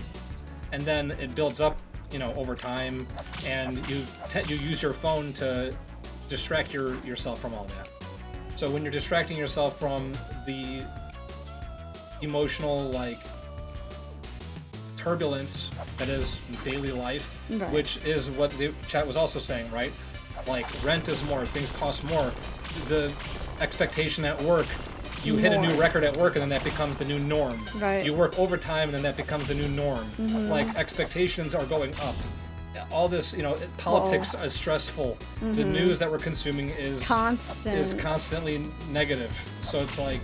And then it builds up, you know, over time, and you use your phone to distract yourself from all that. So when you're distracting yourself from the emotional, like, turbulence that is daily life, which is what the chat was also saying, right? Like, rent is more, things cost more. The expectation at work, you hit a new record at work and then that becomes the new norm. Right. You work overtime and then that becomes the new norm. Like, expectations are going up. All this, you know, politics is stressful. The news that we're consuming is constantly negative. So it's like,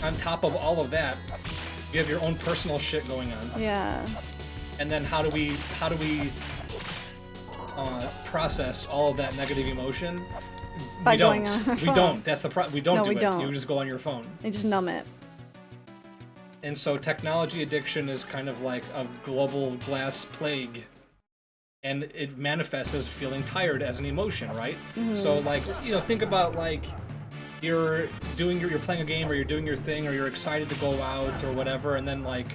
on top of all of that, you have your own personal shit going on. Yeah. And then how do we process all of that negative emotion? By going on our phone. We don't. That's the problem. We don't do it. Don't. You just go on your phone. You just numb it. And so technology addiction is kind of like a global glass plague. And it manifests as feeling tired as an emotion, right? So, like, you know, think about, like, you're playing a game, or you're doing your thing, or you're excited to go out or whatever, and then, like,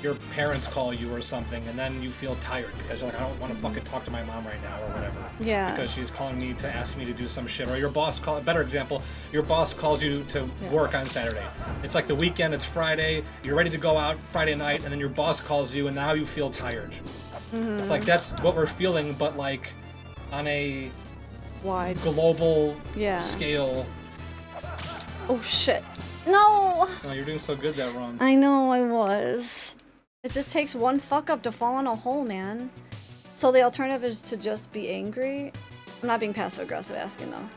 your parents call you or something, and then you feel tired because you're like, I don't want to fucking talk to my mom right now or whatever. Yeah. Because she's calling me to ask me to do some shit. Or your boss better example, your boss calls you to work on Saturday. It's like the weekend, it's Friday, you're ready to go out Friday night, and then your boss calls you, and now you feel tired. It's like, that's what we're feeling, but like on a wide global scale. Oh shit. No! Oh, you're doing so good that run. I know I was. It just takes one fuck up to fall in a hole, man. So the alternative is to just be angry? I'm not being passive aggressive asking though.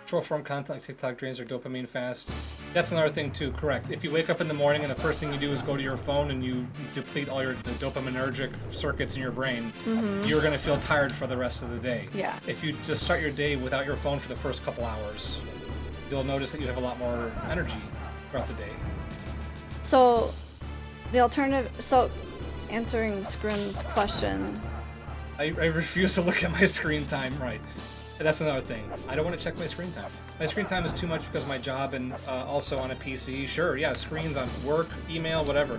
Short form content like TikTok drains your dopamine fast. That's another thing too, correct. If you wake up in the morning and the first thing you do is go to your phone and you deplete all the dopaminergic circuits in your brain, you're gonna feel tired for the rest of the day. Yeah. If you just start your day without your phone for the first couple hours, you'll notice that you have a lot more energy throughout the day. So, the alternative, so answering Scrim's question. I refuse to look at my screen time, right. That's another thing. I don't want to check my screen time. My screen time is too much because of my job and also on a PC. Sure, yeah, screens on work, email, whatever.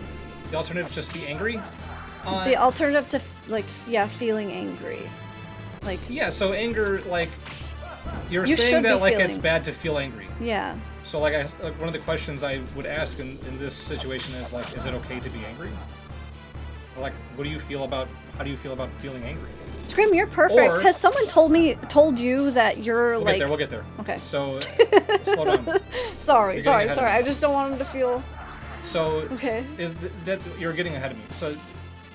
The alternative is just be angry? The alternative to, feeling angry. Like... Yeah, so anger, like... You're saying that, like, it's bad to feel angry. Yeah. So, like, one of the questions I would ask in this situation is, like, is it okay to be angry? Or, like, how do you feel about feeling angry? Scream, you're perfect. Has someone told you that you're We'll get there. Okay. So, slow down. Sorry. I just don't want him to feel... So, okay. Is that you're getting ahead of me. So,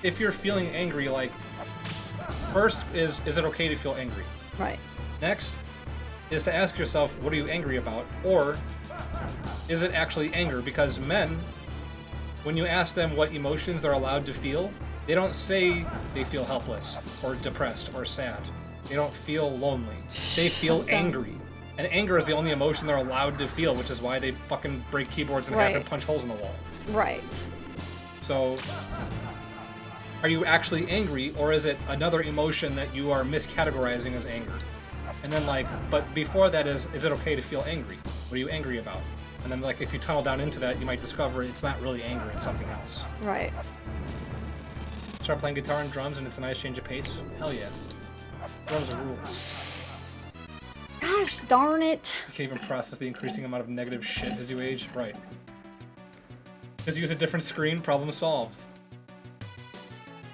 if you're feeling angry, like, first is it okay to feel angry? Right. Next is to ask yourself, what are you angry about? Or is it actually anger? Because men, when you ask them what emotions they're allowed to feel, they don't say they feel helpless or depressed or sad. They don't feel lonely. They feel angry. And anger is the only emotion they're allowed to feel, which is why they fucking break keyboards in half and punch holes in the wall. Right. So, are you actually angry, or is it another emotion that you are miscategorizing as anger? And then, like, but before that is it okay to feel angry? What are you angry about? And then, like, if you tunnel down into that, you might discover it's not really anger, it's something else. Right. Start playing guitar and drums, and it's a nice change of pace? Hell yeah. Drums are rules. Gosh darn it. You can't even process the increasing amount of negative shit as you age? Right. Just use a different screen, problem solved.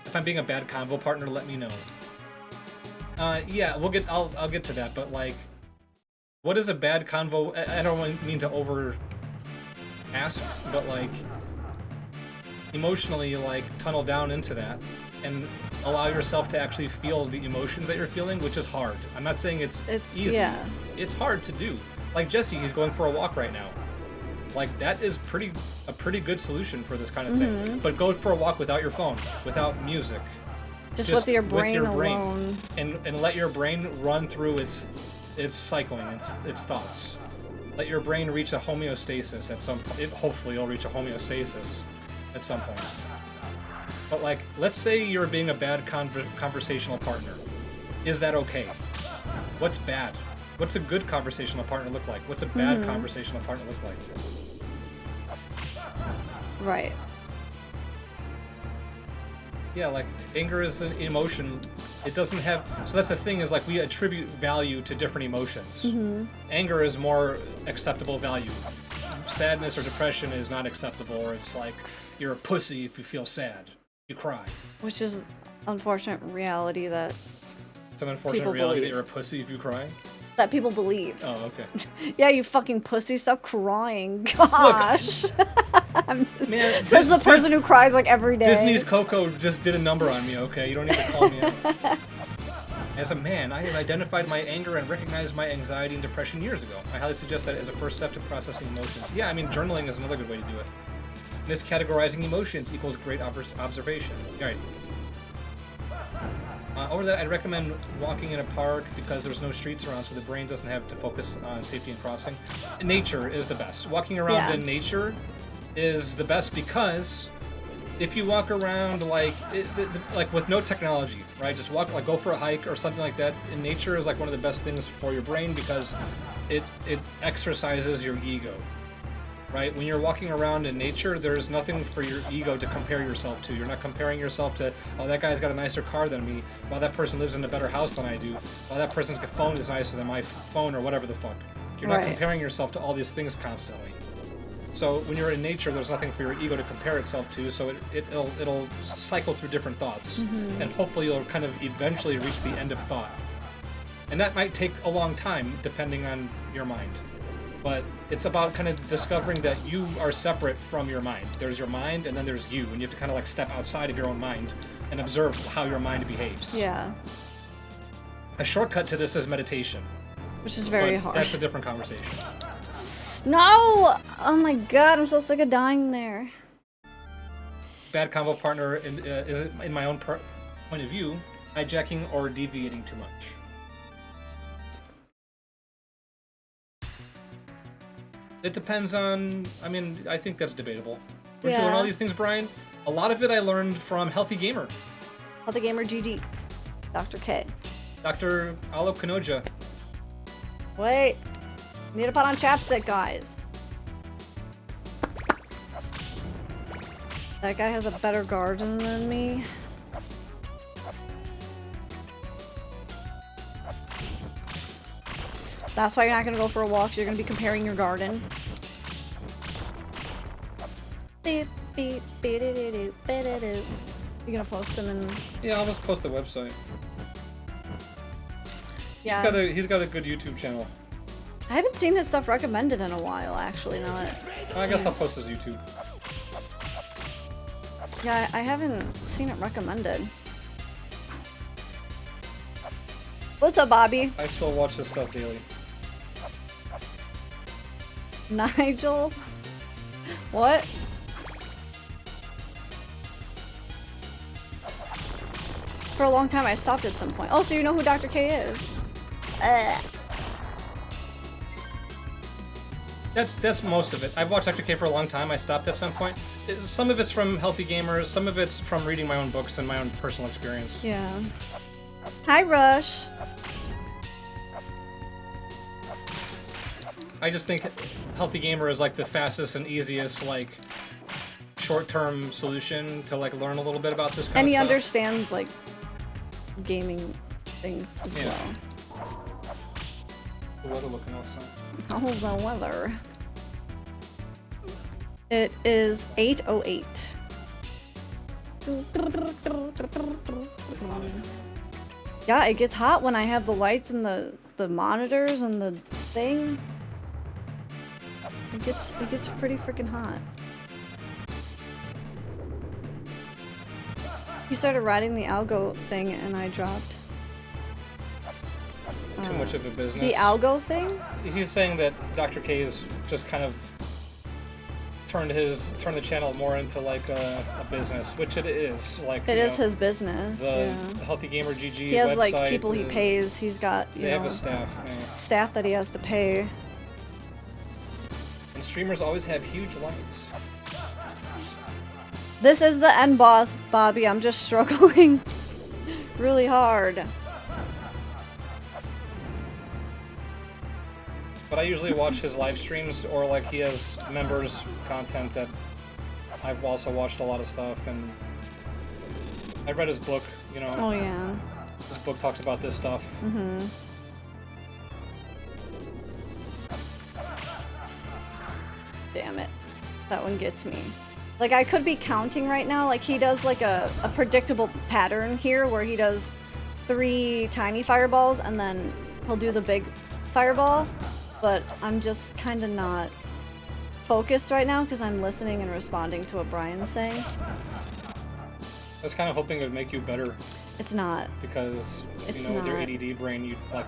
If I'm being a bad convo partner, let me know. Yeah, I'll get to that, but, like, what is a bad convo? I don't mean to over ask, but, like, emotionally like tunnel down into that and allow yourself to actually feel the emotions that you're feeling, which is hard. I'm not saying it's easy. Yeah. It's hard to do. Like Jesse, he's going for a walk right now. Like that is a pretty good solution for this kind of thing. But go for a walk without your phone, without music. Just with your brain alone. And let your brain run through its cycling, its thoughts. Let your brain reach a homeostasis at some point. Hopefully it'll reach a homeostasis at some point. But like, let's say you're being a bad conversational partner. Is that okay? What's bad? What's a good conversational partner look like? What's a bad conversational partner look like? Right. Yeah, like, anger is an emotion. It doesn't have... So that's the thing, is like, we attribute value to different emotions. Anger is more acceptable value. Sadness or depression is not acceptable, or it's like, you're a pussy if you feel sad. You cry. Which is unfortunate reality that it's an unfortunate reality that you're a pussy if you cry? That people believe. Oh, okay. Yeah, you fucking pussy, stop crying. Gosh. Man, says the person who cries like every day. Disney's Coco just did a number on me, okay? You don't need to call me out. As a man, I have identified my anger and recognized my anxiety and depression years ago. I highly suggest that as a first step to processing emotions. Yeah, I mean, journaling is another good way to do it. Miscategorizing emotions equals great observation. All right. Over that, I'd recommend walking in a park because there's no streets around, so the brain doesn't have to focus on safety and crossing. Nature is the best. Walking around in nature is the best because if you walk around like with no technology, right? Just walk, like go for a hike or something like that. In nature is like one of the best things for your brain because it exercises your ego. Right? When you're walking around in nature, there's nothing for your ego to compare yourself to. You're not comparing yourself to, oh, that guy's got a nicer car than me. Well, that person lives in a better house than I do. Well, that person's phone is nicer than my phone, or whatever the fuck. You're not comparing yourself to all these things constantly. So when you're in nature, there's nothing for your ego to compare itself to, so it'll cycle through different thoughts. And hopefully you'll kind of eventually reach the end of thought. And that might take a long time, depending on your mind. But it's about kind of discovering that you are separate from your mind. There's your mind, and then there's you, and you have to kind of like step outside of your own mind and observe how your mind behaves. Yeah. A shortcut to this is meditation. Which is very hard. That's a different conversation. No! Oh my god, I'm so sick of dying there. Bad combo partner is, in my own point of view, hijacking or deviating too much. It depends on... I mean, I think that's debatable. Where'd you learn all these things, Brian? A lot of it I learned from Healthy Gamer. Healthy Gamer GG. Dr. K. Dr. Alo Kanoja. Wait. Need to put on chapstick, guys. That guy has a better garden than me. That's why you're not gonna go for a walk, you're gonna be comparing your garden. Beep, beep, beep-a-doo-doo, beep-a-doo. You're gonna post them in... Yeah, I'll just post the website. Yeah. He's got a good YouTube channel. I haven't seen his stuff recommended in a while, actually, now that... I guess I'll post his YouTube. Yeah, I haven't seen it recommended. What's up, Bobby? I still watch his stuff daily. Nigel? What? For a long time, I stopped at some point. Oh, so you know who Dr. K is? That's most of it. I've watched Dr. K for a long time. I stopped at some point. Some of it's from Healthy Gamers, some of it's from reading my own books and my own personal experience. Yeah. Hi, Rush. I just think Healthy Gamer is like the fastest and easiest, like, short-term solution to like learn a little bit about this kind of stuff. And he understands like gaming things as well. The weather looking outside. How's the weather? It is 8:08. Yeah, it gets hot when I have the lights and the monitors and the thing. It gets pretty freaking hot. He started riding the algo thing and I dropped. Too much of a business. The algo thing? He's saying that Dr. K's just kind of turned the channel more into like a business, which it is. Like it is his business. The Healthy Gamer GG. He has website, like people he pays. He's got they have a staff. Yeah. Staff that he has to pay. And streamers always have huge lights. This is the end boss, Bobby. I'm just struggling really hard. But I usually watch his live streams, or like he has members content that I've also watched a lot of stuff, and I read his book, you know. Oh yeah. His book talks about this stuff. Mm-hmm. Damn it. That one gets me. Like, I could be counting right now. Like, he does like a predictable pattern here where he does 3 tiny fireballs and then he'll do the big fireball. But I'm just kind of not focused right now because I'm listening and responding to what Brian's saying. I was kind of hoping it would make you better. It's not. Because, you know, with your ADD brain, you'd like...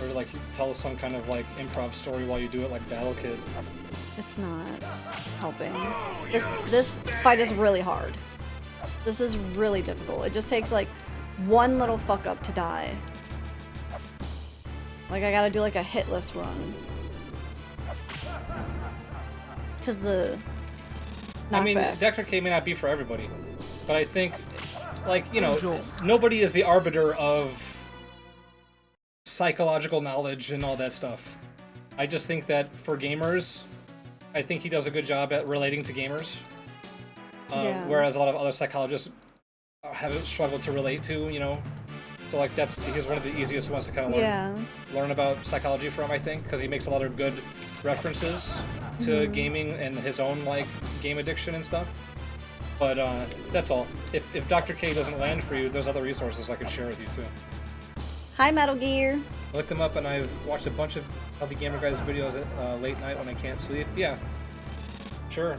Or like, you tell some kind of like improv story while you do it like Battle Kid. It's not helping. This fight is really hard. This is really difficult. It just takes like one little fuck up to die. Like I gotta do like a hitless run. Cause the knockback. I mean, Dr. K may not be for everybody, but I think, like, you know, nobody is the arbiter of psychological knowledge and all that stuff. I just think that for gamers, I think he does a good job at relating to gamers. Whereas a lot of other psychologists have struggled to relate to, you know. So like he's one of the easiest ones to kind of learn about psychology from, I think, because he makes a lot of good references to gaming and his own like game addiction and stuff. But that's all. If Dr. K doesn't land for you, there's other resources I could share with you too. Hi, Metal Gear. I looked them up and I've watched a bunch of the Gamer Guys videos at late night when I can't sleep. Yeah, sure.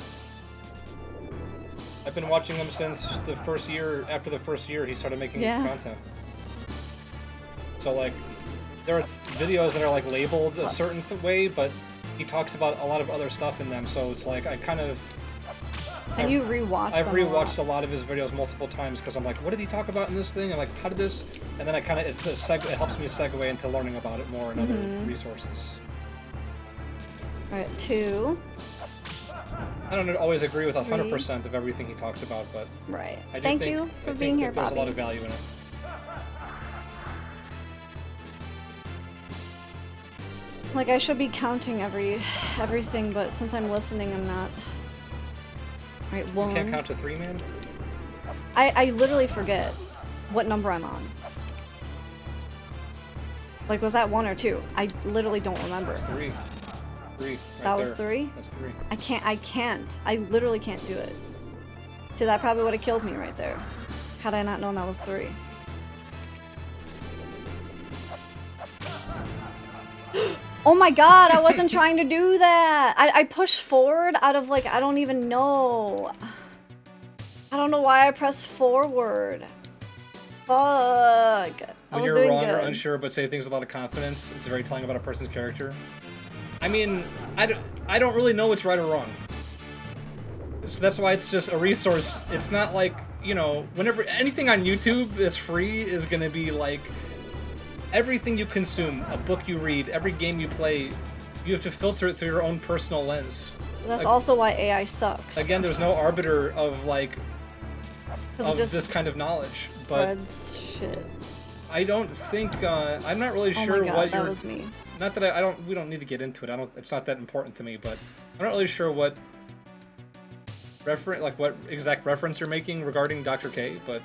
I've been watching them since the first year. After the first year, he started making content. So like, there are videos that are like labeled a certain way, but he talks about a lot of other stuff in them. So it's like I kind of. And you rewatched. I've rewatched a lot of his videos multiple times because I'm like, what did he talk about in this thing? And like, how did this? And then I kind of it helps me segue into learning about it more and other resources. All right, 2. I don't always agree with 100% of everything he talks about, but right. I do Thank you for being here, Bobby. There's a lot of value in it. Like I should be counting everything, but since I'm listening, I'm not. All right, 1. You can't count to 3, man? I literally forget what number I'm on. Like, was that 1 or 2? I literally don't remember. That's 3. 3. Right that was there. 3? That's 3. I can't. I literally can't do it. See, that probably would have killed me right there. Had I not known that was 3. Oh my god, I wasn't trying to do that! I pushed forward out of like, I don't even know. I don't know why I pressed forward. Fuck. When you're wrong or unsure but say things with a lot of confidence, it's very telling about a person's character. I mean, I don't really know what's right or wrong. So that's why it's just a resource. It's not like, you know, whenever anything on YouTube that's free is gonna be like everything you consume, a book you read, every game you play, you have to filter it through your own personal lens. That's also why AI sucks. Again, there's no arbiter of like of this kind of knowledge. But shit. I don't think I'm not really sure oh my God, what that was me. Not that we don't need to get into it. It's not that important to me, but I'm not really sure what what exact reference you're making regarding Dr. K, but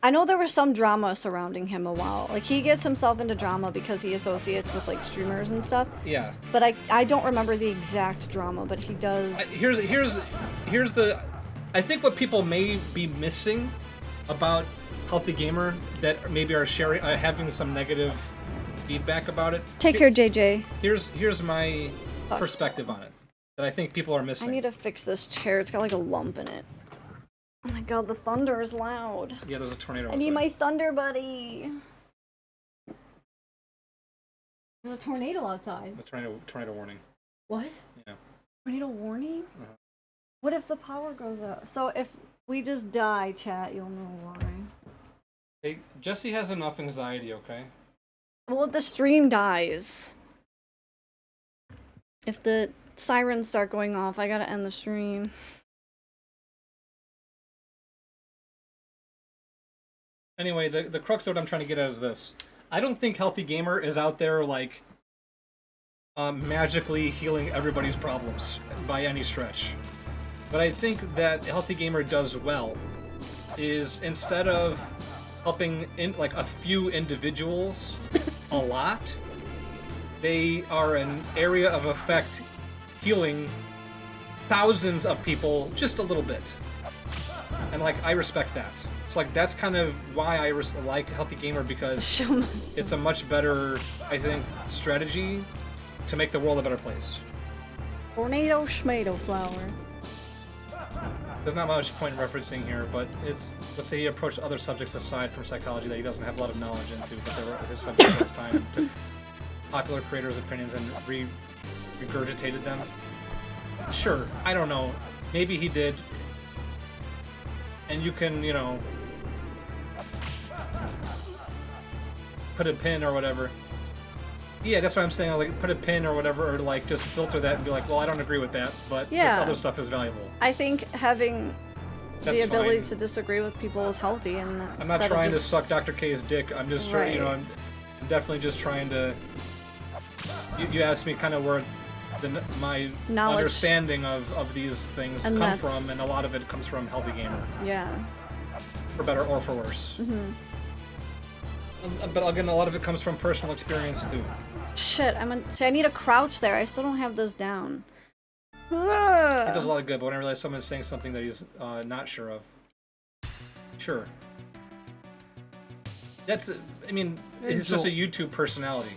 I know there was some drama surrounding him a while. Like, he gets himself into drama because he associates with, like, streamers and stuff. Yeah. But I don't remember the exact drama, but he does... Here's the... I think what people may be missing about Healthy Gamer that maybe are having some negative feedback about it. Take care, JJ. Here's my perspective on it that I think people are missing. I need to fix this chair. It's got, like, a lump in it. Oh my god, the thunder is loud. Yeah, there's a tornado outside. I need my thunder buddy. There's a tornado outside. The tornado warning. What? Yeah. Tornado warning? Uh-huh. What if the power goes out? So if we just die, chat, you'll know why. Hey, Jesse has enough anxiety, okay? Well, if the stream dies. If the sirens start going off, I gotta end the stream. Anyway, the crux of what I'm trying to get at is this. I don't think Healthy Gamer is out there, like, magically healing everybody's problems by any stretch. But I think that Healthy Gamer does well is instead of helping like a few individuals a lot, they are an area of effect healing thousands of people just a little bit. And like, I respect that. It's like, that's kind of why I like Healthy Gamer, because it's a much better, I think, strategy to make the world a better place. Tornado schmado flower. There's not much point in referencing here, but it's, let's say he approached other subjects aside from psychology that he doesn't have a lot of knowledge into, but they were his subjects at this time, and took popular creators' opinions and regurgitated them. Sure, I don't know. Maybe he did. And you can, you know, put a pin or whatever. Yeah, that's what I'm saying. Like, put a pin or whatever, or like just filter that and be like, well, I don't agree with that, but this other stuff is valuable. I think having the ability fine. to disagree with people is healthy, and I'm not trying to suck Dr. K's dick. I'm just trying, you know, I'm definitely just trying to. You asked me kind of where my knowledge, understanding of these things come from, and a lot of it comes from Healthy Gamer. Yeah. For better or for worse. Mm-hmm. But again, a lot of it comes from personal experience too. Shit, see, I need a crouch there. I still don't have this down. It does a lot of good, but when I realize someone's saying something that he's not sure of. Sure. That's, I mean, it's just a YouTube personality.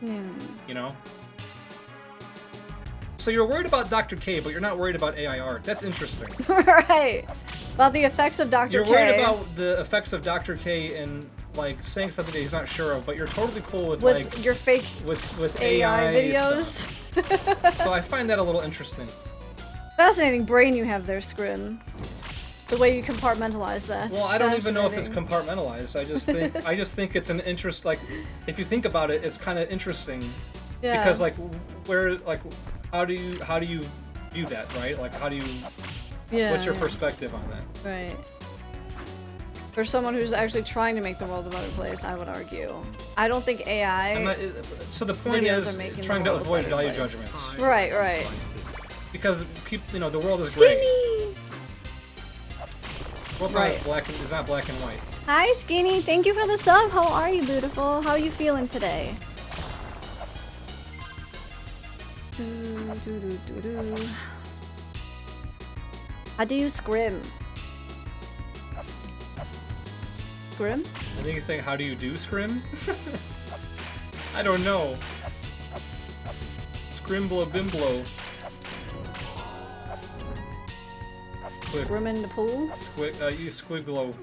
Yeah. You know? So you're worried about Dr. K, but you're not worried about AI art. That's interesting. Right. About the effects of Dr. K. You're worried about the effects of Dr. K and like saying something that he's not sure of, but you're totally cool with like your fake with AI videos. So I find that a little interesting. Fascinating brain you have there, Scrim. The way you compartmentalize that. Well, I don't even know if it's compartmentalized. I just think it's an interest. Like, if you think about it, it's kind of interesting. Yeah. Because like, how do you view that, right? Like, how do you? Yeah. What's your perspective on that? Right. For someone who's actually trying to make the world a better place, I would argue. I don't think AI. So the point is trying to avoid value judgments. Right, right. Because you know, the world is Skinny. gray. The world's not black and white. Hi, Skinny. Thank you for the sub. How are you, beautiful? How are you feeling today? How do you scrim? Scrim? I think he's saying, how do you do scrim? I don't know. Scrimblo bimblo. Scrim in the pool? You squiglo.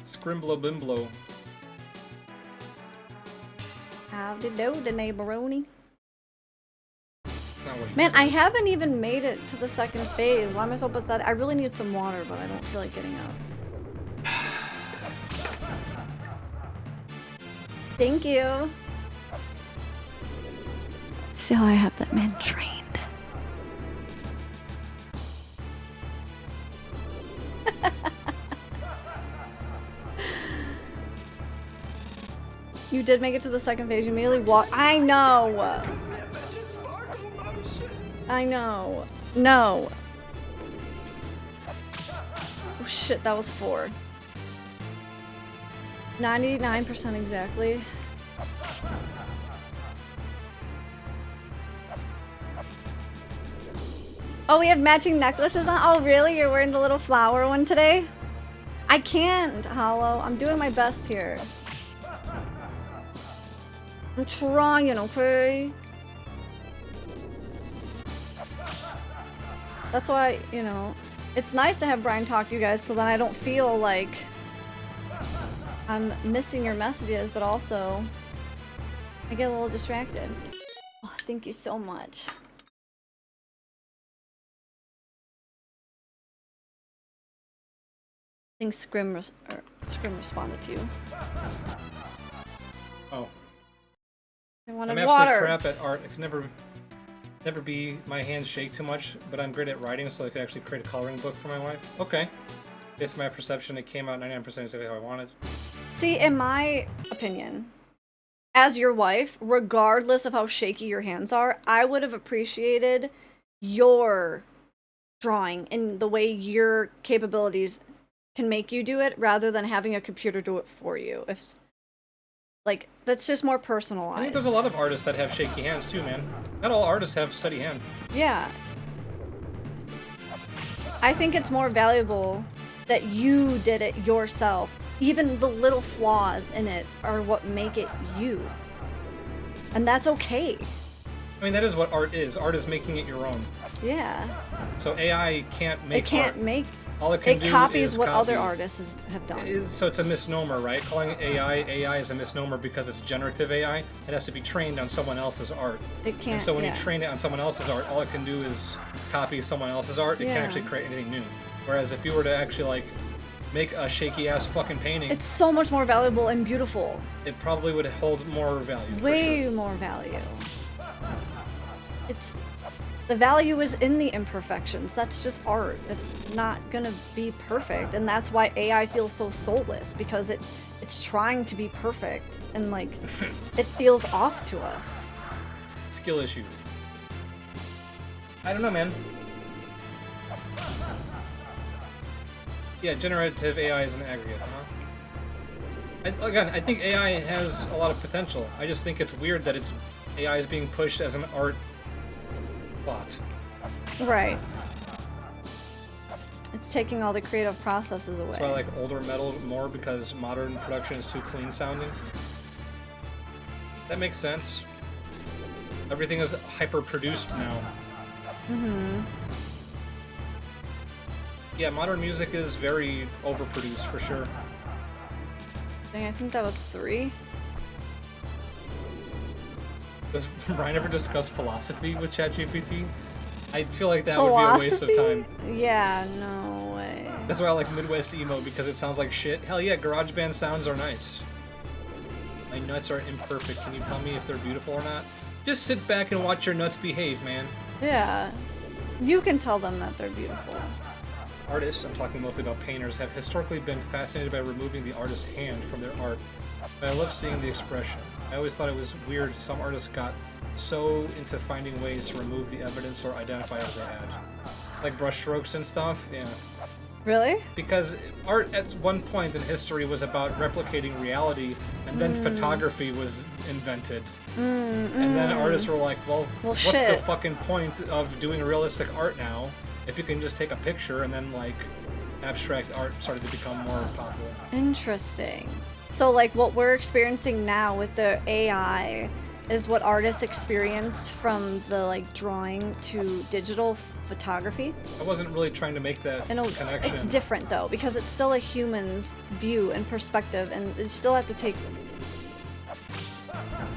Scrimblo bimblo. Howdy do, the neighboroni. Man, I haven't even made it to the second phase. Why am I so pathetic? I really need some water, but I don't feel like getting up. Thank you. See how I have that man trained. You did make it to the second phase. You immediately walked. I know. I know. No. Oh shit, that was 4. 99% exactly. Oh, we have matching necklaces on? Oh, really? You're wearing the little flower one today? I can't, Hollow. I'm doing my best here. I'm trying, okay? That's why, you know, it's nice to have Brian talk to you guys so then I don't feel like I'm missing your messages, but also I get a little distracted. Oh, thank you so much. I think Scrim responded to you. Oh. I wanted I'm water. absolute crap at art. I can never be my hands shake too much, but I'm great at writing, so I could actually create a coloring book for my wife. Okay. Based on my perception, it came out 99% exactly how I wanted. See, in my opinion, as your wife, regardless of how shaky your hands are, I would have appreciated your drawing and the way your capabilities can make you do it rather than having a computer do it for you. If like that's just more personalized. I think there's a lot of artists that have shaky hands too, man. Not all artists have steady hand. Yeah. I think it's more valuable that you did it yourself. Even the little flaws in it are what make it you. And that's okay. I mean, that is what art is. Art is making it your own. Yeah. So AI can't make It can't art. make... All it can do copies is what copy. other artists have done. So it's a misnomer, right? Calling it AI is a misnomer because it's generative AI. It has to be trained on someone else's art. It can't, and so when yeah. you train it on someone else's art, all it can do is copy someone else's art. It can't actually create anything new. Whereas if you were to actually, like, make a shaky-ass fucking painting... It's so much more valuable and beautiful. It probably would hold more value. Way for sure. more value. It's... The value is in the imperfections. That's just art. It's not gonna be perfect, and that's why AI feels so soulless, because it's trying to be perfect, and like it feels off to us. Skill issue. I don't know, man. Yeah, generative AI is an aggregate, huh? Again, I think AI has a lot of potential. I just think it's weird that AI is being pushed as an art bot. Right. It's taking all the creative processes away. That's why I like older metal more, because modern production is too clean sounding. That makes sense. Everything is hyper-produced now. Mm-hmm. Yeah, modern music is very overproduced for sure. Dang, I think that was 3. Does Brian ever discuss philosophy with ChatGPT? I feel like that would be a waste of time. Yeah, no way. That's why I like Midwest emo, because it sounds like shit. Hell yeah, GarageBand sounds are nice. My nuts are imperfect. Can you tell me if they're beautiful or not? Just sit back and watch your nuts behave, man. Yeah. You can tell them that they're beautiful. Artists, I'm talking mostly about painters, have historically been fascinated by removing the artist's hand from their art. But I love seeing the expression. I always thought it was weird some artists got so into finding ways to remove the evidence or identify as they had. Like brushstrokes and stuff, yeah. Really? Because art at one point in history was about replicating reality, and then photography was invented. And then artists were like, well what's shit. the fucking point of doing realistic art now if you can just take a picture? And then, like, abstract art started to become more popular. Interesting. So, like, what we're experiencing now with the AI is what artists experienced from the, like, drawing to digital photography. I wasn't really trying to make that connection. It's different, though, because it's still a human's view and perspective, and you still have to take...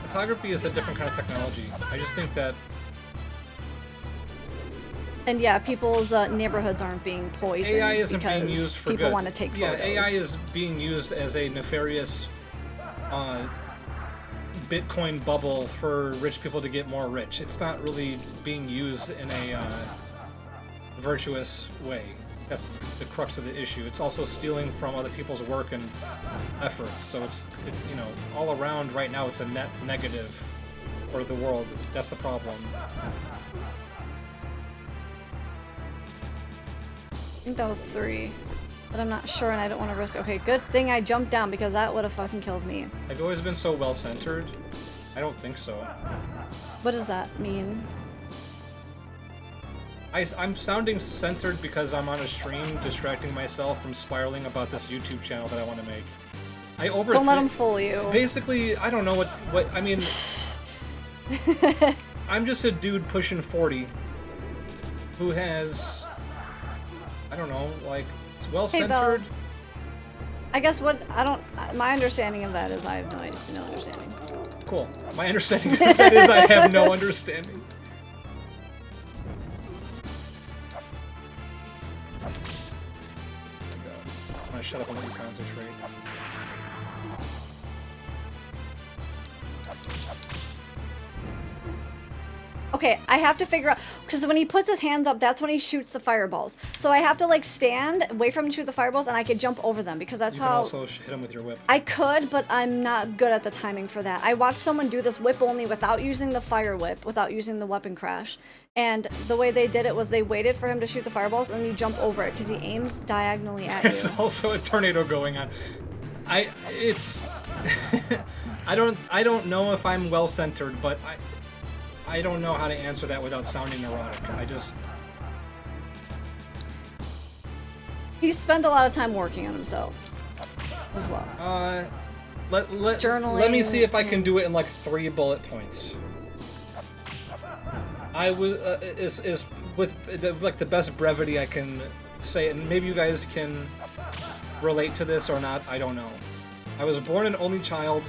Photography is a different kind of technology. I just think that... And yeah, people's neighborhoods aren't being poisoned AI isn't because being used for people good. want to take photos. Yeah, AI is being used as a nefarious Bitcoin bubble for rich people to get more rich. It's not really being used in a virtuous way. That's the crux of the issue. It's also stealing from other people's work and effort. So it's you know, all around right now it's a net negative for the world. That's the problem. I think that was 3, but I'm not sure and I don't want to risk. Okay, good thing I jumped down because that would have fucking killed me. Have you always been so well-centered? I don't think so. What does that mean? I'm sounding centered because I'm on a stream distracting myself from spiraling about this YouTube channel that I want to make. I overthink. Don't let them fool you. Basically, I don't know what I mean. I'm just a dude pushing 40. who has, I don't know, like, it's well Hey, centered. Belle. I guess my understanding of that is I have no understanding. Cool. My understanding of that is I have no understanding. I'm gonna shut up and let you concentrate. Okay, I have to figure out, because when he puts his hands up, that's when he shoots the fireballs. So I have to like stand, wait for him to shoot the fireballs, and I can jump over them, because that's you how... You can also hit him with your whip. I could, but I'm not good at the timing for that. I watched someone do this whip only without using the fire whip, without using the weapon crash. And the way they did it was they waited for him to shoot the fireballs, and then you jump over it, because he aims diagonally at you. There's also a tornado going on. It's... I don't know if I'm well-centered, but I don't know how to answer that without sounding neurotic. He spent a lot of time working on himself as well. Journaling. Let me see if I can do it in like 3 bullet points. I was is with the best brevity I can say, and maybe you guys can relate to this or not. I don't know. I was born an only child,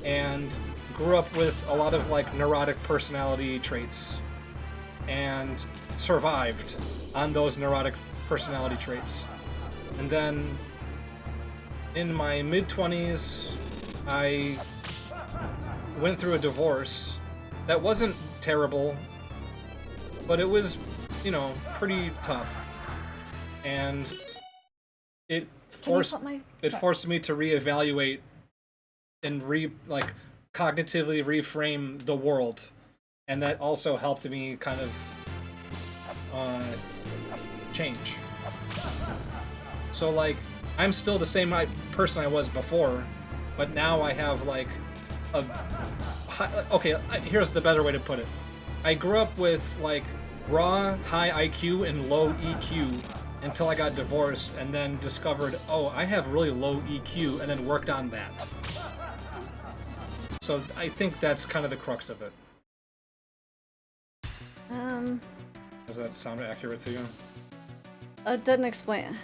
and grew up with a lot of like neurotic personality traits and survived on those neurotic personality traits. And then in my mid-20s, I went through a divorce that wasn't terrible, but it was, you know, pretty tough. And it forced me to reevaluate and cognitively reframe the world, and that also helped me kind of change. So like, I'm still the same person I was before, but now I have like here's the better way to put it. I grew up with like raw high IQ and low EQ until I got divorced, and then discovered, oh, I have really low EQ, and then worked on that. So I think that's kind of the crux of it. Does that sound accurate to you? It didn't explain.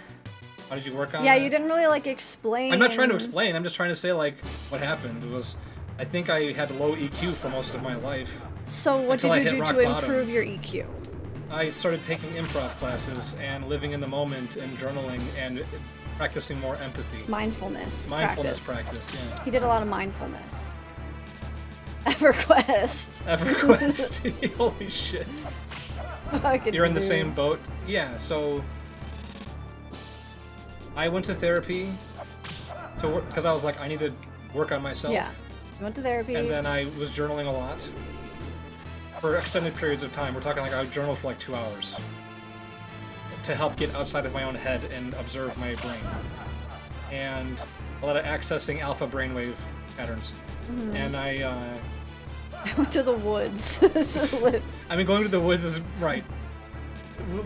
How did you work on it? Yeah, you didn't really like explain. I'm not trying to explain. I'm just trying to say like what happened was I think I had low EQ for most of my life. So what did you do to improve your EQ? I started taking improv classes and living in the moment and journaling and practicing more empathy. Mindfulness practice, yeah. He did a lot of mindfulness. EverQuest. Holy shit. You're in the same boat? Yeah, so I went to therapy to work because I was like, I need to work on myself. Yeah. You went to therapy. And then I was journaling a lot for extended periods of time. We're talking like I would journal for like 2 hours to help get outside of my own head and observe my brain. And a lot of accessing alpha brainwave patterns. Mm-hmm. And I went to the woods. I mean, going to the woods is right.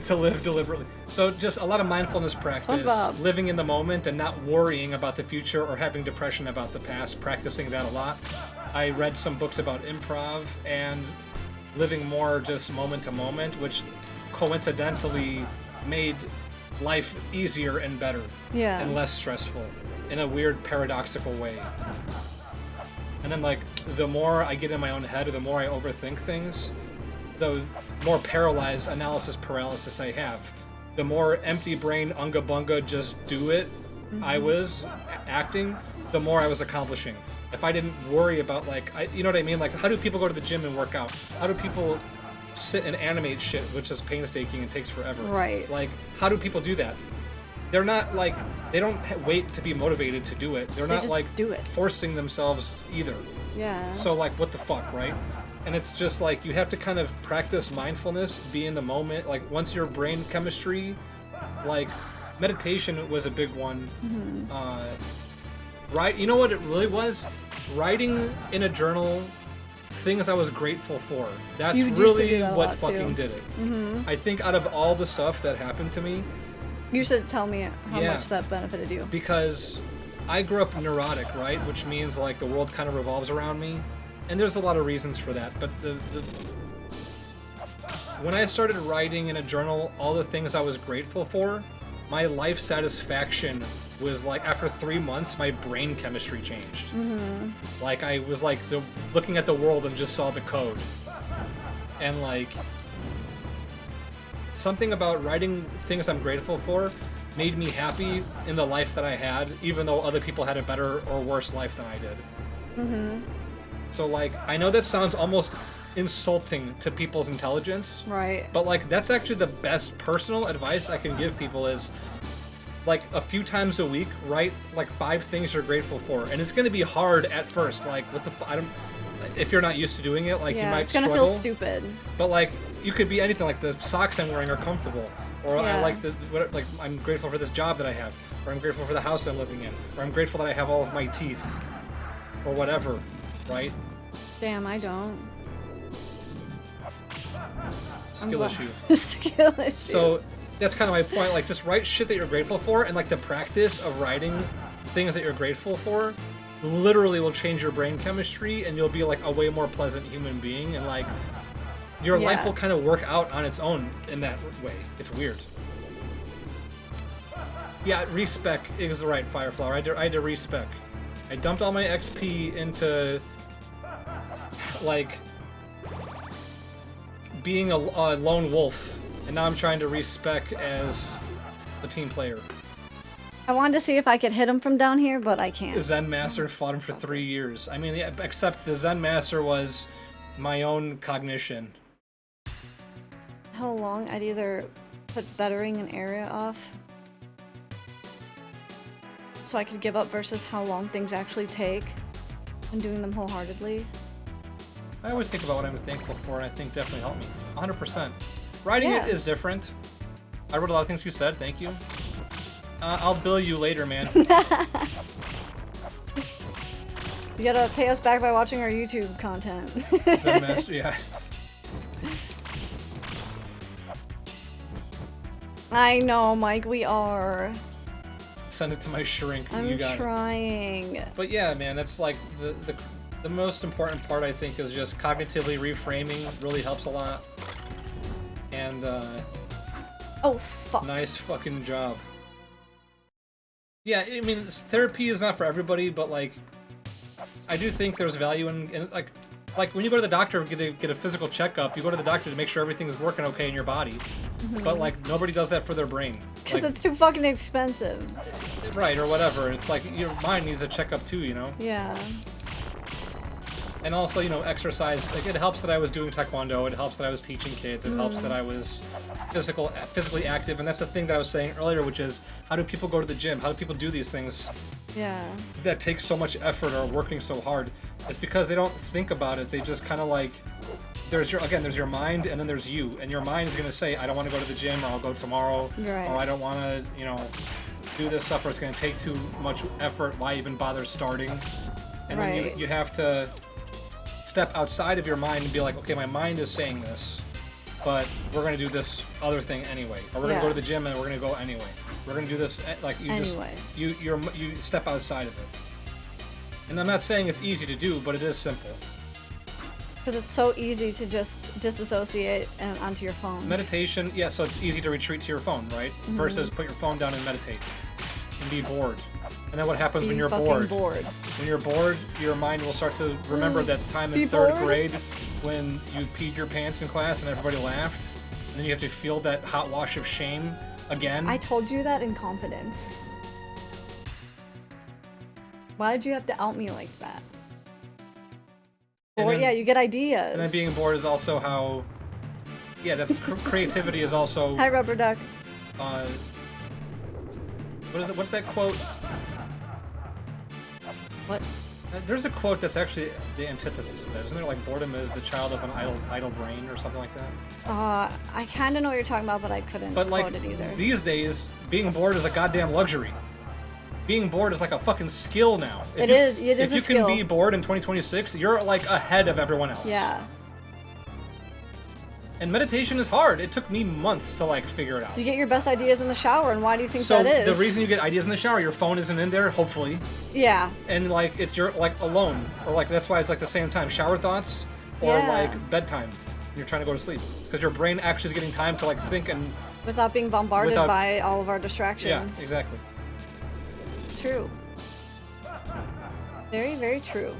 To live deliberately. So just a lot of mindfulness practice, living in the moment and not worrying about the future or having depression about the past, practicing that a lot. I read some books about improv and living more just moment to moment, which coincidentally made life easier and better. Yeah. And less stressful in a weird paradoxical way. And then like the more I get in my own head or the more I overthink things, the more paralyzed analysis paralysis I have. The more empty brain unga bunga just do it I was acting, the more I was accomplishing. If I didn't worry about like, you know what I mean? Like how do people go to the gym and work out? How do people sit and animate shit, which is painstaking and takes forever? Right. Like how do people do that? They're not like, they don't wait to be motivated to do it. They're not like forcing themselves either. Yeah. So like what the fuck, right? And it's just like you have to kind of practice mindfulness, be in the moment. Like once your brain chemistry, like meditation was a big one. Right? You know what it really was? Writing in a journal things I was grateful for. That's really what fucking did it. I think out of all the stuff that happened to me, you should tell me how much that benefited you. Because I grew up neurotic, right? Which means like the world kind of revolves around me. And there's a lot of reasons for that, but when I started writing in a journal all the things I was grateful for, my life satisfaction was like, after 3 months, my brain chemistry changed. Like, I was like looking at the world and just saw the code. And like, something about writing things I'm grateful for made me happy in the life that I had, even though other people had a better or worse life than I did. So like, I know that sounds almost insulting to people's intelligence. Right. But like, that's actually the best personal advice I can give people is, like, a few times a week, write like 5 things you're grateful for. And it's going to be hard at first. Like, what the I don't... If you're not used to doing it, like, you might struggle. it's gonna feel stupid. But like, you could be anything. Like, the socks I'm wearing are comfortable, or I like like, I'm grateful for this job that I have, or I'm grateful for the house I'm living in, or I'm grateful that I have all of my teeth, or whatever, right? Damn, I don't. Skill issue. Skill issue. So that's kind of my point. Like, just write shit that you're grateful for, and like the practice of writing things that you're grateful for literally will change your brain chemistry, and you'll be like a way more pleasant human being, and like your life will kind of work out on its own in that way. It's weird. Yeah, respec is the right fire flower. I had to respec. I dumped all my XP into like being a lone wolf, and now I'm trying to respec as a team player. I wanted to see if I could hit him from down here, but I can't. The Zen Master fought him for 3 years. I mean, except the Zen Master was my own cognition. How long? I'd either put bettering an area off so I could give up versus how long things actually take and doing them wholeheartedly. I always think about what I'm thankful for, and I think definitely helped me. 100%. Writing it is different. I wrote a lot of things you said. Thank you. I'll bill you later, man. You gotta pay us back by watching our YouTube content. Zen Master, yeah. I know, Mike, we are. Send it to my shrink. You I'm got trying. it. But yeah, man, that's like the most important part, I think, is just cognitively reframing. Really helps a lot. And oh fuck. Nice fucking job. Yeah, I mean, therapy is not for everybody, but like, I do think there's value in like when you go to the doctor to get a physical checkup, you go to the doctor to make sure everything is working okay in your body. But like, nobody does that for their brain. Because like, it's too fucking expensive. Right, or whatever. It's like, your mind needs a checkup too, you know? Yeah. And also, you know, exercise. Like, it helps that I was doing taekwondo. It helps that I was teaching kids. It helps that I was physically active. And that's the thing that I was saying earlier, which is, how do people go to the gym? How do people do these things? Yeah. That takes so much effort or are working so hard. It's because they don't think about it. They just kind of like, there's your mind, and then there's you. And your mind is going to say, I don't want to go to the gym, or I'll go tomorrow. Right. Or I don't want to, you know, do this stuff, or it's going to take too much effort. Why even bother starting? And then you have to step outside of your mind and be like, okay, my mind is saying this, but we're going to do this other thing anyway. Or we're going to go to the gym, and we're going to go anyway. We're going to do this, like, you step outside of it. And I'm not saying it's easy to do, but it is simple. Because it's so easy to just disassociate and onto your phone. Meditation, yeah, so it's easy to retreat to your phone, right? Versus put your phone down and meditate. And be bored. And then what happens when you're bored? When you're bored, your mind will start to remember that time in third grade when you peed your pants in class and everybody laughed. And then you have to feel that hot wash of shame again. I told you that in confidence. Why did you have to out me like that? Or, yeah, you get ideas. And then being bored is also how... Yeah, that's creativity is also... Hi, Rubber Duck. What is it? What's that quote? What? There's a quote that's actually the antithesis of that. Isn't there, like, boredom is the child of an idle brain or something like that? I kind of know what you're talking about, but I couldn't quote it either. These days, being bored is a goddamn luxury. Being bored is like a fucking skill now. It is a skill. If you can be bored in 2026, you're like ahead of everyone else. Yeah. And meditation is hard. It took me months to like figure it out. You get your best ideas in the shower, and why do you think that is? So the reason you get ideas in the shower, your phone isn't in there, hopefully. Yeah. And like you're like alone, or like that's why it's like the same time, shower thoughts or like bedtime. You're trying to go to sleep because your brain actually is getting time to like think and without being bombarded by all of our distractions. Yeah, exactly. It's true. Very, very true.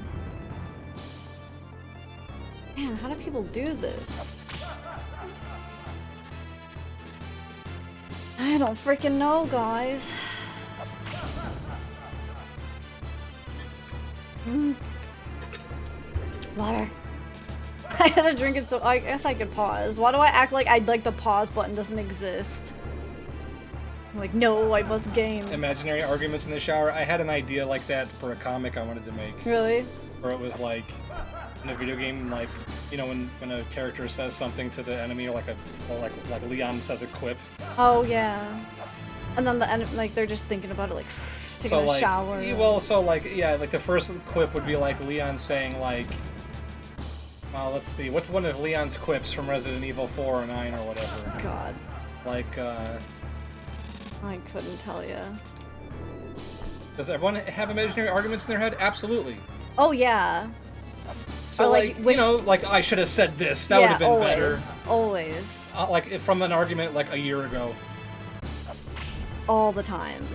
Man, how do people do this? I don't freaking know, guys. Water. I had to drink it, so I guess I could pause. Why do I act like the pause button doesn't exist? I'm like, no, I was game. Imaginary arguments in the shower. I had an idea like that for a comic I wanted to make. Really? Where it was like, in a video game, like, you know, when a character says something to the enemy, or like Leon says a quip. Oh yeah. And then the enemy, like, they're just thinking about it, like, taking a shower. Well, so like, yeah, like the first quip would be like Leon saying like, let's see, what's one of Leon's quips from Resident Evil 4 or 9 or whatever? God. Like, I couldn't tell you. Does everyone have imaginary arguments in their head? Absolutely. Oh yeah. So like you know, like I should have said this. That would have been better. Always. Like from an argument like a year ago. All the time.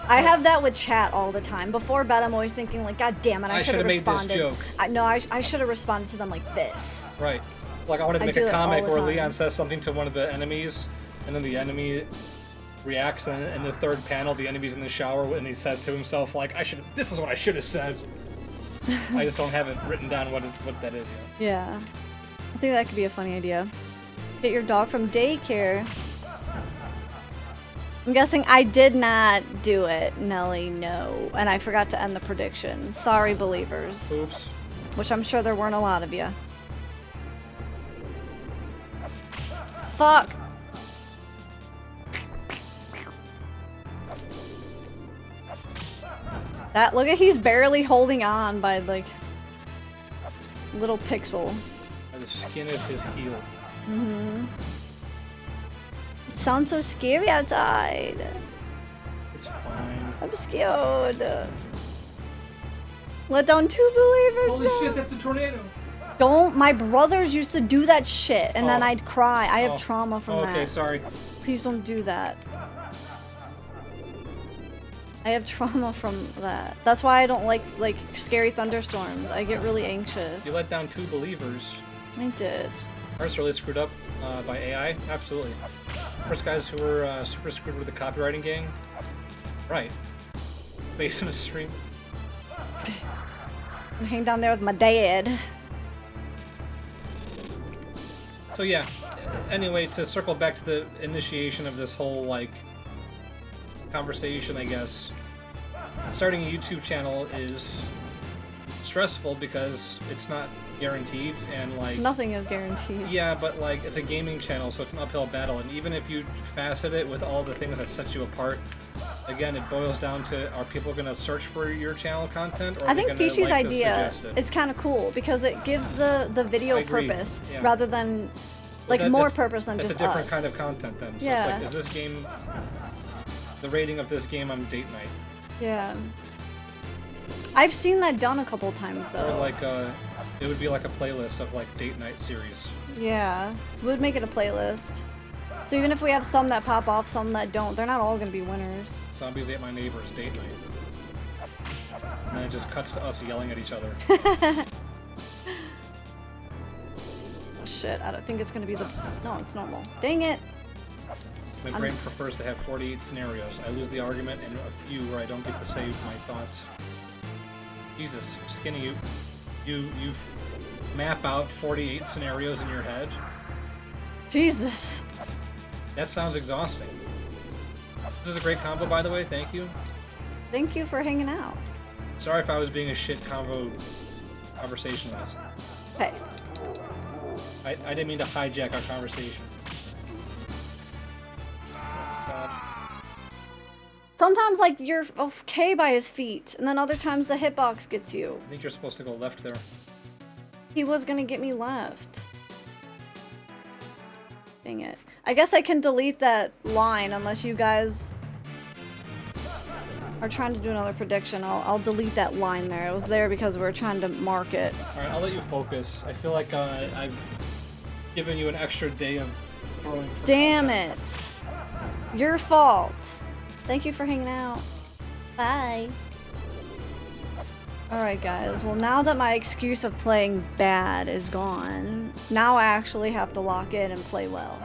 I have that with chat all the time. Before bed, I'm always thinking like, God damn it, I should have responded. Made this joke. I should have responded to them like this. Right. Like I wanted to make a comic where Leon says something to one of the enemies, and then the enemy reacts, and in the third panel, the enemy's in the shower, and he says to himself like, this is what I should have said. I just don't have it written down what that is yet. Yeah. I think that could be a funny idea. Get your dog from daycare. I'm guessing I did not do it, Nelly, no. And I forgot to end the prediction. Sorry, believers. Oops. Which I'm sure there weren't a lot of you. Fuck! Look at, he's barely holding on by, like, little pixel. By the skin of his heel. Mm-hmm. It sounds so scary outside. It's fine. I'm scared. Let down 2 believers. Holy shit, that's a tornado. Don't. My brothers used to do that shit, and then I'd cry. I have trauma from that. Okay, sorry. Please don't do that. I have trauma from that. That's why I don't like scary thunderstorms. I get really anxious. You let down 2 believers. I did. Ours really screwed up by AI? Absolutely. First guys who were super screwed with the copywriting gang? Right. Based on a stream. I'm hanging down there with my dad. So yeah, anyway, to circle back to the initiation of this whole, like, conversation, I guess, starting a YouTube channel is stressful because it's not guaranteed, and like nothing is guaranteed. Yeah, but like it's a gaming channel, so it's an uphill battle, and even if you facet it with all the things that set you apart, again, it boils down to, are people going to search for your channel content, or I think Fishy's idea is kind of cool because it gives the video purpose rather than more purpose than just us. It's a different kind of content then. So it's like, is this game, the rating of this game on date night? Yeah. I've seen that done a couple times though. Or like it would be like a playlist of like date night series. Yeah, we would make it a playlist. So even if we have some that pop off, some that don't, they're not all gonna be winners. Zombies Ate My Neighbors date night. And then it just cuts to us yelling at each other. Shit, I don't think it's gonna be the... No, it's normal. Dang it! My brain prefers to have 48 scenarios. I lose the argument and a few where I don't get to say my thoughts. Jesus, Skinny, you map out 48 scenarios in your head? Jesus. That sounds exhausting. This is a great combo, by the way. Thank you. Thank you for hanging out. Sorry if I was being a shit conversationalist. Hey. I didn't mean to hijack our conversation. Sometimes, like, you're okay by his feet, and then other times the hitbox gets you. I think you're supposed to go left there. He was gonna get me left. Dang it. I guess I can delete that line unless you guys are trying to do another prediction. I'll delete that line there. It was there because we were trying to mark it. Alright, I'll let you focus. I feel like giving you an extra day of throwing. Damn it! Your fault. Thank you for hanging out. Bye. Alright guys, well now that my excuse of playing bad is gone, now I actually have to lock in and play well.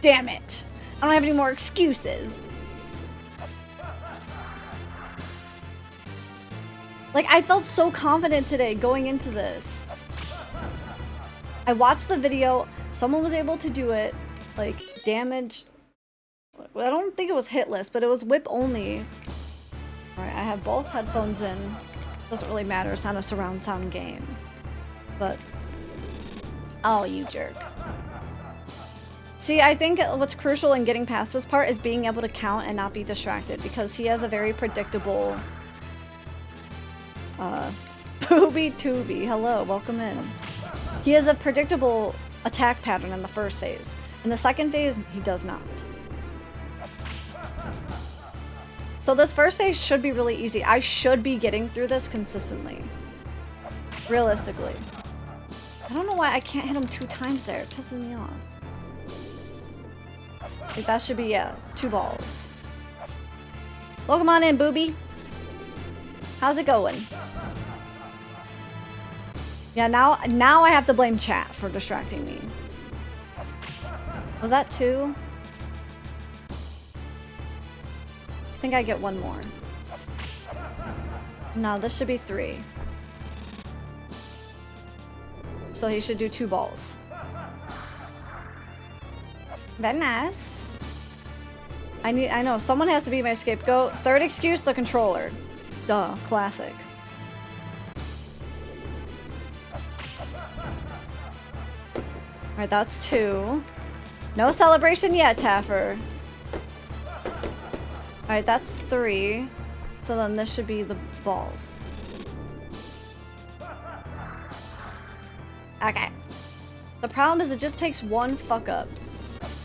Damn it! I don't have any more excuses. Like, I felt so confident today going into this. I watched the video, someone was able to do it, like, damage. I don't think it was hitless, but it was whip only. Alright, I have both headphones in. Doesn't really matter, it's not a surround sound game. But, oh, you jerk. See, I think what's crucial in getting past this part is being able to count and not be distracted, because he has a very predictable Booby Tooby, hello, welcome in. He has a predictable attack pattern in the first phase. In the second phase, he does not. So this first phase should be really easy. I should be getting through this consistently. Realistically. I don't know why I can't hit him 2 times there. It pisses me off. Like, that should be, yeah, 2 balls. Welcome on in, Booby. How's it going? Yeah, now I have to blame chat for distracting me. Was that 2? I think I get 1 more. No, this should be 3. So he should do 2 balls. Very nice. I know, someone has to be my scapegoat. Third excuse, the controller. Duh, classic. Alright, that's 2. No celebration yet, Taffer. Alright, that's 3. So then this should be the balls. Okay. The problem is it just takes 1 fuck up.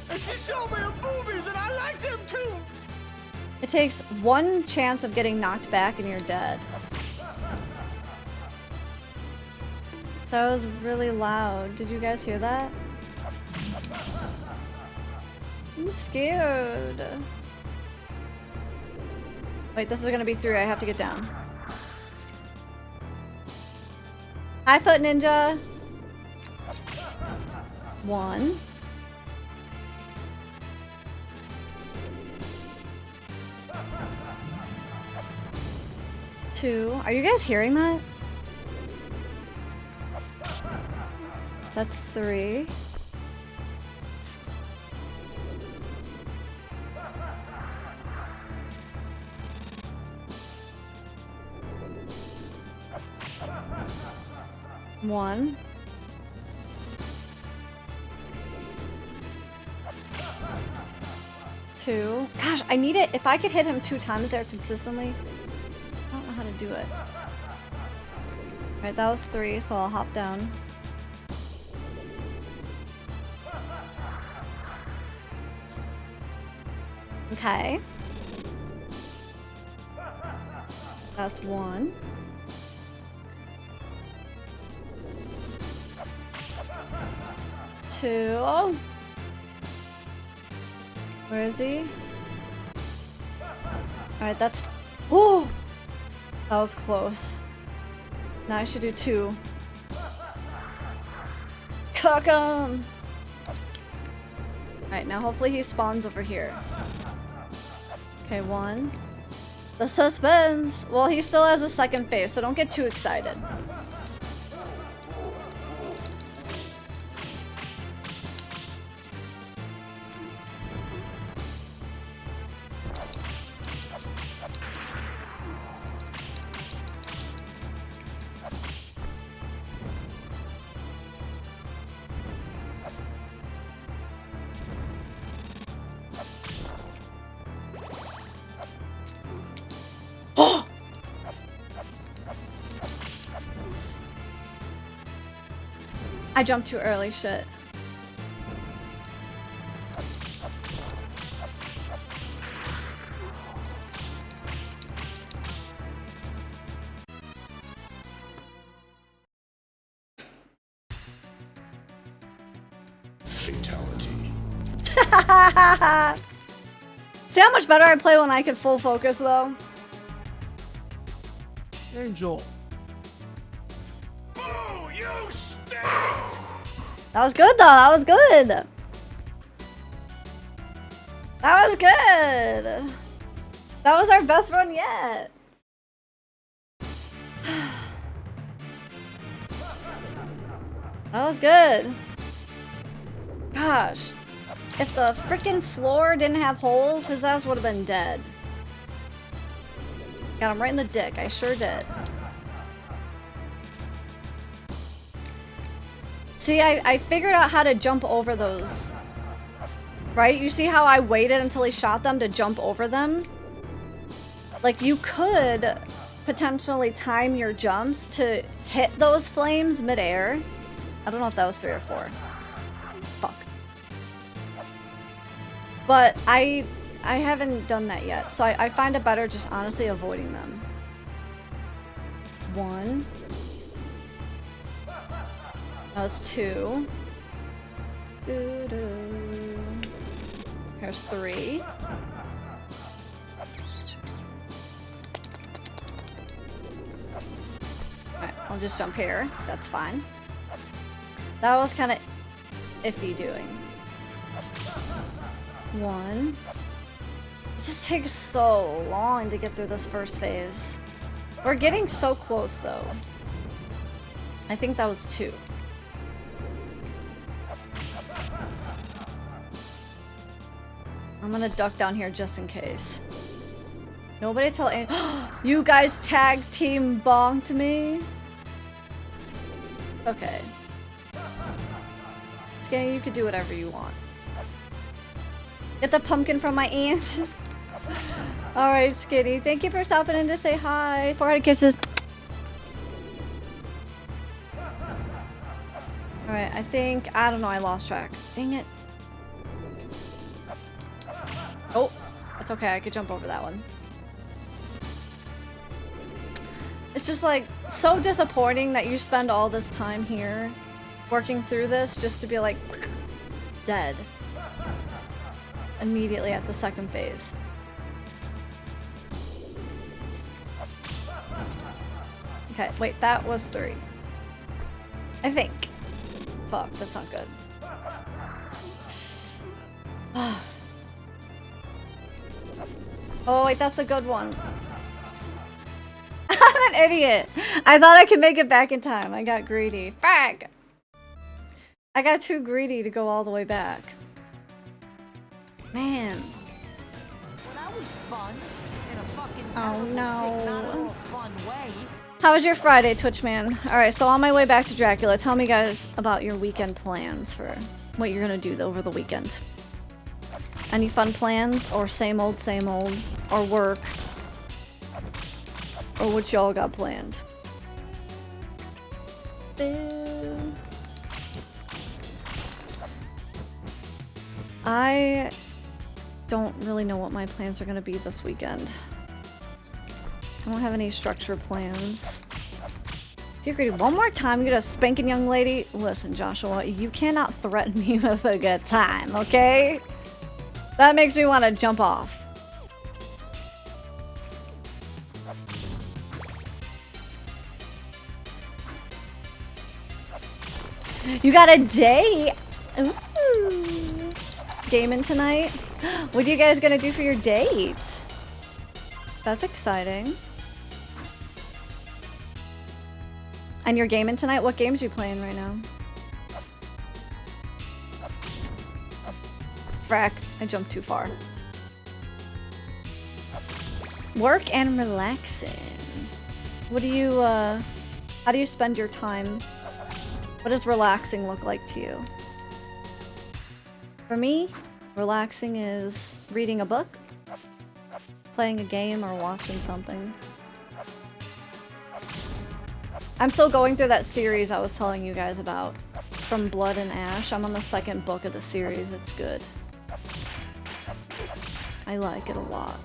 And she showed me her boobies and I like them too! It takes 1 chance of getting knocked back and you're dead. That was really loud. Did you guys hear that? I'm scared. Wait, this is gonna be 3. I have to get down. Hi, Foot Ninja. 1. Two. Are you guys hearing that? That's 3. One. 2. Gosh, I need it. If I could hit him 2 times there consistently. I don't know how to do it. Alright, that was 3, so I'll hop down. Okay. That's 1. 2. Oh. Where is he? Alright, that's... Oh! That was close. Now I should do 2. Cook him! Alright, now hopefully he spawns over here. Okay, 1. The suspense! Well, he still has a second phase, so don't get too excited. I jumped too early, shit. fatality. See how much better I play when I can full focus, though? Angel. Oh, you stink! That was good, though. That was good. That was good. That was our best run yet. That was good. Gosh. If the freaking floor didn't have holes, his ass would have been dead. Got him right in the dick. I sure did. See, I figured out how to jump over those. Right? You see how I waited until he shot them to jump over them? Like, you could potentially time your jumps to hit those flames midair. I don't know if that was 3 or 4. Fuck. But I haven't done that yet, so I find it better just honestly avoiding them. 1. That was 2. Here's 3. Alright, I'll just jump here. That's fine. That was kind of iffy doing. 1. It just takes so long to get through this first phase. We're getting so close, though. I think that was 2. I'm gonna duck down here just in case. Nobody tell any- You guys tag team bonked me? Okay. Skinny, you could do whatever you want. Get the pumpkin from my aunt. Alright, Skinny. Thank you for stopping in to say hi. 400 kisses. Alright, I don't know, I lost track. Dang it. Oh, that's okay, I could jump over that one. It's just like, so disappointing that you spend all this time here working through this just to be like, dead. Immediately at the second phase. Okay, wait, that was 3. I think. Fuck, that's not good. Oh, wait, that's a good one. I'm an idiot. I thought I could make it back in time. I got greedy. Fuck! I got too greedy to go all the way back. Man. Well, that was fun. In a fucking Oh no. sick, not at all fun way. How was your Friday, Twitch man? Alright, so on my way back to Dracula, tell me guys about your weekend plans for what you're gonna do over the weekend. Any fun plans? Or same old, or work? Or what y'all got planned? I don't really know what my plans are gonna be this weekend. I don't have any structure plans. If you're greedy one more time, you're a spanking young lady. Listen, Joshua, you cannot threaten me with a good time, okay? That makes me want to jump off. You got a date? Ooh. Gaming tonight? What are you guys gonna do for your date? That's exciting. And you're gaming tonight? What games are you playing right now? Frack, I jumped too far. Work and relaxing. What do you, how do you spend your time? What does relaxing look like to you? For me, relaxing is reading a book, playing a game, or watching something. I'm still going through that series I was telling you guys about, From Blood and Ash. I'm on the 2nd book of the series. It's good. I like it a lot.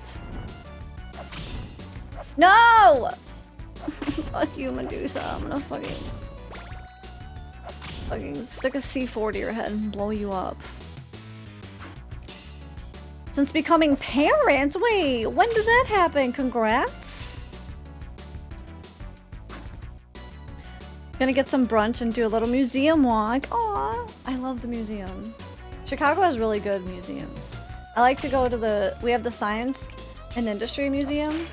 No! Fuck you, Medusa. I'm gonna fucking... Fucking stick a C4 to your head and blow you up. Since becoming parents? Wait, when did that happen? Congrats. Gonna get some brunch and do a little museum walk. Aw, I love the museum. Chicago has really good museums. I like to go to we have the Science and Industry Museum.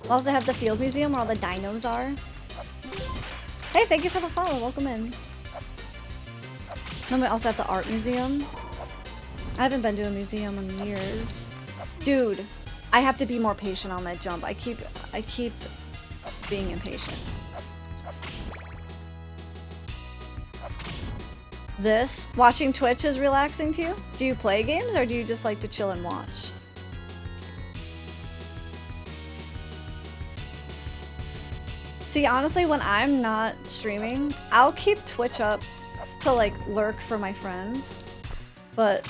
We also have the Field Museum where all the dinos are. Hey, thank you for the follow. Welcome in. Then we also have the Art Museum. I haven't been to a museum in years. Dude, I have to be more patient on that jump. I keep being impatient. Watching Twitch is relaxing to you? Do you play games or do you just like to chill and watch? See, honestly, when I'm not streaming, I'll keep Twitch up to like lurk for my friends, but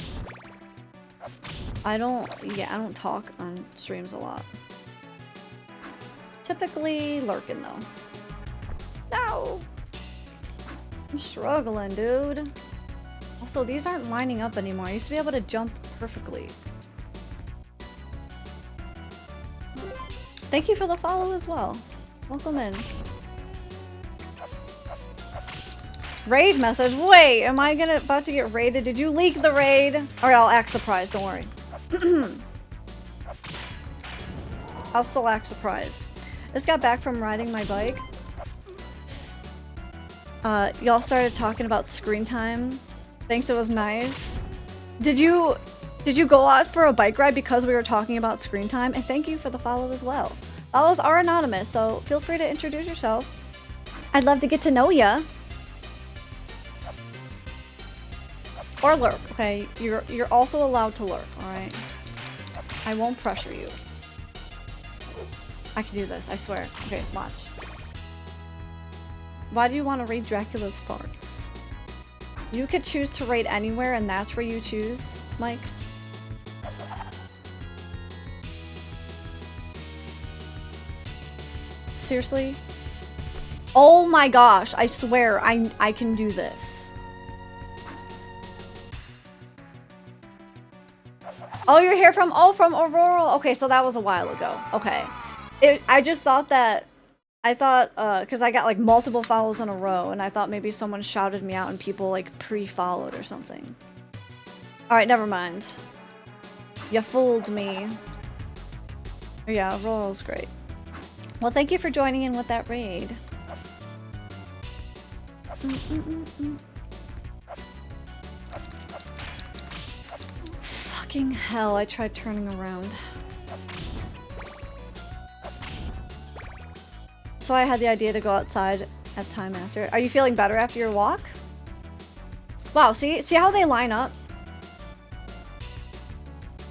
I don't talk on streams a lot. Typically lurking though. No! I'm struggling, dude. Also, these aren't lining up anymore. I used to be able to jump perfectly. Thank you for the follow as well. Welcome in. Raid message? Wait, am I about to get raided? Did you leak the raid? Alright, I'll act surprised, don't worry. I'll still act surprised. Just got back from riding my bike. Y'all started talking about screen time. Thanks, it was nice. Did you go out for a bike ride because we were talking about screen time? And thank you for the follow as well. Follows are anonymous, so feel free to introduce yourself. I'd love to get to know ya. Or lurk, okay? You're also allowed to lurk, alright? I won't pressure you. I can do this, I swear. Okay, watch. Why do you want to raid Dracula's farts? You could choose to raid anywhere and that's where you choose, Mike. Seriously? Oh my gosh, I swear I can do this. Oh, you're here from Aurora. Okay, so that was a while ago. Okay. I just thought that because I got like multiple follows in a row and I thought maybe someone shouted me out and people like pre-followed or something. Alright, never mind. You fooled me. Yeah, Aurora's great. Well, thank you for joining in with that raid. Fucking hell, I tried turning around. So I had the idea to go outside at time after. Are you feeling better after your walk? Wow, see how they line up?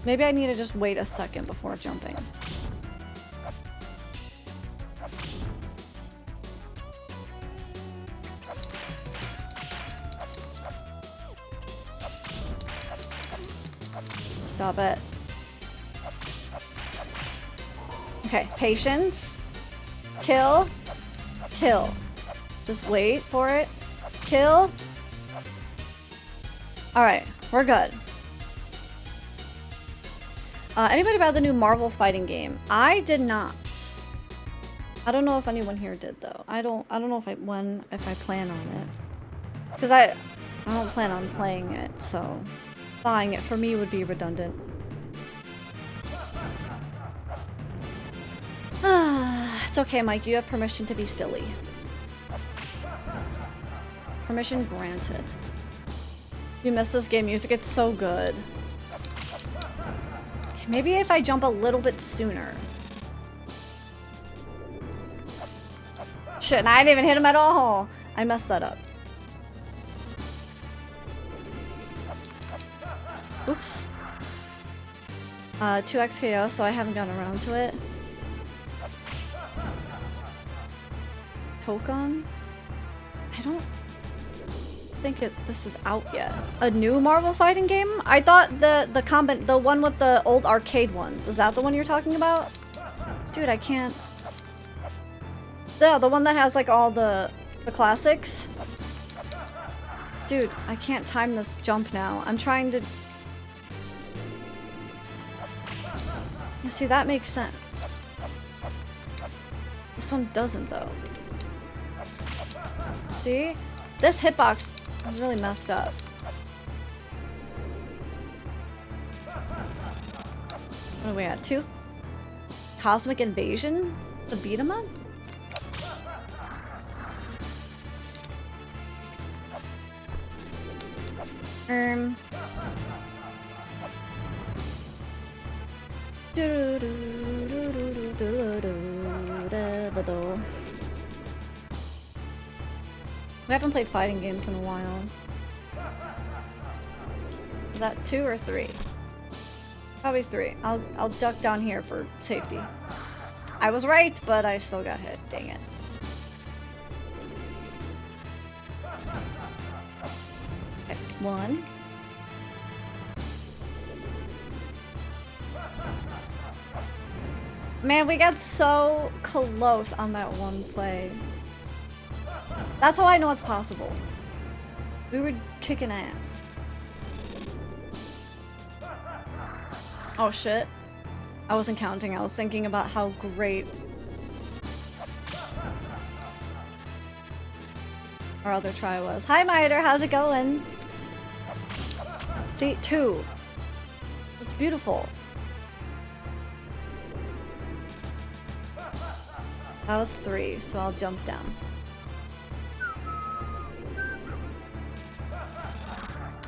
Maybe I need to just wait a second before jumping. Stop it. Okay, patience. Kill. Kill. Just wait for it. Kill. Alright, we're good. Anybody about the new Marvel fighting game? I did not. I don't know if anyone here did though. I don't know if I plan on it. Because I don't plan on playing it, so buying it for me would be redundant. It's okay, Mike. You have permission to be silly. Permission granted. You miss this game music? It's so good. Okay, maybe if I jump a little bit sooner. Shit, and I didn't even hit him at all. I messed that up. Oops. 2x KO, so I haven't gotten around to it. Tokon? I don't think this is out yet. A new Marvel fighting game? I thought the one with the old arcade ones. Is that the one you're talking about? Dude, I can't. Yeah, the one that has like all the classics. Dude, I can't time this jump now. I'm trying to... You see, that makes sense. This one doesn't, though. See? This hitbox is really messed up. What are we at? 2? Cosmic Invasion? The beat 'em up? We haven't played fighting games in a while. Is that 2 or 3? Probably 3. I'll duck down here for safety. I was right, but I still got hit. Dang it. Okay, 1. Man, we got so close on that one play. That's how I know it's possible. We were kicking ass. Oh shit. I wasn't counting, I was thinking about how great our other try was. Hi Miter, how's it going? See, 2. It's beautiful. That was 3, so I'll jump down.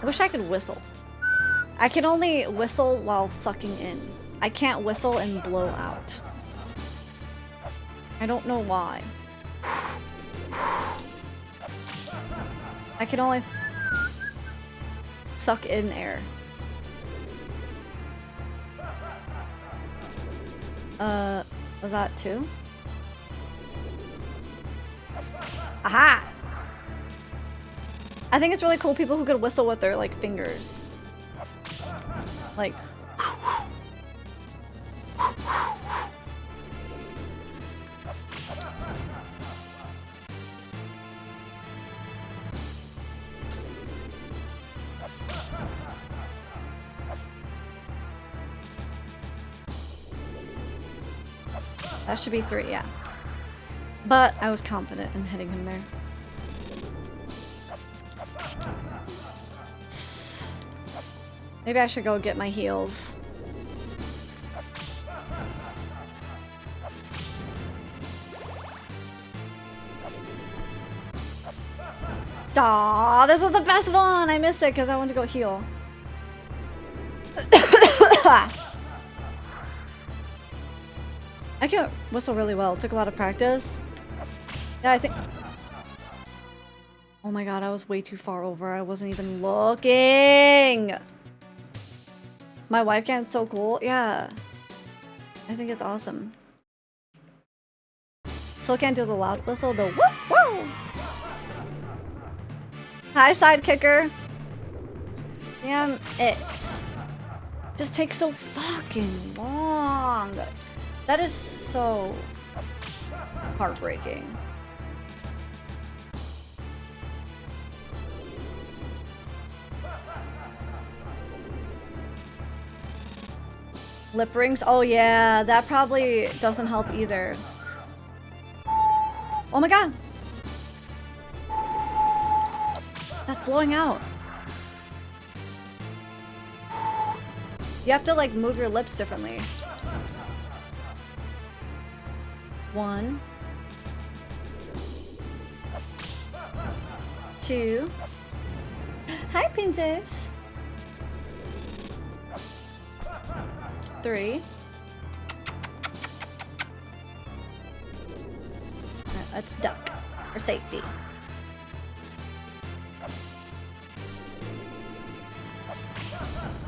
I wish I could whistle. I can only whistle while sucking in. I can't whistle and blow out. I don't know why. I can only suck in air. Was that 2? Aha! I think it's really cool people who could whistle with their like fingers. Like that should be 3, yeah. But I was confident in hitting him there. Maybe I should go get my heals. Aw, this was the best one! I missed it because I wanted to go heal. I can whistle really well. It took a lot of practice. Yeah, I think... Oh my god, I was way too far over. I wasn't even looking! My wife can's so cool. Yeah. I think it's awesome. Still can't do the loud whistle, the whoop woo! Hi, sidekicker. Damn it. Just takes so fucking long. That is so heartbreaking. Lip rings? Oh yeah, that probably doesn't help either. Oh my god! That's blowing out. You have to like move your lips differently. 1, 2. Hi, princess. 3. Let's duck for safety.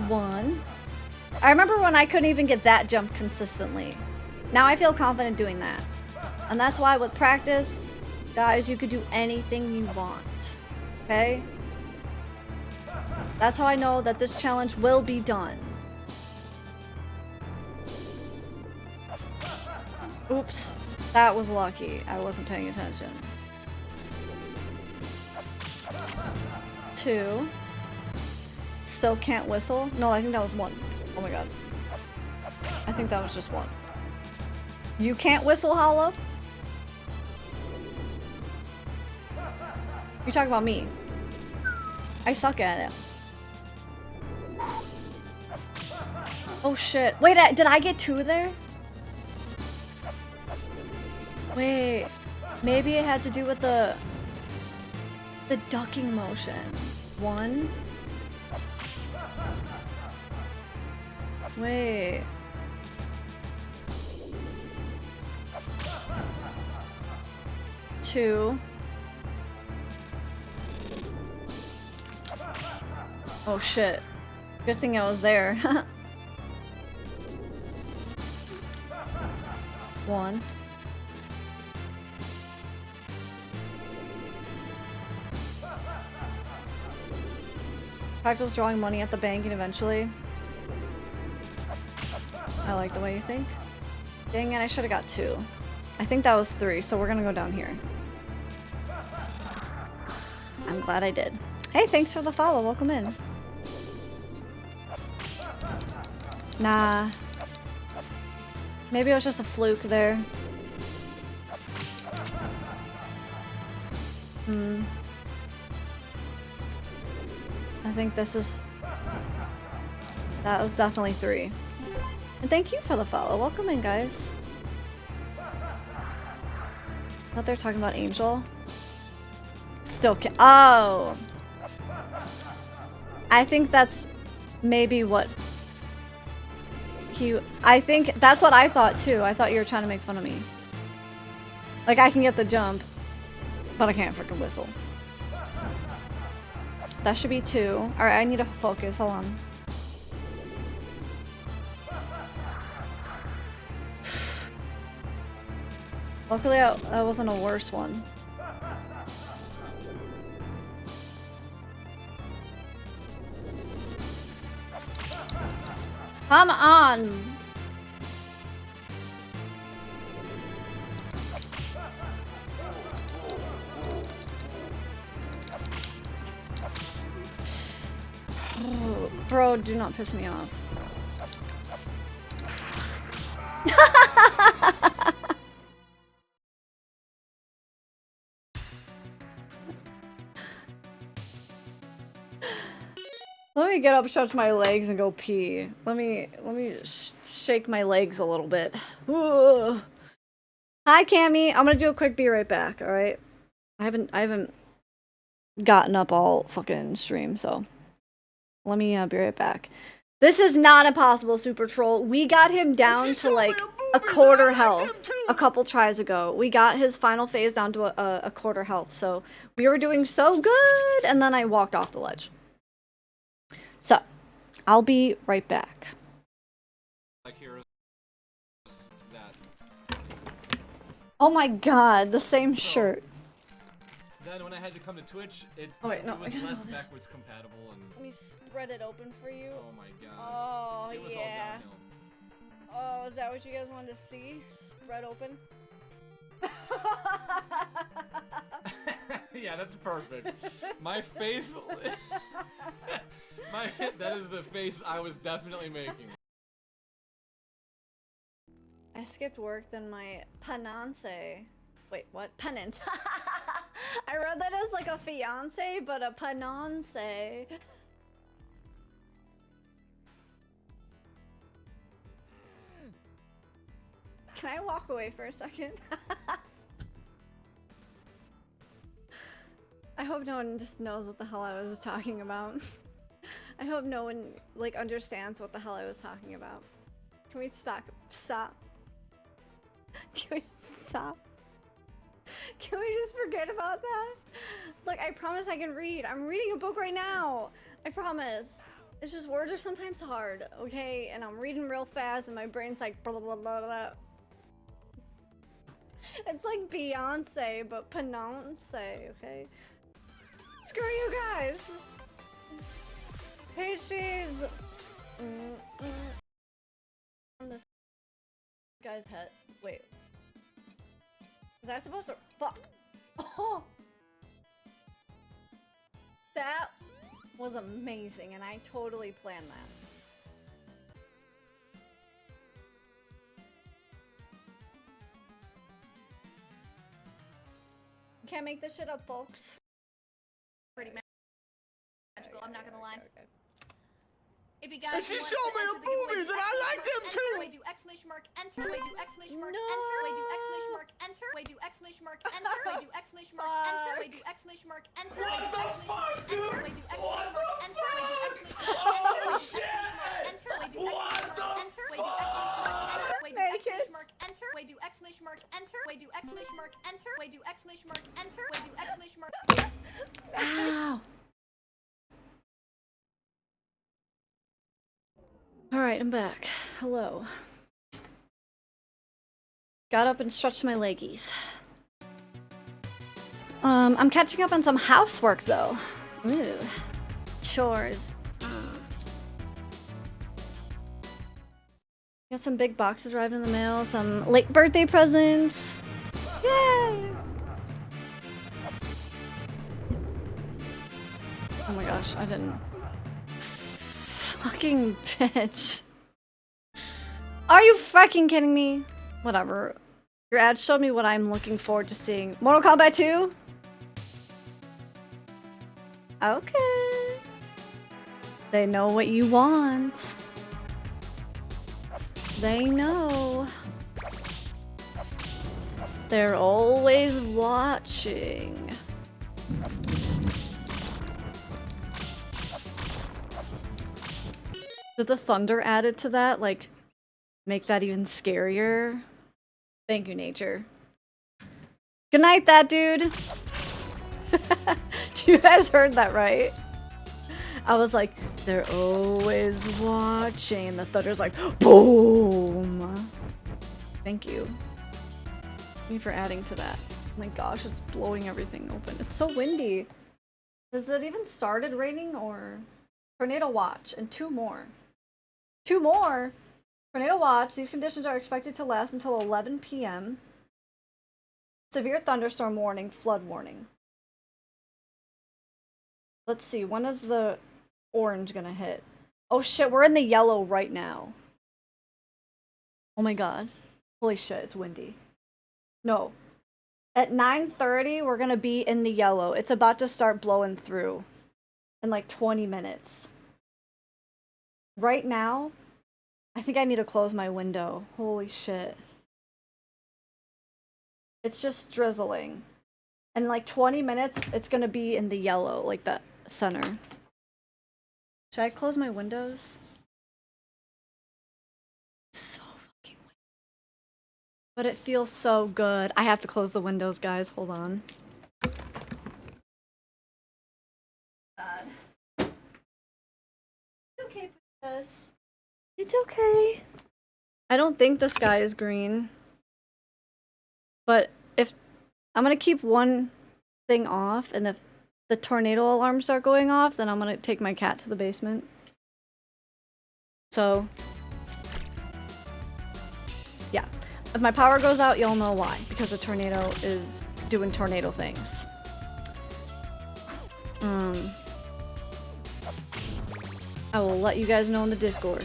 1. I remember when I couldn't even get that jump consistently. Now I feel confident doing that. And that's why with practice, guys, you could do anything you want. Okay? That's how I know that this challenge will be done. Oops. That was lucky. I wasn't paying attention. 2. Still can't whistle. No, I think that was 1. Oh my god. I think that was just 1. You can't whistle, Hollow? You're talking about me. I suck at it. Oh shit. Wait, did I get 2 there? Wait. Maybe it had to do with the ducking motion. 1. Wait. Two. Oh shit. Good thing I was there. 1. Practice withdrawing money at the bank and eventually. I like the way you think. Dang it, I should have got 2. I think that was 3, so we're gonna go down here. I'm glad I did. Hey, thanks for the follow. Welcome in. Nah. Maybe it was just a fluke there. I think this is... That was definitely 3. And thank you for the follow. Welcome in, guys. I thought they were talking about Angel. Still can't. Oh! I think that's maybe what he... I think that's what I thought too. I thought you were trying to make fun of me. Like, I can get the jump, but I can't freaking whistle. That should be 2. Alright, I need to focus. Hold on. Luckily, that wasn't a worse one. Come on! Oh, bro, do not piss me off. Let me get up, stretch my legs, and go pee. Let me shake my legs a little bit. Ooh. Hi, Cammy. I'm gonna do a quick be right back. All right. I haven't gotten up all fucking stream, so let me be right back. This is not impossible, Super Troll. We got him down to like a quarter health a couple tries ago. We got his final phase down to a quarter health, so we were doing so good, and then I walked off the ledge. So, I'll be right back. Oh my god, the same shirt. Then when I had to come to Twitch, it no, was less backwards compatible and... Let me spread it open for you. Oh my god. Oh, it was yeah. all downhill. Oh, is that what you guys wanted to see? Spread open? Yeah, that's perfect. My face... that is the face I was definitely making. I skipped work, then my penance. Wait, what? Penance. I read that as like a fiance, but a penance. Can I walk away for a second? I hope no one just knows what the hell I was talking about. I hope no one like understands what the hell I was talking about. Can we stop? Stop. Can we stop? Can we just forget about that? Look, I promise I can read. I'm reading a book right now. I promise. It's just words are sometimes hard, okay? And I'm reading real fast and my brain's like blah blah blah blah. It's like Beyonce, but pronounce, okay? Screw you guys! Pastries! On this guy's head. Wait. Was I supposed to? Fuck! Oh! That was amazing, and I totally planned that. Can't make this shit up, folks. Pretty magical, I'm not gonna lie. Okay. If you guys She want showed to me enter her the giveaway, boobies do and I like them enter, too. way do exclamation mark enter, way do exclamation mark No. enter, way do exclamation mark enter, way do exclamation mark enter, way do exclamation mark enter, way do exclamation mark enter, way do exclamation mark enter, way do exclamation mark enter, way do exclamation mark enter, way do exclamation mark enter, way do exclamation mark enter, way do exclamation mark enter, way do exclamation mark enter, way do exclamation mark enter, way do exclamation mark Ow. Alright, I'm back. Hello. Got up and stretched my leggies. I'm catching up on some housework though. Ooh. Chores. Got some big boxes arriving in the mail, some late birthday presents. Yay! Oh my gosh, I didn't. Fucking bitch. Are you fucking kidding me? Whatever. Your ad showed me what I'm looking forward to seeing. Mortal Kombat 2? Okay. They know what you want. They know. They're always watching. Did the thunder added to that, like, make that even scarier? Thank you, nature. Good night, that dude! You guys heard that right? I was like, they're always watching, and the thunder's like, boom! Thank you. Thank you for adding to that. Oh my gosh, it's blowing everything open. It's so windy. Has it even started raining, or? Tornado watch, and 2 more. 2 more? Tornado watch. These conditions are expected to last until 11 p.m. Severe thunderstorm warning, flood warning. Let's see, when is the orange gonna hit? Oh shit, we're in the yellow right now. Oh my god. Holy shit, it's windy. No. At 9:30, we're gonna be in the yellow. It's about to start blowing through in like 20 minutes. Right now, I think I need to close my window. Holy shit. It's just drizzling. In like 20 minutes, it's gonna be in the yellow, like the center. Should I close my windows? It's so fucking windy. But it feels so good. I have to close the windows, guys. Hold on. God. It's okay, princess. It's okay. I don't think the sky is green. But if I'm gonna keep one thing off, and if the tornado alarms start going off, then I'm gonna take my cat to the basement. So, yeah. If my power goes out, you'll know why. Because the tornado is doing tornado things. I will let you guys know in the Discord.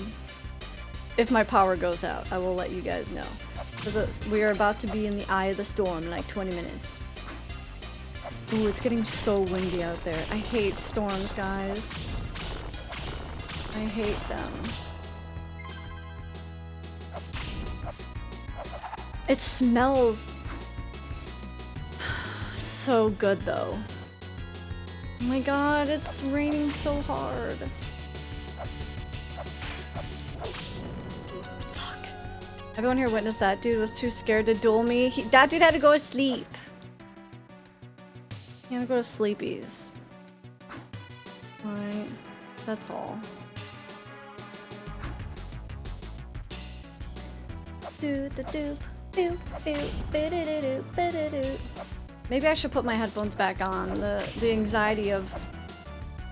If my power goes out, I will let you guys know. Because we are about to be in the eye of the storm in like 20 minutes. Ooh, it's getting so windy out there. I hate storms, guys. I hate them. It smells so good, though. Oh my god, it's raining so hard. Fuck. Everyone here witnessed that dude was too scared to duel me. That dude had to go to sleep. He had to go to sleepies. Alright. That's all. Maybe I should put my headphones back on. The anxiety of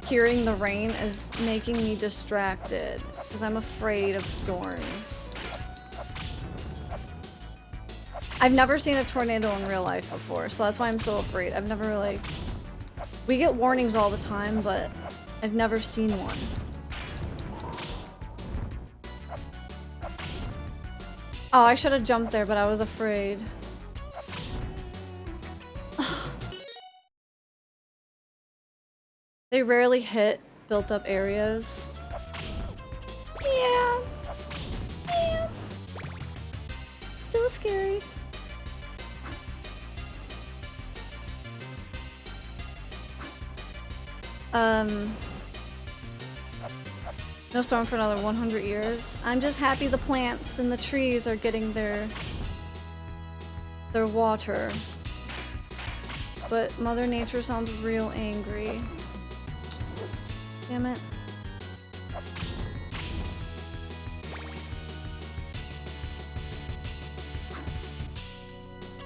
hearing the rain is making me distracted because I'm afraid of storms. I've never seen a tornado in real life before, so that's why I'm so afraid. I've never really... We get warnings all the time, but I've never seen one. Oh, I should have jumped there, but I was afraid. They rarely hit built-up areas. Yeah. Yeah. Still scary. No storm for another 100 years. I'm just happy the plants and the trees are getting their water. But Mother Nature sounds real angry. Damn it.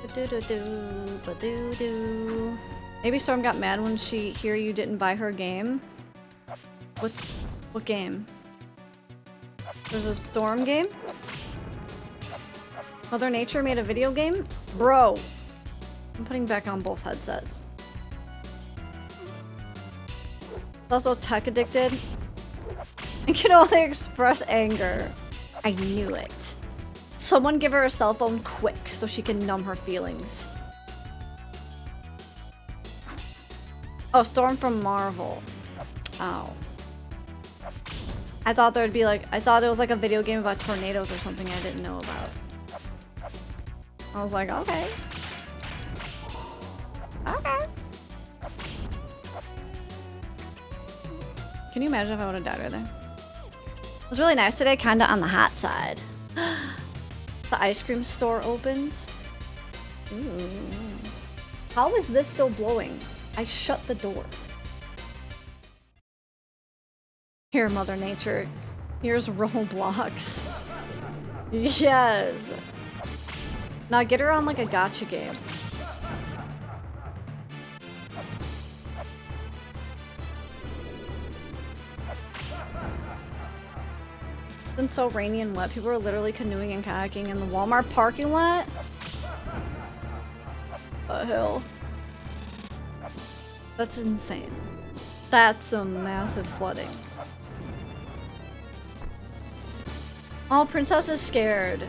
Ba-do-do-do, ba-do-do. Maybe Storm got mad when she hear you didn't buy her game. What game? There's a Storm game? Mother Nature made a video game? Bro! I'm putting back on both headsets. Also tech addicted. I can only express anger. I knew it. Someone give her a cell phone quick so she can numb her feelings. Oh, Storm from Marvel. Oh. I thought there'd be like, I thought it was like a video game about tornadoes or something I didn't know about. I was like, okay. Okay. Can you imagine if I would have died right there? It was really nice today, kinda on the hot side. The ice cream store opened. Ooh. How is this still blowing? I shut the door. Here, Mother Nature. Here's Roblox. Yes. Now get her on like a gacha game. It's been so rainy and wet. People are literally canoeing and kayaking in the Walmart parking lot. The hell. That's insane. That's some massive flooding. Oh, Princess is scared.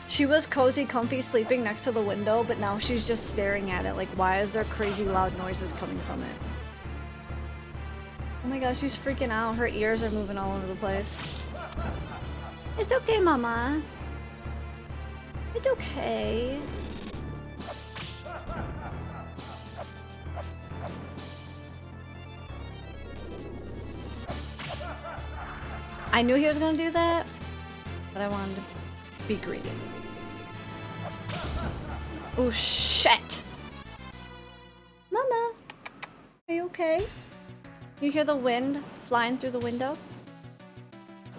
She was cozy, comfy, sleeping next to the window, but now she's just staring at it. Like, why is there crazy loud noises coming from it? Oh my gosh, she's freaking out. Her ears are moving all over the place. It's okay, Mama. It's okay. I knew he was gonna do that, but I wanted to be greedy. Oh shit! Mama, are you okay? You hear the wind flying through the window?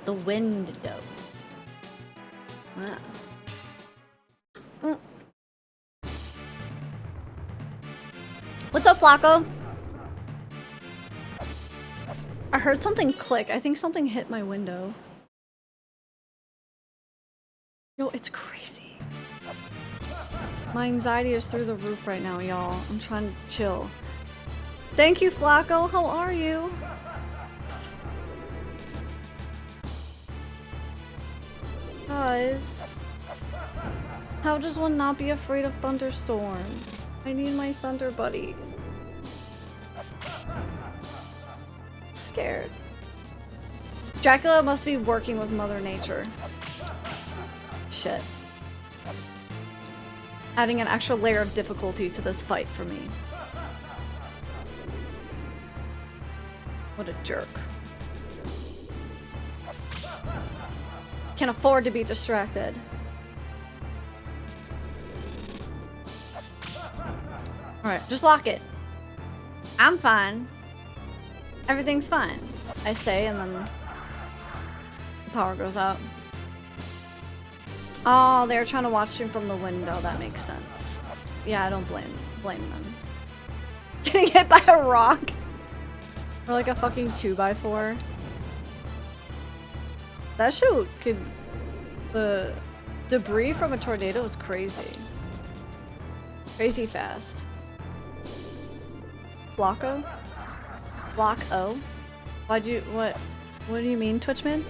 The window. Wow. What's up, Flacco? I heard something click. I think something hit my window. Yo, it's crazy. My anxiety is through the roof right now, y'all. I'm trying to chill. Thank you, Flacco. How are you? Guys, how does one not be afraid of thunderstorms? I need my thunder buddy. Scared. Dracula must be working with Mother Nature. Shit. Adding an extra layer of difficulty to this fight for me. What a jerk. Can't afford to be distracted. Alright, just lock it. I'm fine. Everything's fine, I say, and then the power goes out. Oh, they're trying to watch him from the window. That makes sense. Yeah, I don't blame them. Getting hit by a rock? Or like a fucking 2x4? That shit could... The debris from a tornado is crazy. Crazy fast. Flacco? Block O? Why'd you, what do you mean, Twitchman?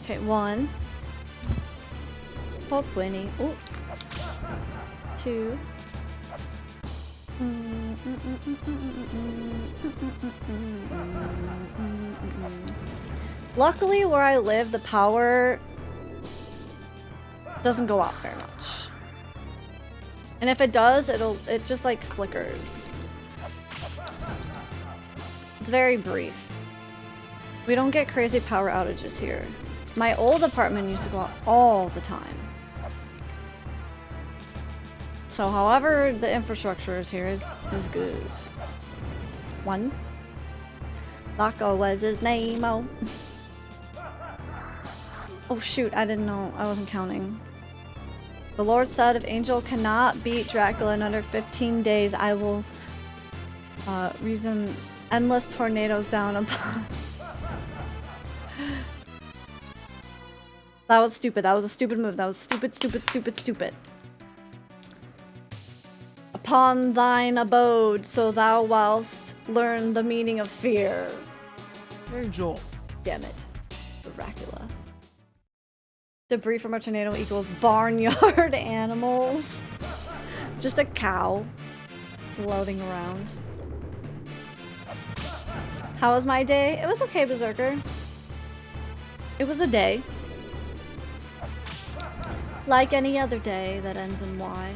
Okay, 1. Hope Winnie. Ooh. 2. Luckily, where I live, the power doesn't go out very much. And if it does, it just like flickers. It's very brief. We don't get crazy power outages here. My old apartment used to go out all the time. So however the infrastructure is here is good. 1. Loco was his name. Oh. Oh shoot, I didn't know. I wasn't counting. The Lord said if Angel cannot beat Dracula in under 15 days, I will reason endless tornadoes down upon. That was stupid. That was a stupid move. That was stupid, stupid, stupid, stupid. Upon thine abode, so thou wilt learn the meaning of fear. Angel. Damn it. Dracula. Debris from a tornado equals barnyard animals. Just a cow floating around. How was my day? It was okay, Berserker. It was a day. Like any other day that ends in Y.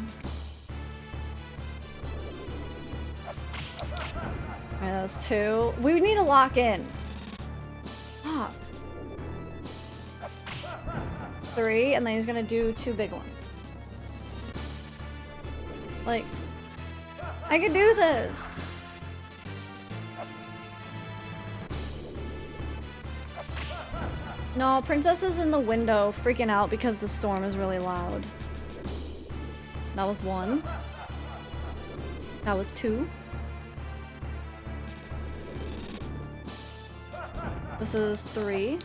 Alright, that was 2. We need to lock in. Fuck. 3, and then he's gonna do 2 big ones. Like, I can do this! No, Princess is in the window freaking out because the storm is really loud. That was 1. That was 2. This is 3.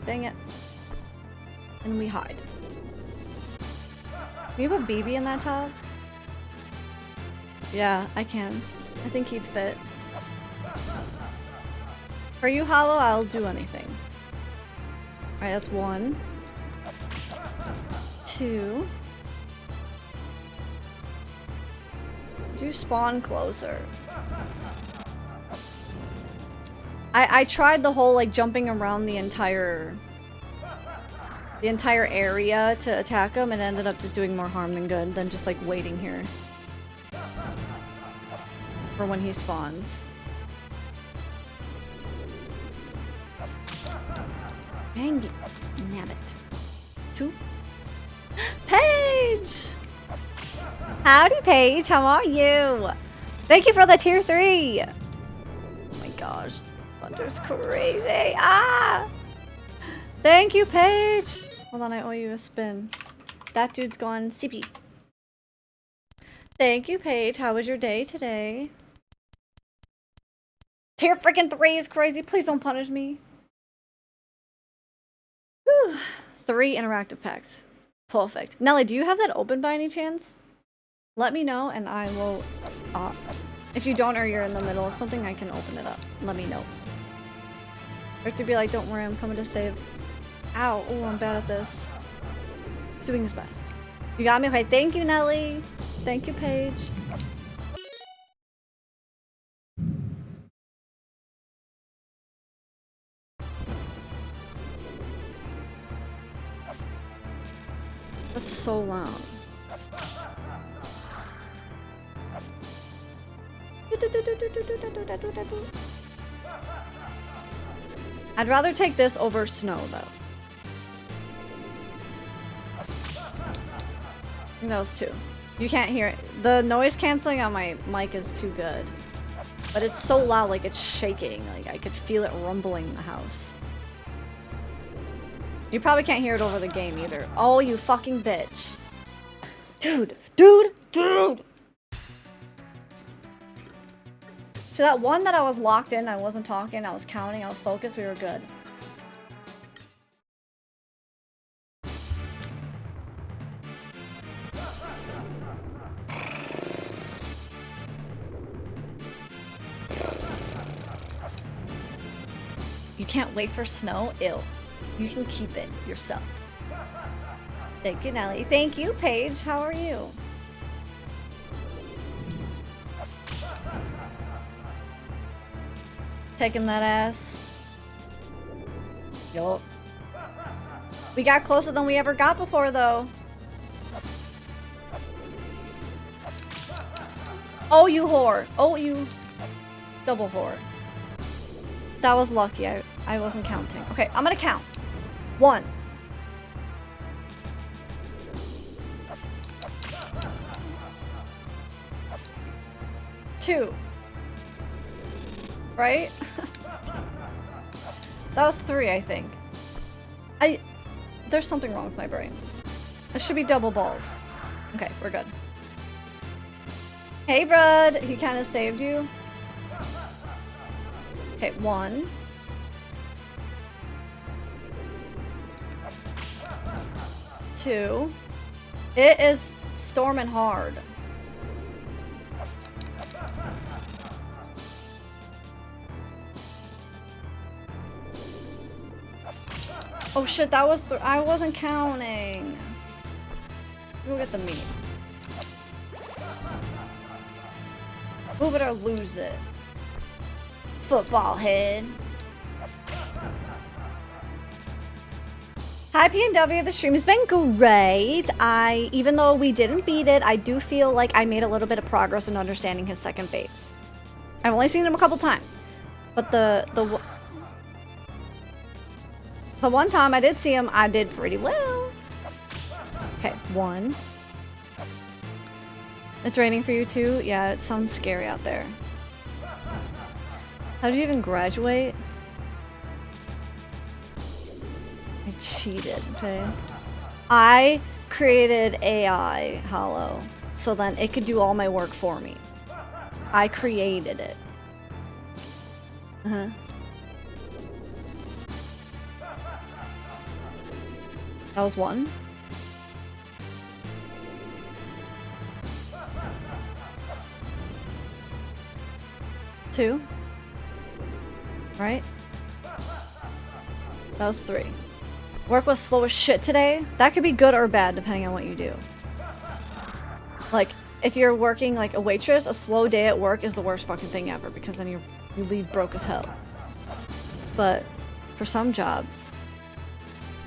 Dang it. And we hide. Can you put BB in that tub? Yeah, I can. I think he'd fit. For you, Hollow, I'll do anything. Alright, that's 1. 2. Do spawn closer. I tried the whole like jumping around the entire area to attack him and ended up just doing more harm than good than just like waiting here for when he spawns. Dang it. Nabbit. 2. Paige! Howdy, Paige. How are you? Thank you for the tier 3. Oh my gosh. Thunder's crazy. Ah! Thank you, Paige. Hold on, I owe you a spin. That dude's gone CP. Thank you, Paige. How was your day today? Tier freaking 3 is crazy. Please don't punish me. Whew. 3 interactive packs. Perfect. Nelly, do you have that open by any chance? Let me know and I will... if you don't or you're in the middle of something, I can open it up. Let me know. Or to be like, don't worry, I'm coming to save. Ow. Oh, I'm bad at this. He's doing his best. You got me? Okay, thank you, Nelly. Thank you, Paige. That's so loud. I'd rather take this over snow, though. I think that was 2. You can't hear it. The noise canceling on my mic is too good. But it's so loud, like it's shaking. Like I could feel it rumbling in the house. You probably can't hear it over the game either. Oh, you fucking bitch. Dude. So that one that I was locked in, I wasn't talking, I was counting, I was focused, we were good. can't wait for snow. Ew. You can keep it yourself. Thank you, Nelly. Thank you, Paige. How are you? Taking that ass. Yup. We got closer than we ever got before, though. Oh, you whore. Oh, you double whore. That was lucky. I wasn't counting. Okay, I'm gonna count. 1. 2. Right? That was 3, I think. There's something wrong with my brain. It should be double balls. Okay, we're good. Hey, bud! He kind of saved you. Okay, 1. 2. It is storming hard. Oh shit, that was I wasn't counting. Go get the meat. Move it or lose it. Football head. Hi PNW, the stream has been great. Even though we didn't beat it, I do feel like I made a little bit of progress in understanding his second phase. I've only seen him a couple times. But the one time I did see him, I did pretty well. Okay, 1. It's raining for you too? Yeah, it sounds scary out there. How did you even graduate? I cheated, okay? I created AI Hollow, so then it could do all my work for me. I created it. Uh-huh. That was 1. 2. Right? That was 3. Work was slow as shit today. That could be good or bad depending on what you do. Like, if you're working like a waitress, a slow day at work is the worst fucking thing ever because then you leave broke as hell. But for some jobs,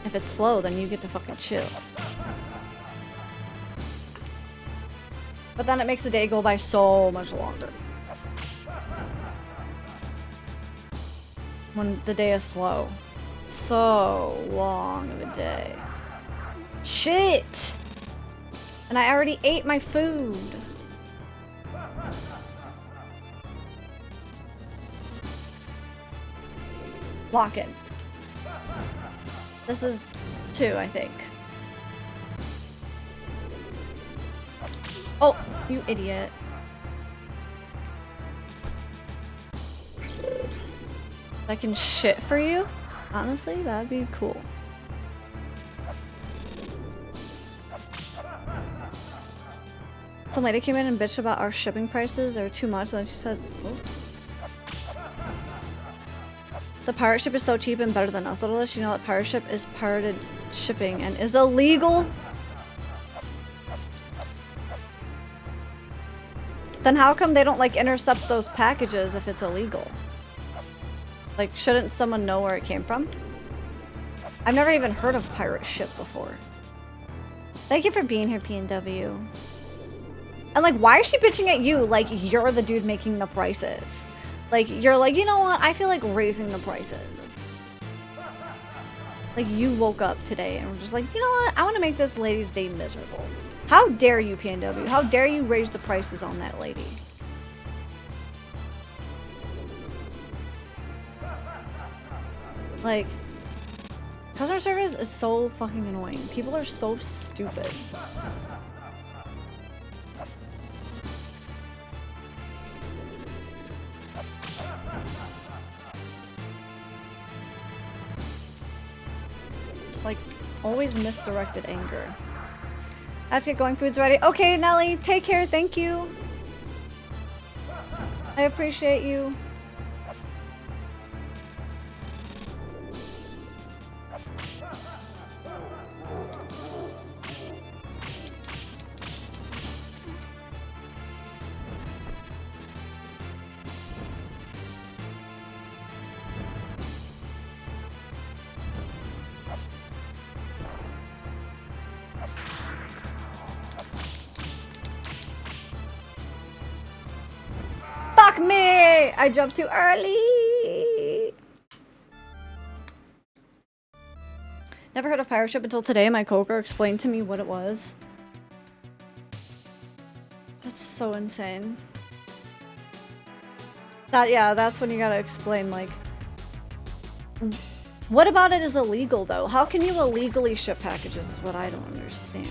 if it's slow, then you get to fucking chill. But then it makes the day go by so much longer. When the day is slow. So long of a day. Shit! And I already ate my food. Lock in. This is 2, I think. Oh, you idiot. I can shit for you? Honestly, that'd be cool. Some lady came in and bitched about our shipping prices. They were too much. And then she said, oh. The pirate ship is so cheap and better than us. Little does she know that pirate ship is pirated shipping and is illegal. Then how come they don't like intercept those packages if it's illegal? Like, shouldn't someone know where it came from? I've never even heard of pirate ship before. Thank you for being here, PNW. And like, why is she bitching at you like you're the dude making the prices? Like, you're like, you know what? I feel like raising the prices. Like, you woke up today and were just like, you know what? I want to make this lady's day miserable. How dare you, PNW? How dare you raise the prices on that lady? Like, customer service is so fucking annoying. People are so stupid. Like, always misdirected anger. I have to get going. Food's ready. Okay, Nelly, take care. Thank you. I appreciate you. I jumped too early. Never heard of pirate ship until today. My coworker explained to me what it was. That's so insane. Yeah, that's when you gotta explain, like... What about it is illegal, though? How can you illegally ship packages is what I don't understand.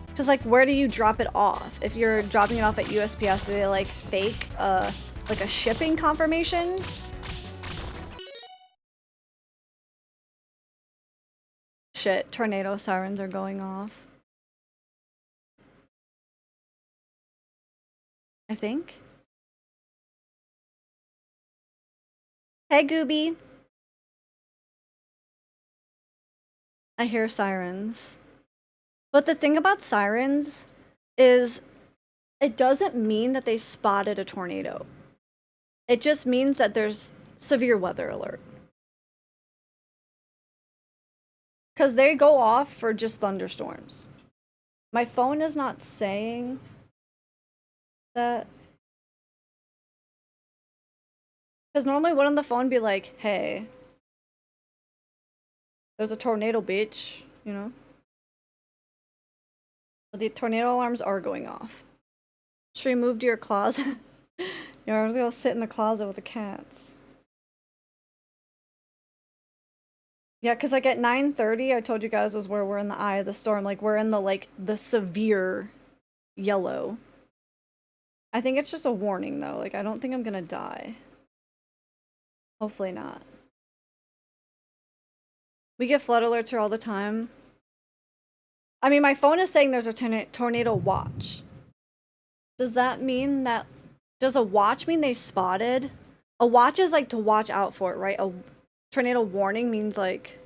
Because, like, where do you drop it off? If you're dropping it off at USPS, do they, like, fake, like a shipping confirmation? Shit, tornado sirens are going off. I think. Hey, Gooby. I hear sirens. But the thing about sirens is it doesn't mean that they spotted a tornado. It just means that there's severe weather alert. Because they go off for just thunderstorms. My phone is not saying that. Because normally wouldn't the phone be like, hey, there's a tornado, bitch, you know? But the tornado alarms are going off. Should we move to your closet? Yeah, I'm gonna go sit in the closet with the cats. Yeah, because like at 9:30, I told you guys was where we're in the eye of the storm. Like we're in the the severe yellow. I think it's just a warning though. Like I don't think I'm gonna die. Hopefully not. We get flood alerts here all the time. I mean, my phone is saying there's a tornado watch. Does that mean that... Does a watch mean they spotted? A watch is like to watch out for it, right? A tornado warning means like...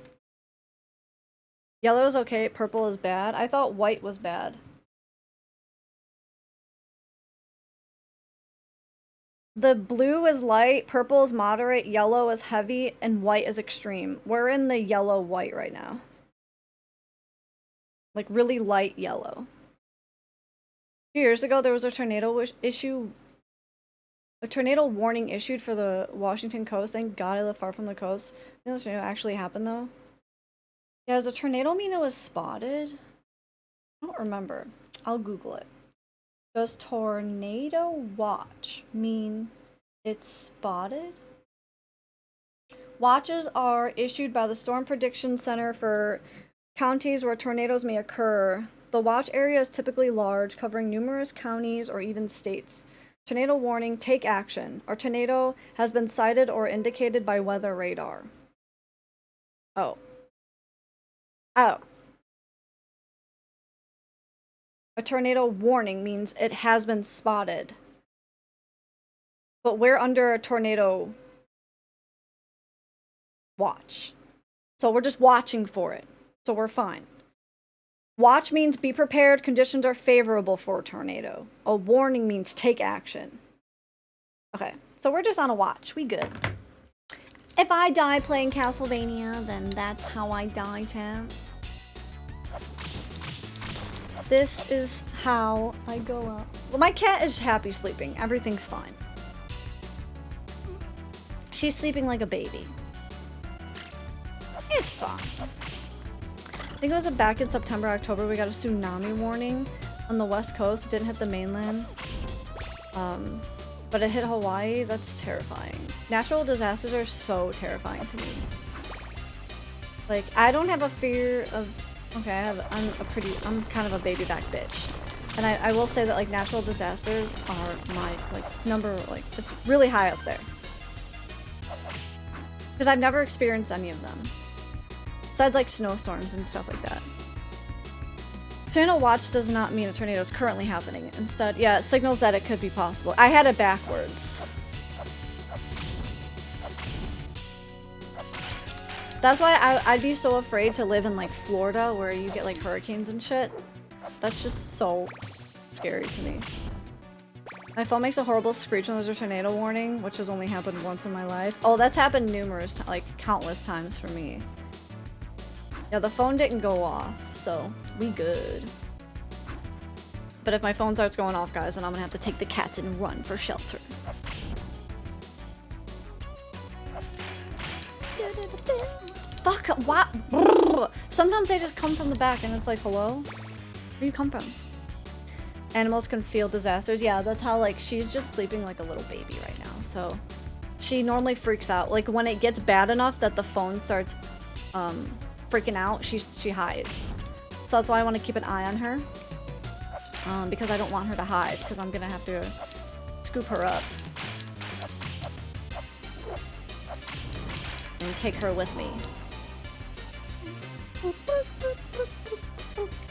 Yellow is okay, purple is bad. I thought white was bad. The blue is light, purple is moderate, yellow is heavy, and white is extreme. We're in the yellow-white right now. Like really light yellow. A few years ago, there was a tornado issue. A tornado warning issued for the Washington coast. Thank God I live far from the coast. I think the tornado actually happened though. Yeah, does a tornado mean it was spotted? I don't remember. I'll Google it. Does tornado watch mean it's spotted? Watches are issued by the Storm Prediction Center for counties where tornadoes may occur. The watch area is typically large, covering numerous counties or even states. Tornado warning, take action. Our tornado has been sighted or indicated by weather radar. Oh. Oh. A tornado warning means it has been spotted. But we're under a tornado watch. So we're just watching for it. So we're fine. Watch means be prepared, conditions are favorable for a tornado. A warning means take action. Okay, so we're just on a watch. We good. If I die playing Castlevania, then that's how I die, champ. This is how I go out. Well, my cat is happy sleeping. Everything's fine. She's sleeping like a baby. It's fine. I think it was back in September, October, we got a tsunami warning on the west coast. It didn't hit the mainland. But it hit Hawaii. That's terrifying. Natural disasters are so terrifying to me. Like, I don't have a fear of... Okay, I'm kind of a baby back bitch. And I will say that, like, natural disasters are my, like, number, like, it's really high up there. Because I've never experienced any of them. Besides, like, snowstorms and stuff like that. Tornado watch does not mean a tornado is currently happening. Instead, yeah, it signals that it could be possible. I had it backwards. That's why I'd be so afraid to live in, like, Florida, where you get, like, hurricanes and shit. That's just so scary to me. My phone makes a horrible screech when there's a tornado warning, which has only happened once in my life. Oh, that's happened numerous, like, countless times for me. Yeah, the phone didn't go off, so we good. But if my phone starts going off, guys, then I'm gonna have to take the cats and run for shelter. Fuck, what? Sometimes they just come from the back and it's like, hello? Where do you come from? Animals can feel disasters. Yeah, that's how, like, she's just sleeping like a little baby right now. So she normally freaks out. Like, when it gets bad enough that the phone starts freaking out, she hides. So that's why I want to keep an eye on her. Because I don't want her to hide, because I'm gonna have to scoop her up. And take her with me.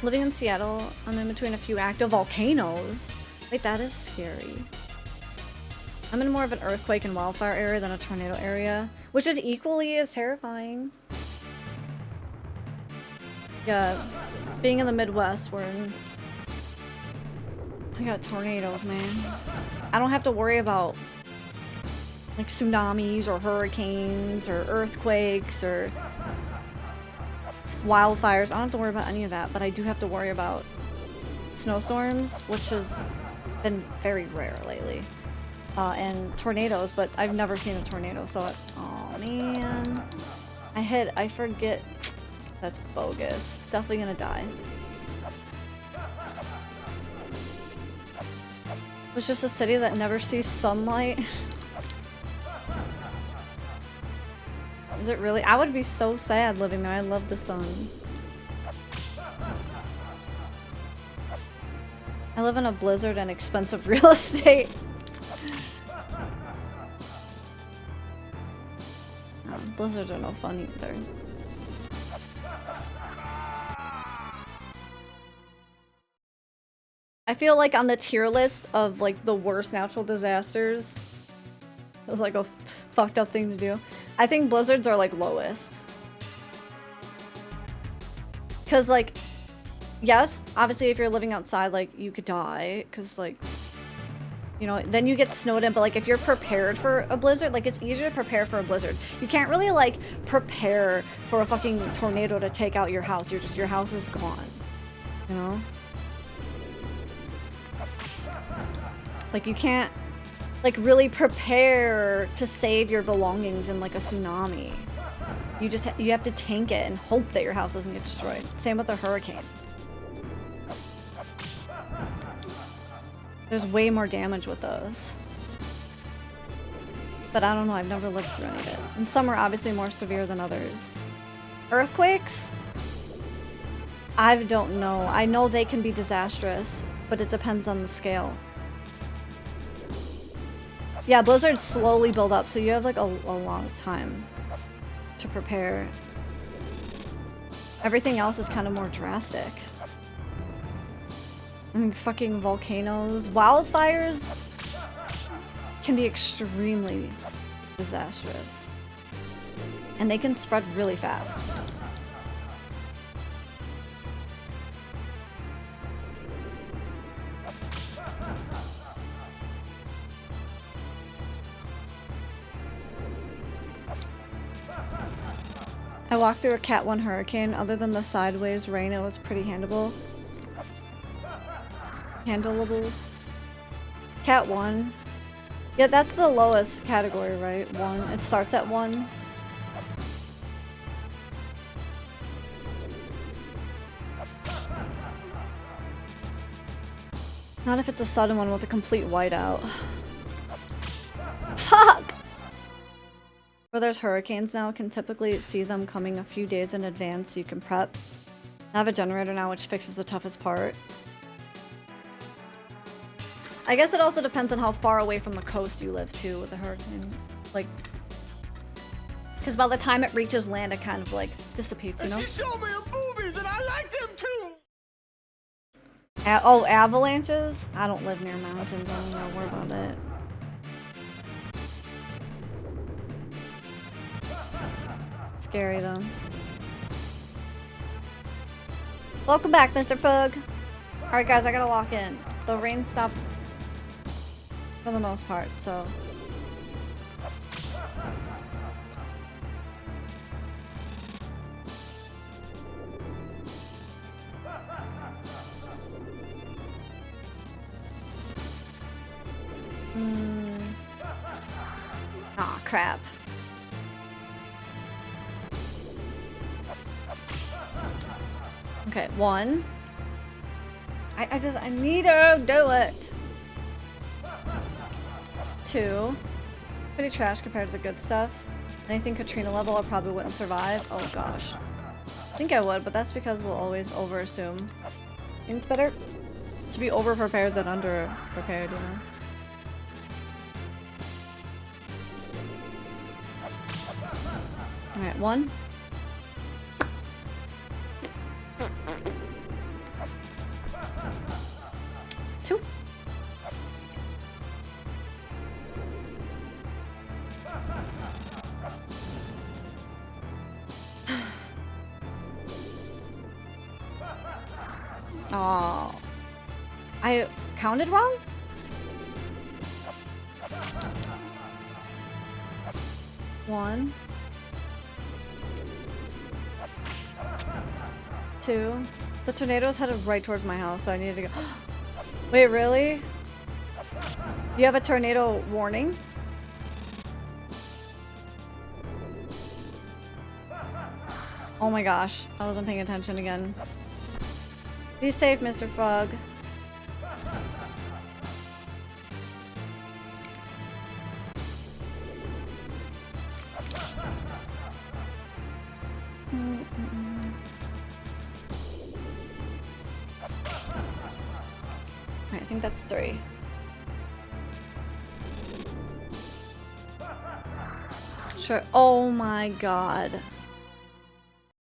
Living in Seattle, I'm in between a few active volcanoes. Wait, that is scary. I'm in more of an earthquake and wildfire area than a tornado area, which is equally as terrifying. Yeah, being in the Midwest, we got tornadoes, man. I don't have to worry about like tsunamis or hurricanes or earthquakes or wildfires. I don't have to worry about any of that, but I do have to worry about snowstorms, which has been very rare lately, and tornadoes, but I've never seen a tornado, so oh man. I forget. That's bogus. Definitely gonna die. It's just a city that never sees sunlight. Is it really? I would be so sad living there. I love the sun. I live in a blizzard and expensive real estate. Blizzards are no fun either. I feel like on the tier list of like the worst natural disasters, it's like a fucked up thing to do. I think blizzards are like lowest. Cause like, yes, obviously if you're living outside, like you could die. Cause like, you know, then you get snowed in. But like if you're prepared for a blizzard, like it's easier to prepare for a blizzard. You can't really like prepare for a fucking tornado to take out your house. Your house is gone. You know? Like you can't like really prepare to save your belongings in like a tsunami. You have to tank it and hope that your house doesn't get destroyed. Same with a hurricane. There's way more damage with those. But I don't know, I've never lived through any of it. And some are obviously more severe than others. Earthquakes? I don't know. I know they can be disastrous, but it depends on the scale. Yeah, blizzards slowly build up, so you have like a long time to prepare. Everything else is kind of more drastic. And fucking volcanoes. Wildfires can be extremely disastrous. And they can spread really fast. I walked through a Cat 1 hurricane. Other than the sideways rain, it was pretty handleable. Cat 1. Yeah, that's the lowest category, right? 1. It starts at 1. Not if it's a sudden one with a complete whiteout. Fuck! Where there's hurricanes now, can typically see them coming a few days in advance so you can prep. I have a generator now, which fixes the toughest part. I guess it also depends on how far away from the coast you live too with a hurricane. Like, because by the time it reaches land, it kind of like dissipates, you know? She showed me in movies and I like them too. Oh, avalanches? I don't live near mountains. I don't know more about it. Scary though. Welcome back, Mr. Fug. Alright guys, I gotta lock in. The rain stopped for the most part, so. Aw, crap. Okay, 1. I need to do it. 2. Pretty trash compared to the good stuff. Anything Katrina level, I probably wouldn't survive. Oh gosh. I think I would, but that's because we'll always over-assume. And it's better to be over-prepared than under-prepared, you know? Alright, 1. 2. Oh, I counted wrong? One. 2. The tornadoes headed right towards my house, so I needed to go. Wait, really? You have a tornado warning? Oh my gosh, I wasn't paying attention again. Be safe, Mr. Frog. I think that's 3. Sure. Oh my god.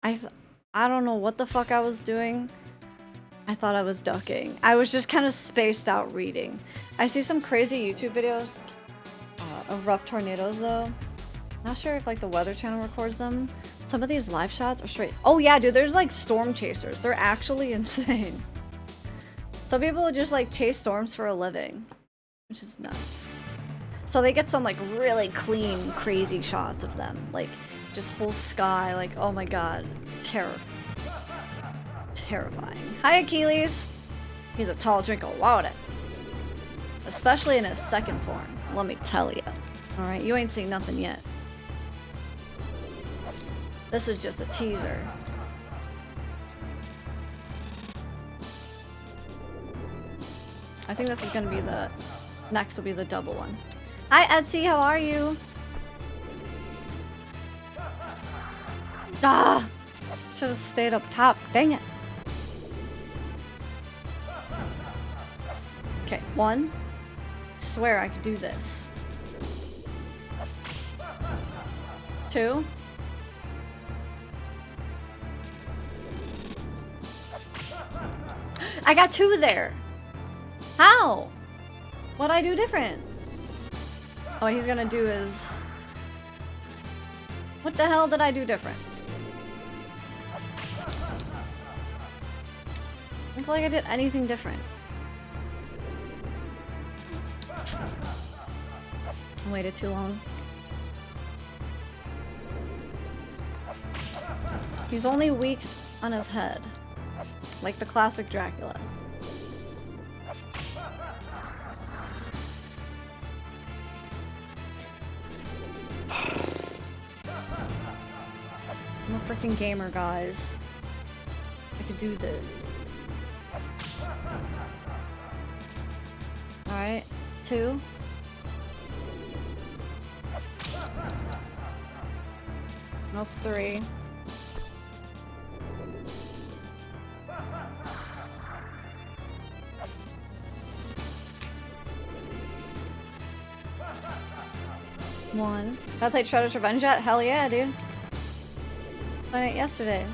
I don't know what the fuck I was doing. I thought I was ducking. I was just kind of spaced out reading. I see some crazy YouTube videos of rough tornadoes though. Not sure if like the Weather Channel records them. Some of these live shots are straight. Oh yeah, dude, there's like storm chasers. They're actually insane. Some people would just like chase storms for a living, which is nuts. So they get some like really clean, crazy shots of them. Like just whole sky, like oh my god. Terrifying. Hi Achilles! He's a tall drink of water. Especially in his second form, let me tell you. Alright, you ain't seen nothing yet. This is just a teaser. I think this is gonna be the... Next will be the double one. Hi Etsy, how are you? Ah! Should have stayed up top, dang it. Okay, 1. Swear I could do this. 2. I got 2 there. How? What'd I do different? Oh, he's gonna do his... What the hell did I do different? I don't feel like I did anything different. I waited too long. He's only weak on his head. Like the classic Dracula. I'm a freaking gamer, guys. I could do this. Alright, 2. That's 3. One. I played Shredder's Revenge yet? Hell yeah, dude. Played it yesterday.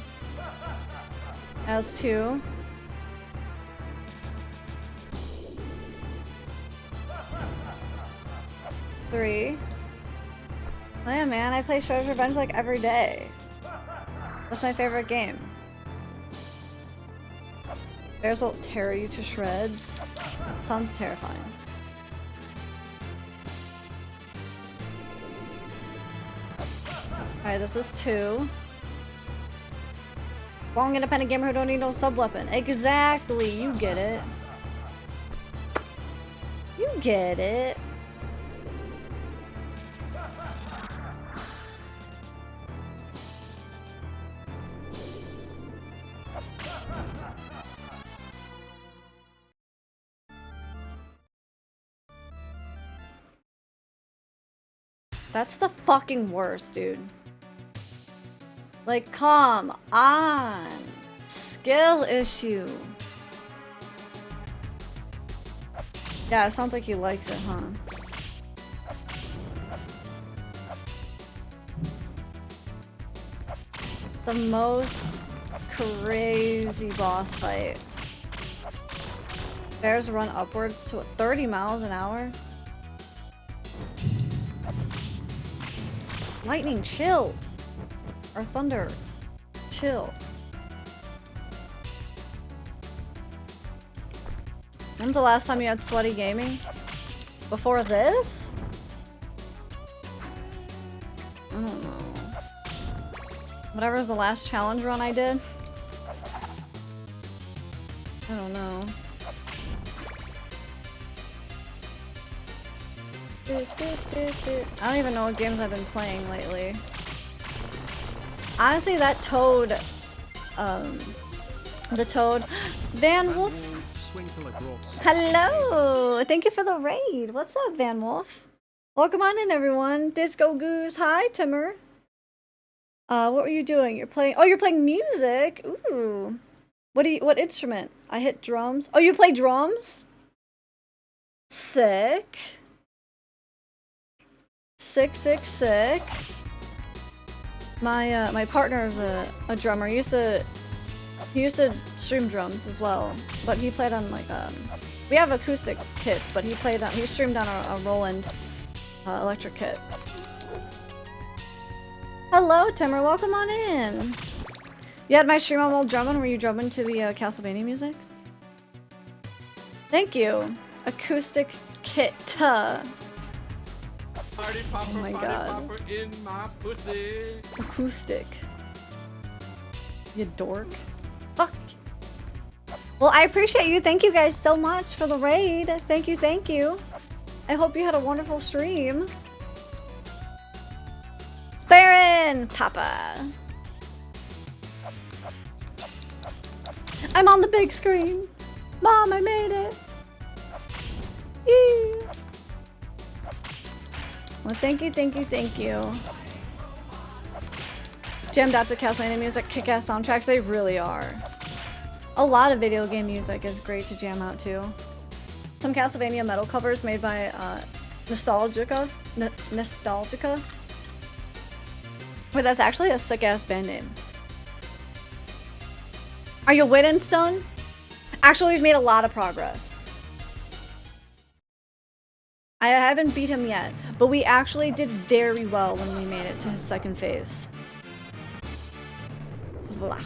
That was 2. 3. Oh yeah, man, I play Shredder's Revenge like every day. That's my favorite game. Bears will tear you to shreds. Sounds terrifying. Alright, this is 2. Wrong independent gamer who don't need no sub-weapon. Exactly, you get it. You get it. That's the fucking worst, dude. Like, come on. Skill issue. Yeah, it sounds like he likes it, huh? The most crazy boss fight. Bears run upwards to 30 miles an hour. Lightning, chill. Or thunder, chill. When's the last time you had sweaty gaming? Before this? I don't know. Whatever's the last challenge run I did. I don't know. I don't even know what games I've been playing lately. Honestly, that Toad, the Toad, Van Wolf. Hello! Thank you for the raid. What's up, Van Wolf? Welcome on in, everyone. Disco Goose. Hi, Timmer. What were you doing? You're playing. Oh, you're playing music. Ooh. What instrument? I hit drums. Oh, you play drums? Sick. Sick. My partner's a drummer. He used to stream drums as well, but he played on like we have acoustic kits, but he streamed on a Roland electric kit. Hello, Timmer. Welcome on in. You had my stream on while drumming. Were you drumming to the Castlevania music? Thank you. Acoustic kit. Party popper, Oh my party God. popper in my pussy. Acoustic. You dork. Fuck. Well, I appreciate you. Thank you guys so much for the raid. Thank you. I hope you had a wonderful stream. Baron Papa. I'm on the big screen. Mom, I made it. Eee. Well, thank you. Jammed out to Castlevania music, kick-ass soundtracks, they really are. A lot of video game music is great to jam out to. Some Castlevania metal covers made by Nostalgica. Wait, that's actually a sick-ass band name. Are you winning, Stone? Actually, we've made a lot of progress. I haven't beat him yet, but we actually did very well when we made it to his second phase. Blah.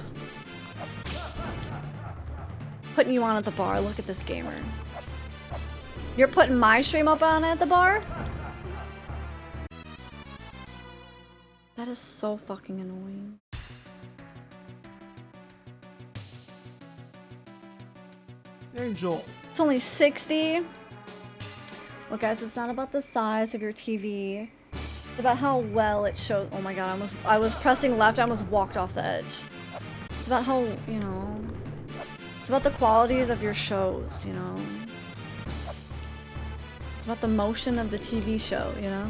Putting you on at the bar. Look at this gamer. You're putting my stream up on at the bar? That is so fucking annoying. Angel. It's only 60. Well, guys, it's not about the size of your TV. It's about how well it shows. Oh my god, I was pressing left. I almost walked off the edge. It's about how, you know, it's about the qualities of your shows, you know. It's about the motion of the TV show, you know.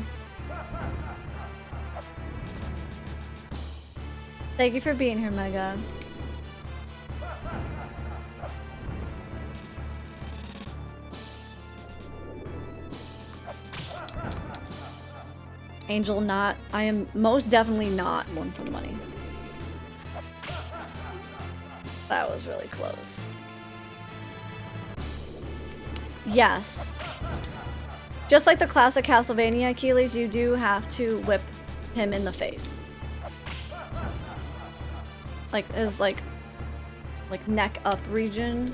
Thank you for being here, Mega. Angel, not. I am most definitely not one for the money. That was really close. Yes. Just like the classic Castlevania, Achilles, you do have to whip him in the face. Like his like neck up region.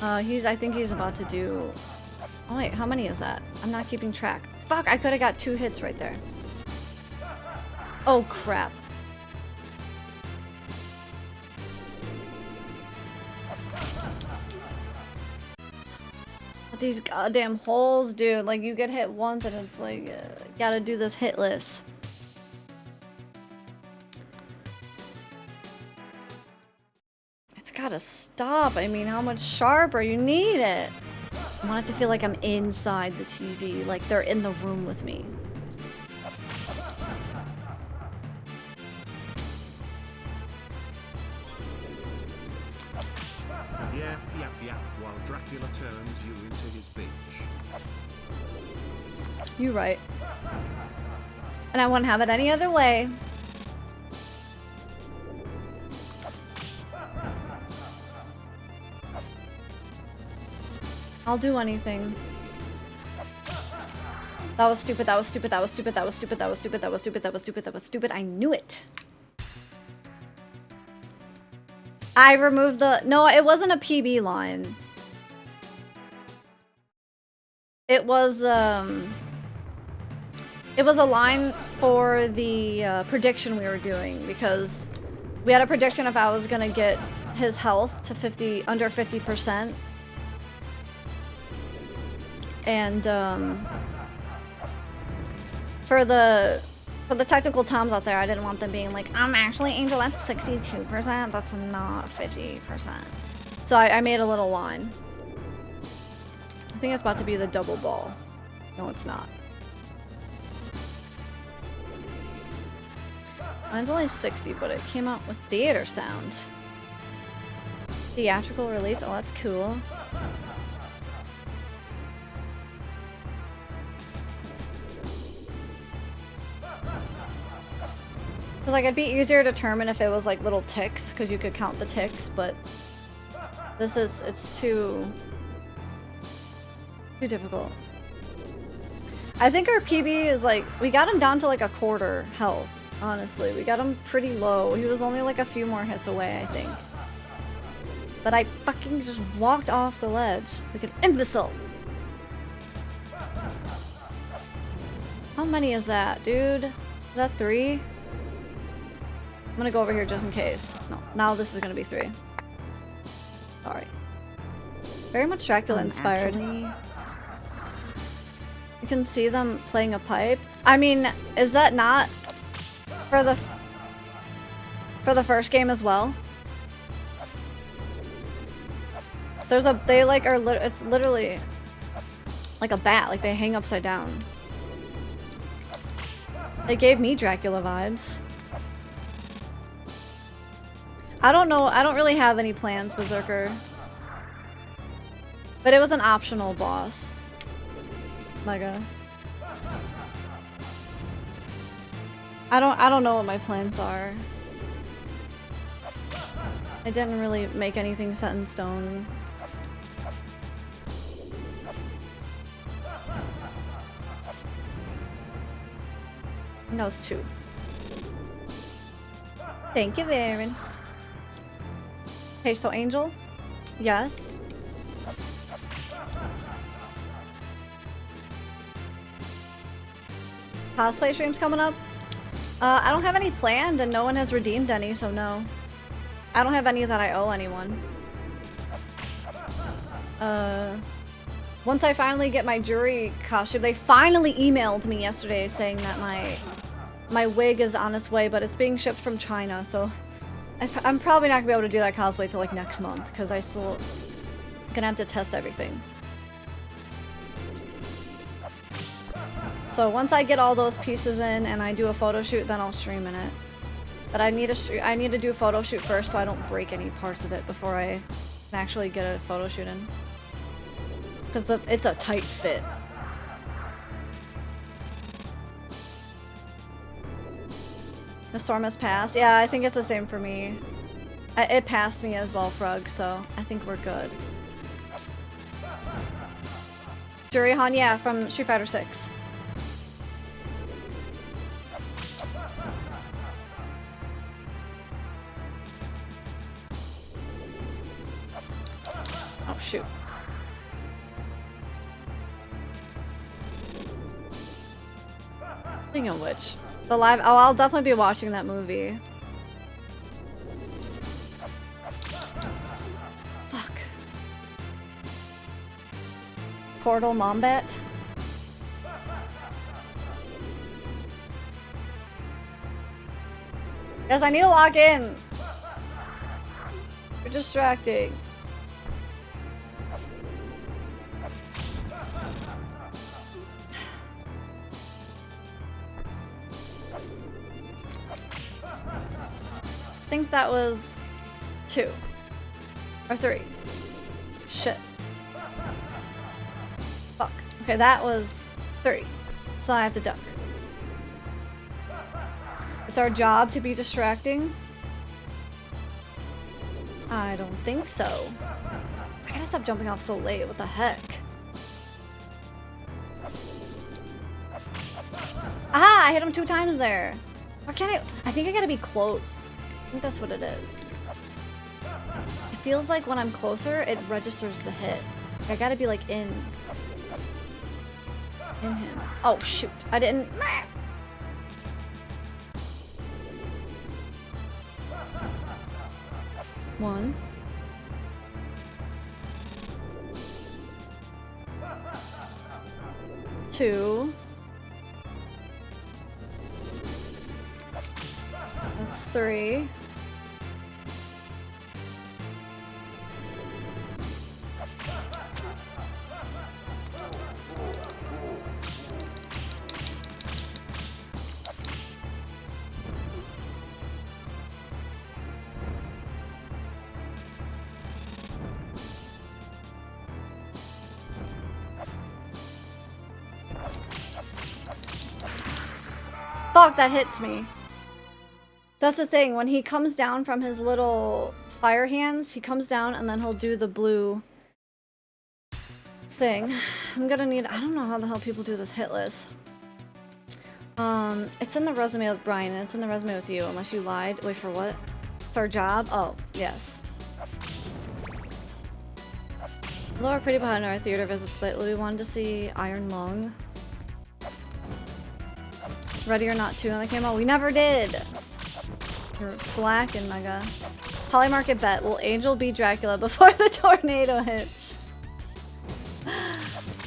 I think he's about to do. Oh wait, how many is that? I'm not keeping track. Fuck, I could have got 2 hits right there. Oh crap. These goddamn holes, dude. Like, you get hit once and it's like, gotta do this hitless. It's gotta stop. I mean, how much sharper? You need it. I want it to feel like I'm inside the TV, like they're in the room with me. yap while Dracula turns you into his bitch. You right. And I wouldn't have it any other way. I'll do anything. That was stupid, that was stupid, that was stupid, that was stupid, that was stupid, that was stupid, that was stupid, that was stupid. I knew it. I removed the... No, it wasn't a PB line. It was a line for the prediction we were doing, because we had a prediction if I was gonna get his health to under 50%. And for the technical toms out there, I didn't want them being like, actually, Angel, that's 62%. That's not 50%. So I made a little line. I think it's about to be the double ball. No, it's not. Mine's only 60, but it came out with theater sound. Theatrical release. Oh, that's cool. Because like it'd be easier to determine if it was like little ticks, because you could count the ticks, but it's too difficult. I think our PB is like, we got him down to like a quarter health, honestly. We got him pretty low. He was only like a few more hits away, I think. But I fucking just walked off the ledge like an imbecile. How many is that, dude? Is that 3? I'm gonna go over here just in case. No, now this is gonna be 3. Sorry. Very much Dracula inspired. You can see them playing a pipe. I mean, is that not for the first game as well? There's a, they like are, it's literally like a bat, like they hang upside down. They gave me Dracula vibes. I don't know, I don't really have any plans, Berserker. But it was an optional boss. Mega. I don't know what my plans are. I didn't really make anything set in stone. That was 2. Thank you, Varen. Okay, so Angel? Yes. Cosplay streams coming up? I don't have any planned and no one has redeemed any, so no. I don't have any that I owe anyone. Once I finally get my jury costume, they finally emailed me yesterday saying that my wig is on its way, but it's being shipped from China, so I'm probably not gonna be able to do that cosplay till like next month, because I still gonna have to test everything. So once I get all those pieces in and I do a photo shoot, then I'll stream in it. But I need to do a photo shoot first so I don't break any parts of it before I can actually get a photo shoot in. Because it's a tight fit. The storm has passed. Yeah, I think it's the same for me. It passed me as well, Frog, so I think we're good. Jurihan, yeah, from Street Fighter 6. Oh, shoot. Speaking of which, the live- oh, I'll definitely be watching that movie. Fuck. Portal Mombat? Guys, I need to log in! You're distracting. I think that was 2 or 3. Shit. Fuck. Okay, that was 3. So I have to duck. It's our job to be distracting. I don't think so. I gotta stop jumping off so late. What the heck? Aha! I hit him 2 times there. Why can't I think I gotta be close. I think that's what it is. It feels like when I'm closer, it registers the hit. I gotta be like in him. Oh shoot! I didn't. 1. 2. That's 3. Fuck, that hits me. That's the thing, when he comes down from his little fire hands, he comes down and then he'll do the blue thing. I'm gonna need, I don't know how the hell people do this hit list. It's in the resume with Brian and it's in the resume with you, unless you lied. Wait, for what? It's our job? Oh, yes. Laura Pretty behind our theater visits lately. We wanted to see Iron Lung. Ready or Not 2 when they came out. We never did. You're slacking, Mega. Polymarket bet. Will Angel be Dracula before the tornado hits?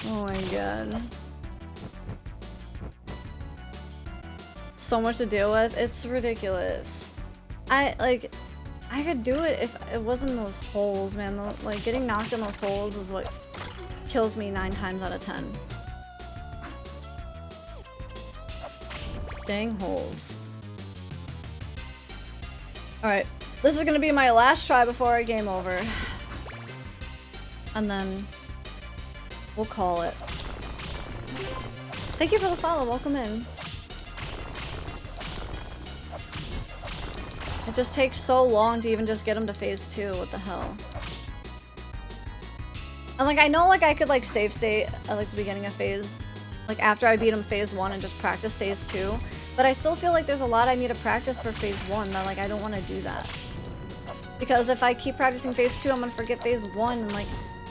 Oh my god. So much to deal with. It's ridiculous. I could do it if it wasn't those holes, man. Like, getting knocked in those holes is what kills me 9 times out of 10. Dang holes. Alright, this is gonna be my last try before our game over. And then we'll call it. Thank you for the follow, welcome in. It just takes so long to even just get him to phase 2, what the hell. And like, I know like I could like save state at like the beginning of phase, like after I beat him phase 1 and just practice phase 2. But I still feel like there's a lot I need to practice for phase 1 that like I don't want to do that. Because if I keep practicing phase 2, I'm gonna forget phase 1 and like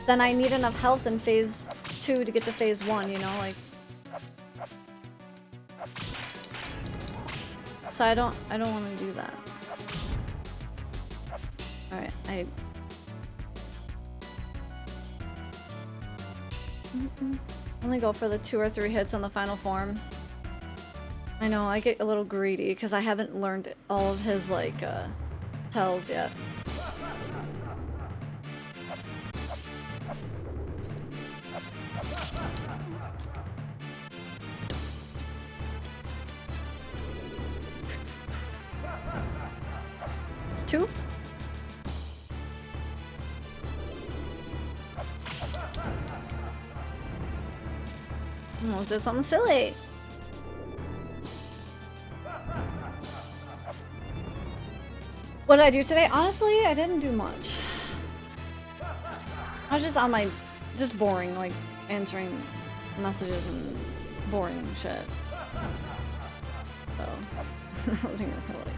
then I need enough health in phase 2 to get to phase 1, you know, like. So I don't want to do that. Alright, I only go for the 2 or 3 hits on the final form. I know, I get a little greedy because I haven't learned all of his, like, tells yet. It's 2? Almost did something silly. What did I do today? Honestly, I didn't do much. I was just on my, just boring, like answering messages and boring shit. So, nothing really.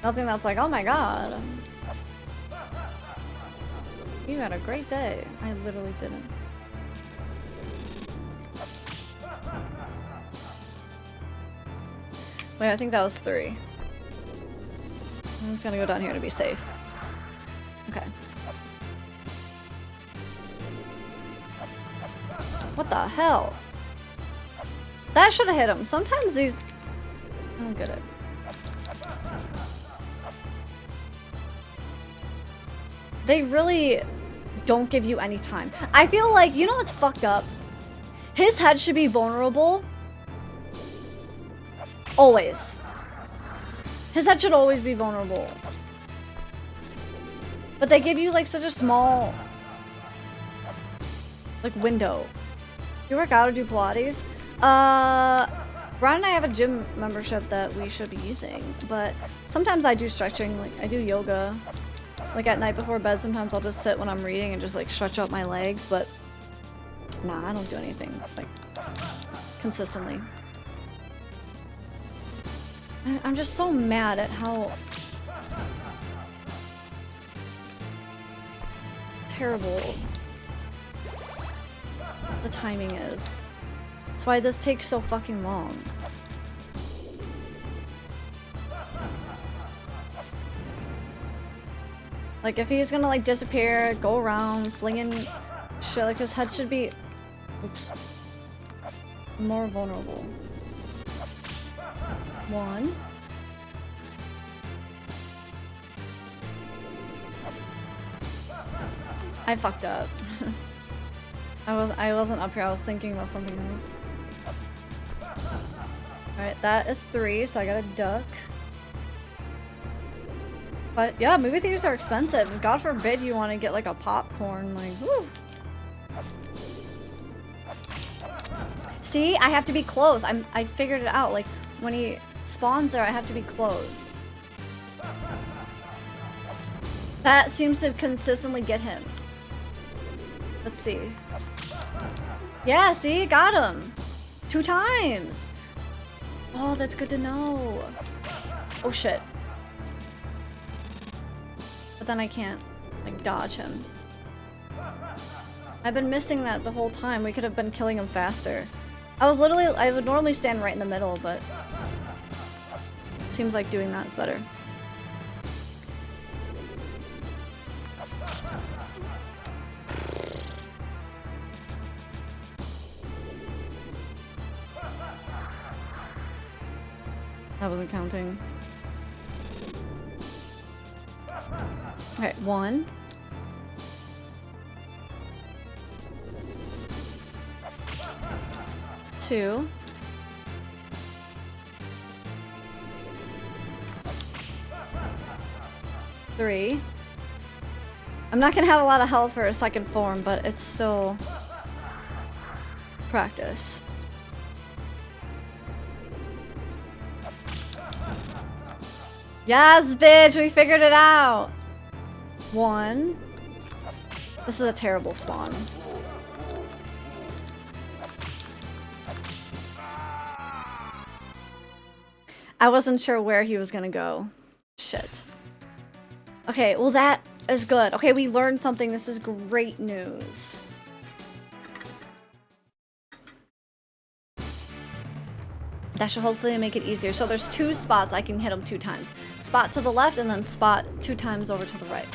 Nothing that's like, oh my god. You had a great day. I literally didn't. Wait, I think that was 3. I'm just gonna go down here to be safe. Okay. What the hell? That should have hit him. Sometimes these... I don't get it. They really don't give you any time. I feel like, you know what's fucked up? His head should be vulnerable. Always. His head should always be vulnerable. But they give you like such a small Like window. You work out or do Pilates? Brian and I have a gym membership that we should be using, but sometimes I do stretching, like I do yoga. Like at night before bed, sometimes I'll just sit when I'm reading and just like stretch out my legs, but nah, I don't do anything like consistently. I'm just so mad at how terrible the timing is. That's why this takes so fucking long. Like if he's gonna like disappear, go around, flinging shit, like his head should be more vulnerable. 1. I fucked up. I wasn't up here, I was thinking about something else. Alright, that is 3, so I got a duck. But yeah, movie theaters are expensive. God forbid you want to get like a popcorn, like, whew. See, I have to be close. I figured it out. Like when he spawns there, I have to be close. That seems to consistently get him. Let's see. Yeah, see? Got him. 2 times. Oh, that's good to know. Oh, shit. But then I can't, like, dodge him. I've been missing that the whole time. We could have been killing him faster. I would normally stand right in the middle, but it seems like doing that is better. I wasn't counting. Okay, 1. 2. 3. I'm not gonna have a lot of health for a second form, but it's still practice. Yes, bitch, we figured it out. 1. This is a terrible spawn. I wasn't sure where he was gonna go. Shit. Okay, well that is good. Okay, we learned something. This is great news. That should hopefully make it easier. So there's 2 spots I can hit him 2 times. Spot to the left and then spot 2 times over to the right.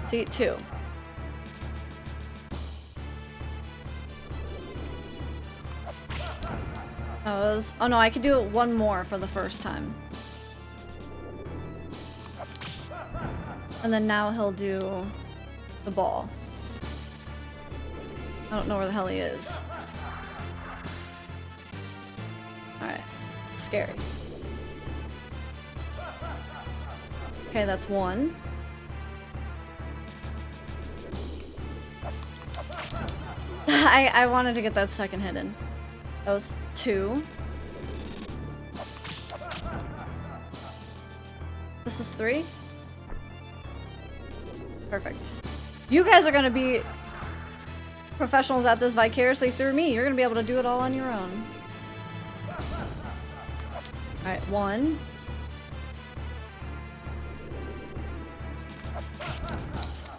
See, 2. That was... Oh no, I could do it 1 more for the first time. And then now he'll do the ball. I don't know where the hell he is. Alright. Scary. Okay, that's 1. I wanted to get that second hit in. That was 2. This is 3. Perfect. You guys are gonna be professionals at this vicariously through me. You're gonna be able to do it all on your own. Alright, 1.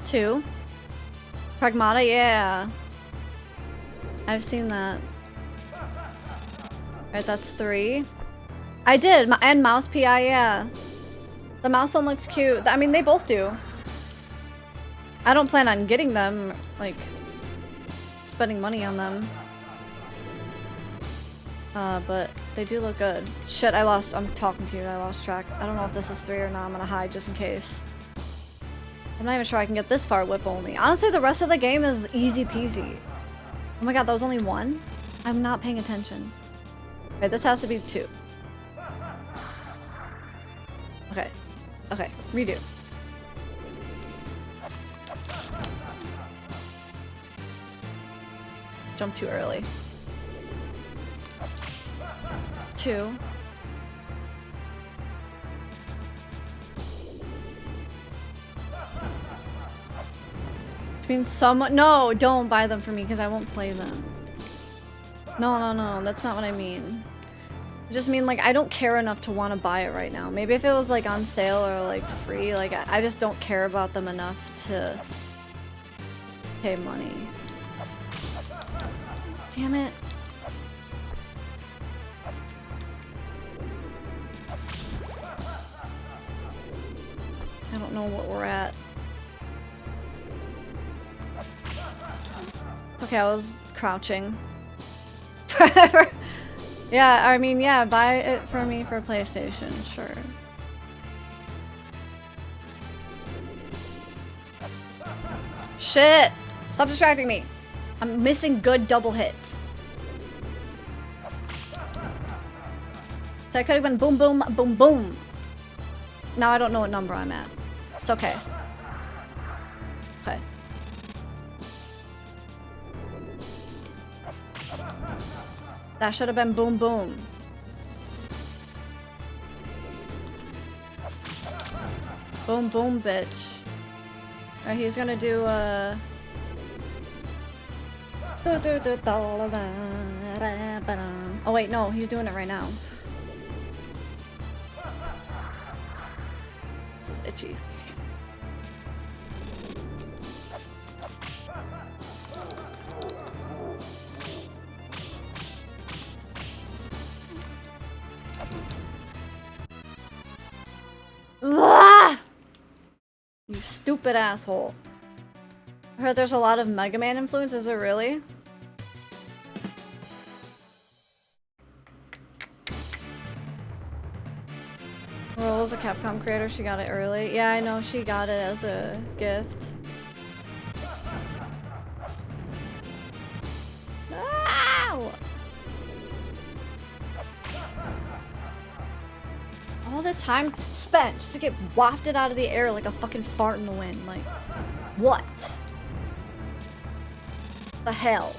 2. Pragmata, yeah. I've seen that. Alright, that's 3. I did, and mouse PI, yeah. The mouse one looks cute. I mean, they both do. I don't plan on getting them, like, spending money on them. But they do look good. Shit, I'm talking to you, I lost track. I don't know if this is 3 or not, I'm gonna hide just in case. I'm not even sure I can get this far whip only. Honestly, the rest of the game is easy peasy. Oh my god, that was only 1? I'm not paying attention. Okay, this has to be 2. Okay. Okay, redo. Jump too early. 2. Means someone— no, don't buy them for me because I won't play them. No, that's not what I mean. I just mean, like, I don't care enough to want to buy it right now. Maybe if it was, like, on sale or, like, free, like, I just don't care about them enough to pay money. Damn it. I don't know what we're at. Okay, I was crouching. Forever. Yeah, I mean, yeah, buy it for me for PlayStation, sure. Shit! Stop distracting me! I'm missing good double hits. So I could have been boom, boom, boom, boom. Now I don't know what number I'm at. It's okay. Okay. That should have been boom, boom. Boom, boom, bitch. Alright, he's gonna do, oh wait, no, he's doing it right now. This is itchy. Ah! You stupid asshole. I heard there's a lot of Mega Man influence, is there really? Roll's a Capcom creator, she got it early. Yeah, I know, she got it as a gift. Ow! All the time spent just to get wafted out of the air like a fucking fart in the wind. Like, what? The hell?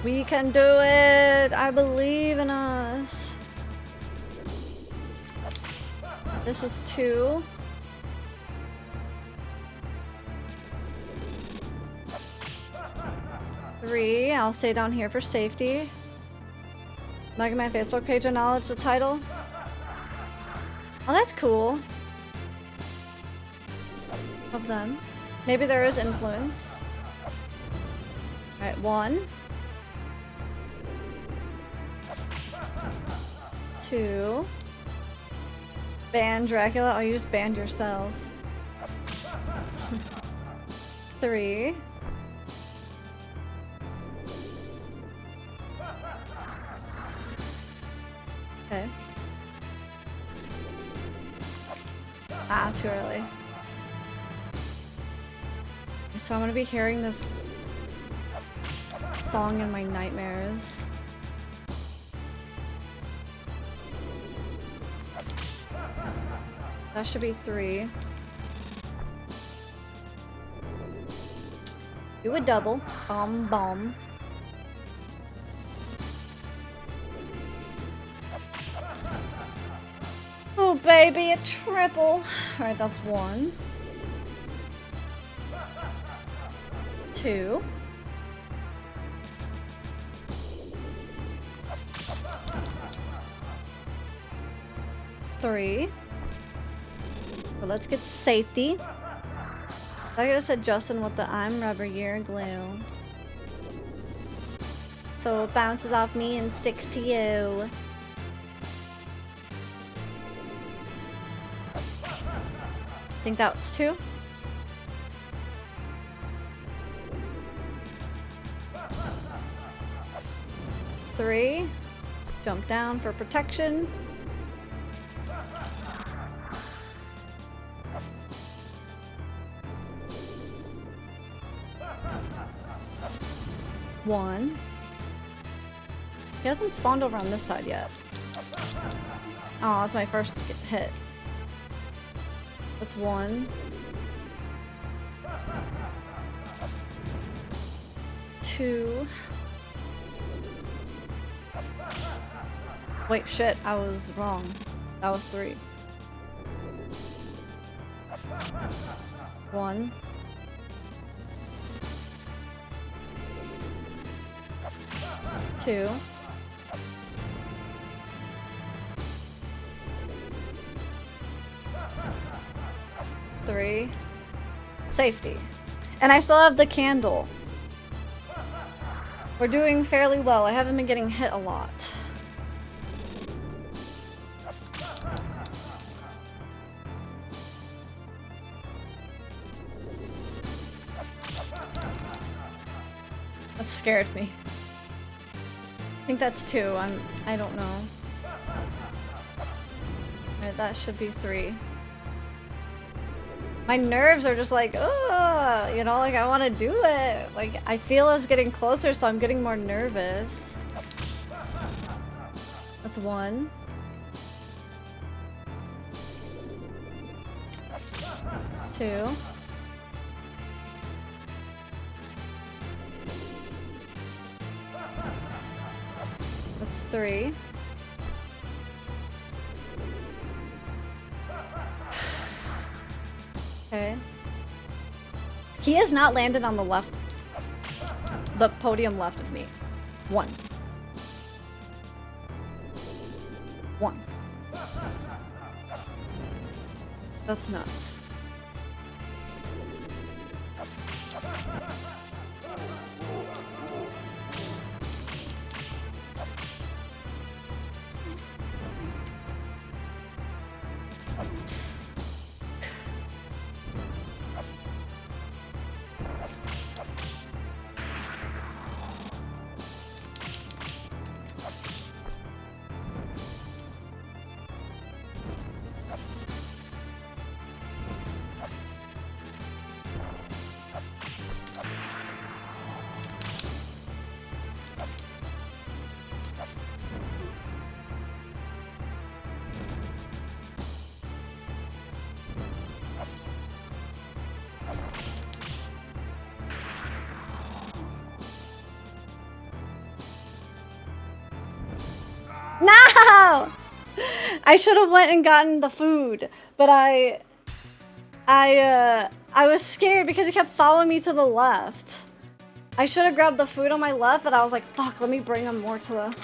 We can do it! I believe in us. This is 2. Three. I'll stay down here for safety. Mega Man Facebook page acknowledge the title. Oh, that's cool. Of them. Maybe there is influence. Alright, 1. 2. Ban Dracula. Oh, you just banned yourself. 3. Okay. Ah, too early. So I'm gonna be hearing this song in my nightmares. That should be 3. Do a double. Bomb. Oh baby, a triple. Alright, that's 1. 2. 3. So let's get safety. I just said Justin with the I'm rubber, you're glue. So it bounces off me and sticks to you. I think that's 2. 3. Jump down for protection. 1. He hasn't spawned over on this side yet. Oh, that's my first hit. That's 1. 2. Wait, shit, I was wrong. That was 3. 1. 2. 3. Safety. And I still have the candle. We're doing fairly well. I haven't been getting hit a lot. That scared me. I think that's 2. I don't know. Alright, that should be 3. My nerves are just like, ugh, you know, like I want to do it. Like I feel it's getting closer, so I'm getting more nervous. That's 1. 2. 3. Okay. He has not landed on the left. The podium left of me. Once. Once. That's nuts. No! I should have went and gotten the food, but I was scared because he kept following me to the left. I should have grabbed the food on my left, but I was like, fuck, let me bring him more to the...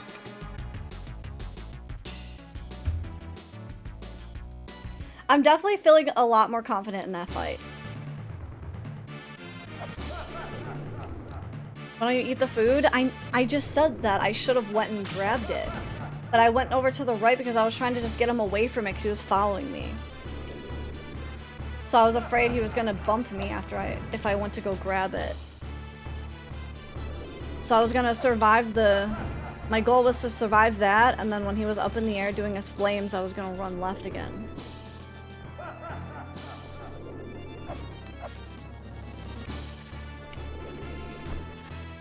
I'm definitely feeling a lot more confident in that fight. Why don't you eat the food? I just said that. I should have went and grabbed it. But I went over to the right because I was trying to just get him away from it because he was following me. So I was afraid he was gonna bump me if I went to go grab it. So I was gonna survive my goal was to survive that, and then when he was up in the air doing his flames, I was gonna run left again.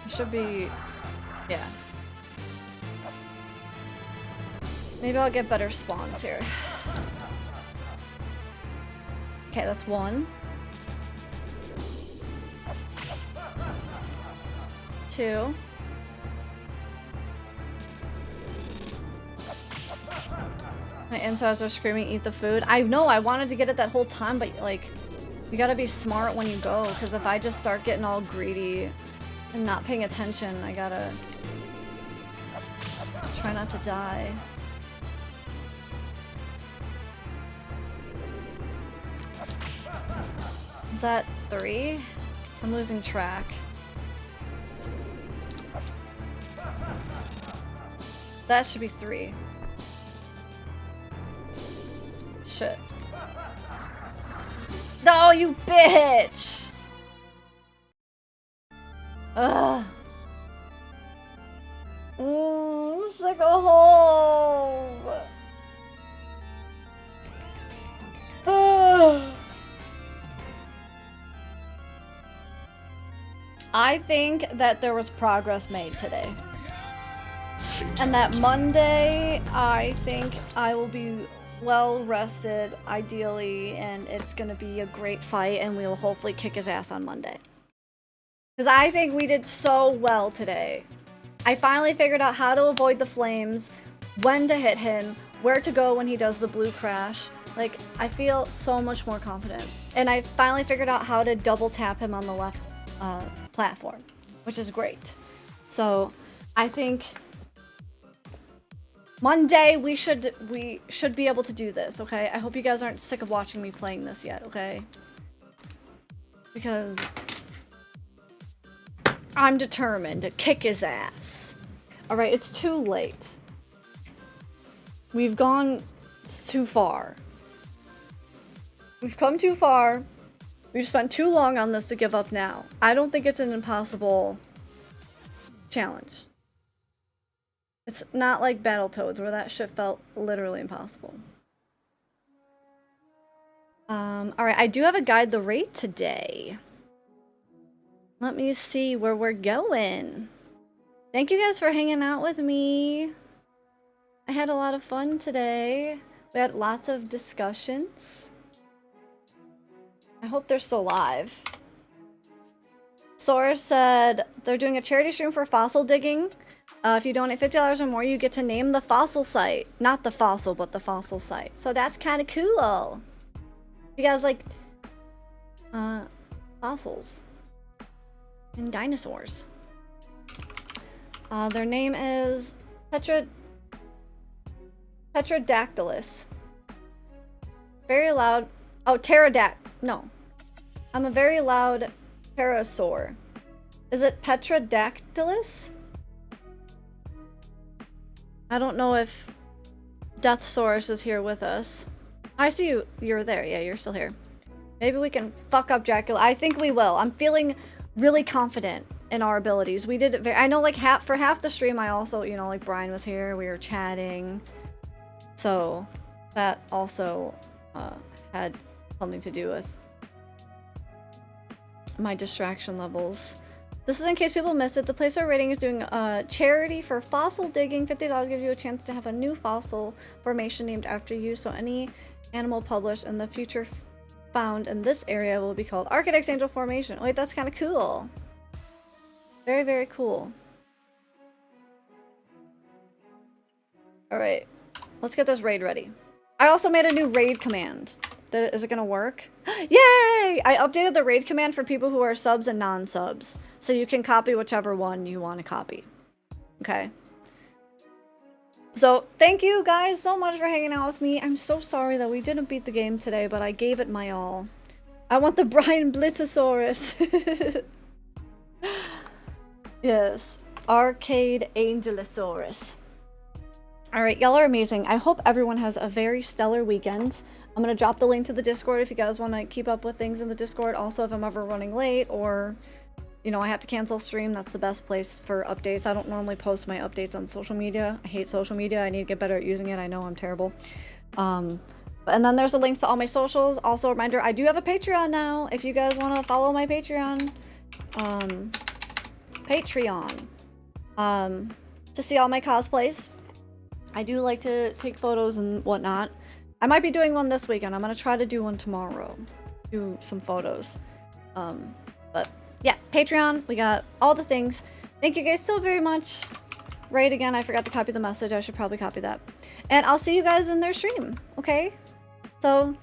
Should be, yeah. Maybe I'll get better spawns here. Okay, that's 1. 2. My insides are screaming, eat the food. I know, I wanted to get it that whole time, but like, you gotta be smart when you go, because if I just start getting all greedy and not paying attention, I gotta try not to die. Is that 3? I'm losing track. That should be 3. Shit. No, you bitch! Ugh. I'm sick of holes. Ugh. I think that there was progress made today. And that Monday, I think I will be well rested, ideally, and it's gonna be a great fight, and we will hopefully kick his ass on Monday. Because I think we did so well today. I finally figured out how to avoid the flames, when to hit him, where to go when he does the blue crash. Like, I feel so much more confident. And I finally figured out how to double tap him on the left platform, which is great. So, I think Monday we should be able to do this, okay? I hope you guys aren't sick of watching me playing this yet, okay? Because I'm determined to kick his ass. Alright, it's too late. We've gone too far. We've come too far. We've spent too long on this to give up now. I don't think it's an impossible challenge. It's not like Battletoads where that shit felt literally impossible. Alright, I do have a guide the raid today. Let me see where we're going. Thank you guys for hanging out with me. I had a lot of fun today. We had lots of discussions. I hope they're still live. Source said they're doing a charity stream for fossil digging. If you donate $50 or more, you get to name the fossil site. Not the fossil, but the fossil site. So that's kind of cool. You guys like fossils and dinosaurs. Their name is Petrodactylus. Very loud. Oh, no. I'm a very loud pterosaur. Is it Petrodactylus? I don't know if Deathsaurus is here with us. I see you. You're there. Yeah, you're still here. Maybe we can fuck up Dracula. I think we will. I'm feeling really confident in our abilities. We did it very... I know, like, for half the stream, I also, you know, like, Brian was here. We were chatting. So, that also had something to do with my distraction levels. This is in case people missed it. The place we're rating is doing a charity for fossil digging. $50 gives you a chance to have a new fossil formation named after you. So any animal published in the future found in this area will be called Architect's Angel Formation. Wait, that's kind of cool. Very, very cool. Alright. Let's get this raid ready. I also made a new raid command. Is it gonna work? Yay! I updated the raid command for people who are subs and non-subs. So you can copy whichever one you want to copy. Okay. So, thank you guys so much for hanging out with me. I'm so sorry that we didn't beat the game today, but I gave it my all. I want the Brian Blitzosaurus. Yes. Arcade Angelosaurus. Alright, y'all are amazing. I hope everyone has a very stellar weekend. I'm going to drop the link to the Discord if you guys want to keep up with things in the Discord. Also, if I'm ever running late or, you know, I have to cancel stream, that's the best place for updates. I don't normally post my updates on social media. I hate social media. I need to get better at using it. I know I'm terrible. And then there's the links to all my socials. Also, a reminder, I do have a Patreon now. If you guys want to follow my Patreon. To see all my cosplays. I do like to take photos and whatnot. I might be doing one this weekend. I'm gonna try to do one tomorrow. Do some photos. But yeah, Patreon, we got all the things. Thank you guys so very much. Right, again, I forgot to copy the message. I should probably copy that. And I'll see you guys in their stream, okay? So,